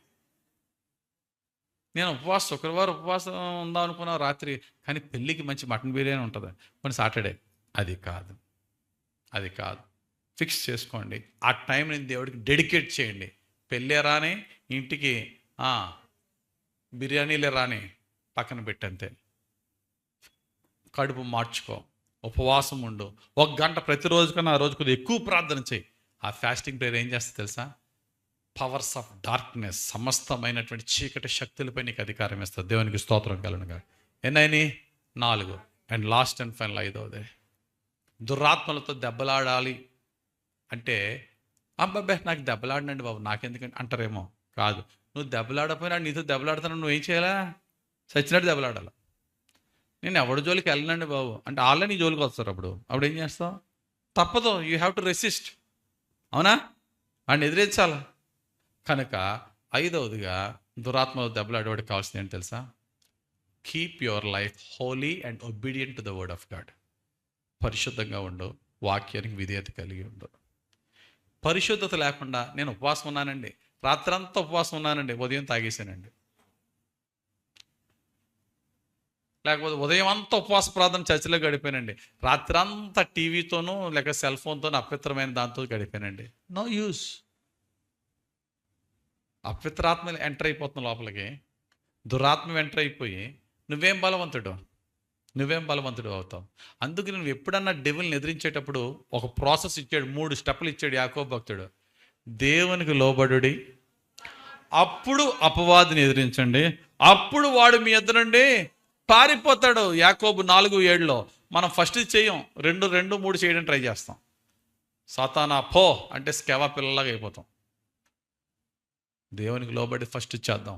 నేను శుక్రవారం ఉపవాసం ఉందాం అనుకున్నా రాత్రి, కానీ పెళ్ళికి మంచి మటన్ బిర్యానీ ఉంటుంది, కొన్ని సాటర్డే. అది కాదు. ఫిక్స్ చేసుకోండి. ఆ టైంని దేవుడికి డెడికేట్ చేయండి. పెళ్ళే రాని, ఇంటికి బిర్యానీలే రాని, పక్కన పెట్టంతే. కడుపు మార్చుకో, ఉపవాసం ఉండు. 1 గంట ప్రతిరోజు కన్నా ఆ రోజు కొద్దిగా ఎక్కువ ప్రార్థన చేయి. ఆ ఫాస్టింగ్ ప్రేయర్ ఏం చేస్తుంది తెలుసా? పవర్స్ ఆఫ్ డార్క్నెస్, సమస్తమైనటువంటి చీకటి శక్తులపై నీకు అధికారం ఇస్తుంది. దేవునికి స్తోత్రం కలుగునుగా. ఎన్నైనా 4 అండ్ లాస్ట్ అండ్ ఫైనల్ 5వది, దురాత్మలతో దెబ్బలాడాలి అంటే, అబ్బాబ్బే నాకు దెబ్బలాడినండి బాబు, నాకెందుకంటే అంటారేమో. కాదు, నువ్వు దెబ్బలాడపోయినా నీతో దెబ్బలాడుతున్నా, నువ్వేం చేయాలా? చచ్చినట్టు దెబ్బలాడాలి. నేను ఎవడి జోలికి వెళ్ళనండి బాబు అంటే వాళ్ళే నీ జోలికి వస్తారు. అప్పుడు ఏం చేస్తావు? తప్పదు, యూ హ్యావ్ టు రెసిస్ట్. అవునా? వాడిని ఎదిరించాలి. కనుక 5వదిగా దురాత్మలో దెబ్బలాడేవాడికి కావాల్సింది ఏంటి తెలుసా? Keep your life Holi and obedient to the word of God. పరిశుద్ధంగా ఉండు, వాక్యానికి విధేయత కలిగి ఉండు. పరిశుద్ధత లేకుండా నేను ఉపవాసం ఉన్నానండి, రాత్రంతా ఉపవాసం ఉన్నానండి, ఉదయం తాగేసానండి, లేకపోతే ఉదయం అంతా ఉపవాస ప్రార్థన చర్చిలో గడిపానండి, రాత్రంతా టీవీతోనూ లేక సెల్ ఫోన్తోనూ అపవిత్రమైన దాంతో గడిపానండి, నో యూస్. అపవిత్రాత్మ ఎంటర్ అయిపోతున్న లోపలికి, దురాత్మ ఎంటర్ అయిపోయి నువ్వేం బలవంతుడు అవుతావు. అందుకు నువ్వు ఎప్పుడన్నా డెవిల్ని ఎదిరించేటప్పుడు ఒక ప్రాసెస్ ఇచ్చాడు, 3 స్టెప్పులు ఇచ్చాడు యాకోబు భక్తుడు. దేవునికి లోబడుడి, అప్పుడు అపవాదిని ఎదిరించండి, అప్పుడు వాడు మీ ఎదురండి పారిపోతాడు. యాకోబు 4:7. మనం ఫస్ట్ చేయం, 2:3 చేయడం ట్రై చేస్తాం. సాతానా పో అంటే స్కెవా పిల్లలాగా అయిపోతాం. దేవునికి లోబడి ఫస్ట్ చేద్దాం.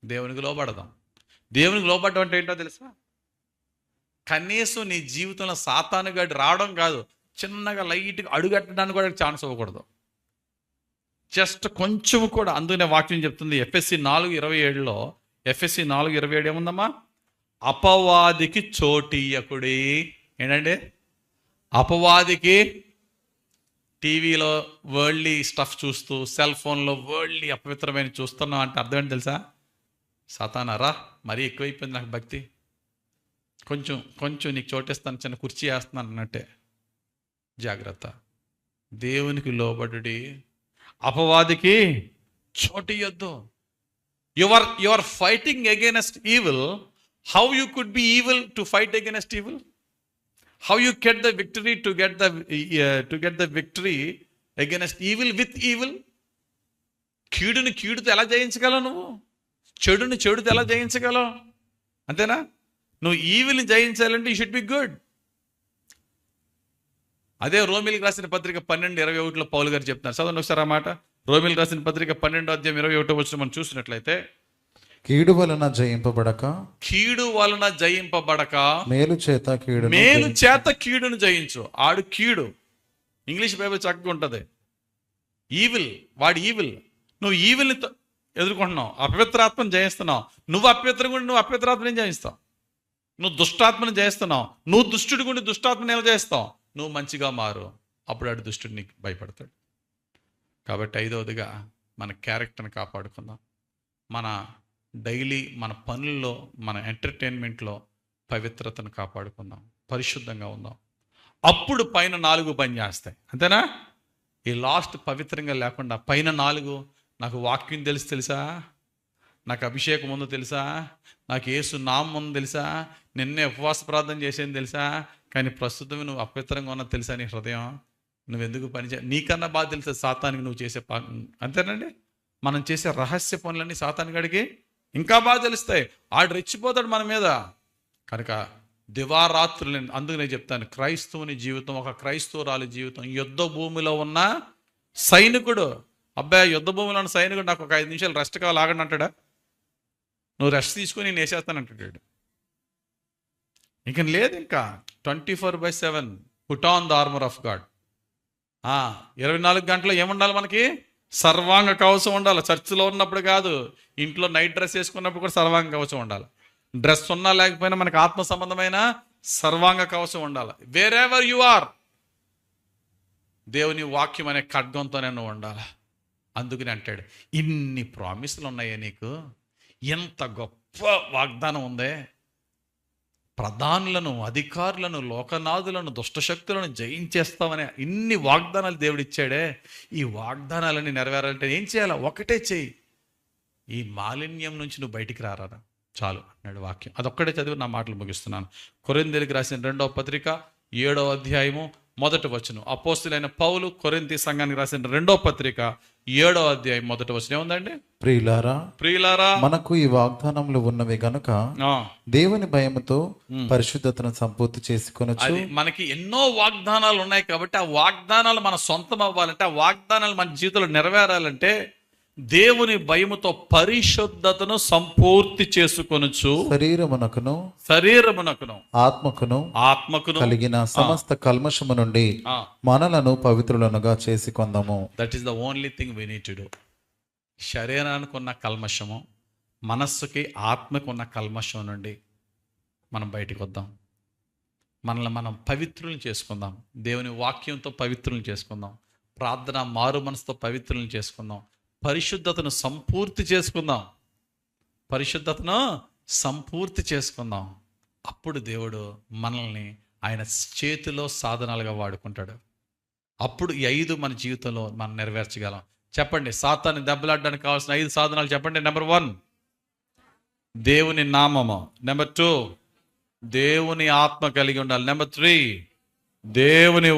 దేవునికి లోబడదాం. దేవునికి లోబడడం అంటే ఏంటో తెలుసా? కనీసం నీ జీవితంలో సాతాను గడి రావడం కాదు, చిన్నగా లైట్గా అడుగట్టడానికి కూడా ఛాన్స్ ఇవ్వకూడదు. జస్ట్ కొంచెం కూడా. అందుకనే వాక్యం చెప్తుంది ఎఫ్ఎస్సి 4:27. ఎఫ్ఎస్సి 4:27 ఏముందమ్మా? అపవాదికి చోటీయకుడి. ఏంటండి? అపవాదికి టీవీలో వరల్డ్లీ స్టఫ్ చూస్తూ, సెల్ ఫోన్లో వరల్డ్లీ అపవిత్రమైన చూస్తున్నావు అంటే అర్థం ఏంటి తెలుసా? సాతానారా, మరీ ఎక్కువైపోయింది నాకు భక్తి, కొంచెం నీకు చోటేస్తాను, చిన్న కుర్చీ వేస్తున్నాను అన్నట్టే. జాగ్రత్త. దేవునికి లోబడుడి, అపవాదికి చోటియొద్దు. You are fighting against evil. How you could be evil to fight against evil? How you get the victory to get the victory against evil with evil? కీడుని కీడుతో ఎలా జయించగలవు? నువ్వు చెడుని చెడుతో ఎలా జయించగలవు? అంతేనా? నువ్వు ఈవిల్ని జయించాలంటే యూ షుడ్ బి గుడ్. అదే రోమిలికి రాసిన పత్రిక 12:21 పౌలు గారు చెప్తున్నారు. చదవండి ఒకసారి ఆ మాట. రోమిలికి రాసిన పత్రిక 12:21 మనం చూసినట్లయితే,
కీడు వలన జయింపబడక మేలు చేత
కీడును జయించు. ఆడు కీడు. ఇంగ్లీష్ బైబిల్ చక్కగా ఉంటుంది. ఈవిల్, వాడు ఈవిల్. నువ్వు ఈవిల్ని ఎదుర్కొంటున్నావు, అపవిత్రాత్మను జయిస్తున్నావు. నువ్వు అపవిత్రంగా ఉండి నువ్వు అపవిత్రాత్మని జయిస్తావు. నువ్వు దుష్టాత్మను జయిస్తున్నావు. నువ్వు దుష్టుడి గుండి దుష్టాత్మని ఎలా జయిస్తావు? నువ్వు మంచిగా మారు, అప్పుడు ఆడు దుష్టుడిని భయపడతాడు. కాబట్టి 5వదిగా మన క్యారెక్టర్ని కాపాడుకుందాం. మన డైలీ మన పనుల్లో, మన ఎంటర్టైన్మెంట్లో పవిత్రతను కాపాడుకుందాం, పరిశుద్ధంగా ఉందాం. అప్పుడు పైన 4 పని చేస్తాయి. అంతేనా? ఈ లాస్ట్ పవిత్రంగా లేకుండా పైన 4, నాకు వాక్యం తెలుసా, నాకు అభిషేకం ఉందో తెలుసా, నాకు యేసు నామం ఉందో తెలుసా, నిన్నే ఉపవాస ప్రార్థన చేసేది తెలుసా, కానీ ప్రస్తుతం నువ్వు అపవిత్రంగా ఉన్నది తెలుసా? నీ హృదయం నువ్వెందుకు నీకన్నా బాగా తెలుసా సాతానికి నువ్వు చేసే అంతేనండి. మనం చేసే రహస్య పనులన్నీ సాతానిగాడికి ఇంకా బాగా తెలుస్తాయి. ఆడు రెచ్చిపోతాడు మన మీద. కనుక దివారాత్రులు, అందుకు నేను చెప్తాను, క్రైస్తవుని జీవితం, ఒక క్రైస్తవురాలి జీవితం యుద్ధ భూమిలో ఉన్న సైనికుడు. అబ్బాయి, యుద్ధ భూమిలో ఉన్న సైనికుడు నాకు ఒక 5 నిమిషాలు రెస్ట్ కావాలి ఆగండి అంటాడా? నువ్వు రెస్ట్ తీసుకొని నేను వేసేస్తానంటాడు.
ఇంక లేదు, ఇంకా 24/7 put on the armour of God. 24 గంటలు ఏముండాలి మనకి? సర్వాంగ కవచం ఉండాలి. చర్చిలో ఉన్నప్పుడు కాదు, ఇంట్లో నైట్ డ్రెస్ వేసుకున్నప్పుడు కూడా సర్వాంగ కవచం ఉండాలి. డ్రెస్ ఉన్నా లేకపోయినా మనకి ఆత్మ సంబంధమైన సర్వాంగ కవచం ఉండాలి. వేర్ ఎవర్ యు ఆర్, దేవుని వాక్యం అనే ఖడ్గంతోనే నువ్వు ఉండాలి. అందుకని అంటాడు, ఇన్ని ప్రామిసులు ఉన్నాయే నీకు, ఎంత గొప్ప వాగ్దానం ఉందే, ప్రధానులను, అధికారులను, లోకనాథులను, దుష్టశక్తులను జయించేస్తామని ఇన్ని వాగ్దానాలు దేవుడు ఇచ్చాడే. ఈ వాగ్దానాలన్నీ నెరవేరాలంటే ఏం చేయాలా? ఒకటే చెయ్యి, ఈ మాలిన్యం నుంచి నువ్వు బయటికి రారా చాలు అన్నాడు వాక్యం. అదొక్కడే చదివి నా మాటలు ముగిస్తున్నాను. కొరింథీయులకు రాసిన 2వ పత్రిక 7వ అధ్యాయము 1వ వచనం. అపోస్తులైన పౌలు కొరింథీ సంఘానికి రాసిన 2వ పత్రిక 7వ అధ్యాయం 1వ వచనం ఏముందండి? ప్రియులారా
మనకు ఈ వాగ్దానములు ఉన్నవి గనుక దేవుని భయముతో పరిశుద్ధతను సంపూర్తి చేసుకొనొచ్చు.
మనకి ఎన్నో వాగ్దానాలు ఉన్నాయి కాబట్టి ఆ వాగ్దానాలు మన సొంతం అవ్వాలంటే, ఆ వాగ్దానాలు మన జీవితంలో నెరవేరాలంటే దేవుని భయముతో పరిశుద్ధతను సంపూర్తి చేసుకొనొచ్చు. శరీరమునకును ఆత్మకును
కలిగిన సమస్త కల్మషము నుండి మనలను పవిత్రులనుగా చేసి కొందాము.
That is the only thing we need to do. శరీరానికి ఉన్న కల్మషము, మనస్సుకి, ఆత్మకు ఉన్న కల్మషం నుండి మనం బయటికి వద్దాం. మనల్ని మనం పవిత్రులను చేసుకుందాం. దేవుని వాక్యంతో పవిత్రులను చేసుకుందాం. ప్రార్థన, మారు మనసుతో పవిత్రులను చేసుకుందాం. పరిశుద్ధతను సంపూర్తి చేసుకుందాం. అప్పుడు దేవుడు మనల్ని ఆయన చేతిలో సాధనాలుగా వాడుకుంటాడు. అప్పుడు ఈ 5 మన జీవితంలో మనం నెరవేర్చగలం. చెప్పండి, సాతాన్ని దెబ్బలాడడానికి కావాల్సిన 5 సాధనాలు చెప్పండి. నెంబర్ 1 దేవుని నామము. నెంబర్ 2 దేవుని ఆత్మ కలిగి ఉండాలి. నెంబర్ 3 దేవుని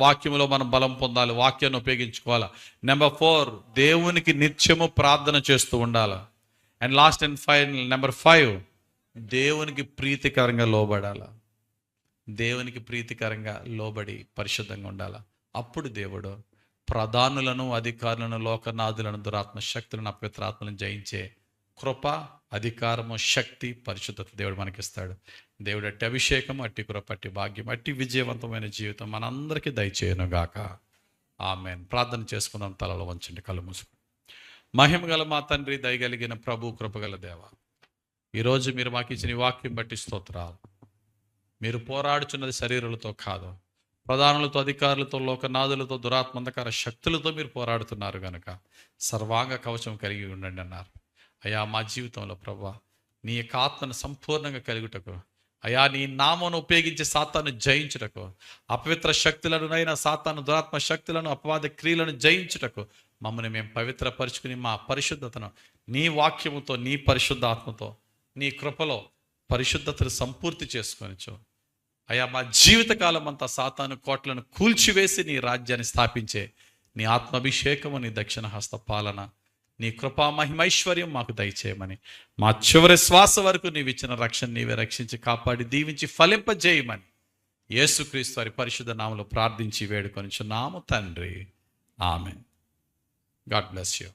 వాక్యములో మనం బలం పొందాలి, వాక్యాన్ని ఉపయోగించుకోవాలి. నెంబర్ 4 దేవునికి నిత్యము ప్రార్థన చేస్తూ ఉండాలి. And last and final number 5 దేవునికి ప్రీతికరంగా లోబడాలి. దేవునికి ప్రీతికరంగా లోబడి పరిశుద్ధంగా ఉండాలి. అప్పుడు దేవుడు ప్రధానులను, అధికారులను, లోకనాథులను, దురాత్మ శక్తులను, అపవిత్రాత్మలను జయించే కృప, అధికారము, శక్తి, పరిశుద్ధత దేవుడు మనకిస్తాడు. దేవుడు అట్టి అభిషేకం, అట్టి కృప, అట్టి భాగ్యం, అట్టి విజయవంతమైన జీవితం మనందరికీ దయచేయను గాక. ఆమేన్. ప్రార్థన చేసుకుందాం. తలలో వంచండి, కళ్ళు మూసుకుని. మహిమ గల మా తండ్రి, దయగలిగిన ప్రభు, కృపగల దేవ, ఈరోజు మీరు మాకు ఇచ్చిన ఈ వాక్యం బట్టి స్తోత్రాలు. మీరు పోరాడుచున్నది శరీరాలతో కాదు, ప్రధానులతో, అధికారులతో, లోకనాథులతో, దురాత్మంధకార శక్తులతో మీరు పోరాడుతున్నారు కనుక సర్వాంగ కవచం కలిగి ఉండండి అన్నారు. అయా, మా జీవితంలో ప్రభువా నీ యొక్క ఆత్మను సంపూర్ణంగా కలుగుటకు, అయా నీ నామను ఉపయోగించి సాతాను జయించుటకు, అపవిత్ర శక్తులను, సాతాను, దురాత్మ శక్తులను, అపవాద క్రియలను జయించుటకు మమ్మల్ని మేము పవిత్రపరుచుకుని మా పరిశుద్ధతను నీ వాక్యముతో, నీ పరిశుద్ధ ఆత్మతో, నీ కృపలో పరిశుద్ధతను సంపూర్తి చేసుకొనిచ్చు. అయా, మా జీవితకాలం అంతా సాతాను కోట్లను కూల్చివేసి నీ రాజ్యాన్ని స్థాపించే నీ ఆత్మాభిషేకము, నీ దక్షిణ హస్త పాలన, నీ కృపా మహిమైశ్వర్యం మాకు దయచేయమని, మా చివరి శ్వాస వరకు నీవు ఇచ్చిన రక్షణ నీవే రక్షించి, కాపాడి, దీవించి, ఫలింపజేయమని యేసుక్రీస్తు వారి పరిశుద్ధ నామములో ప్రార్థించి వేడుకొనిచున్నాము తండ్రి. ఆమేన్. God bless you.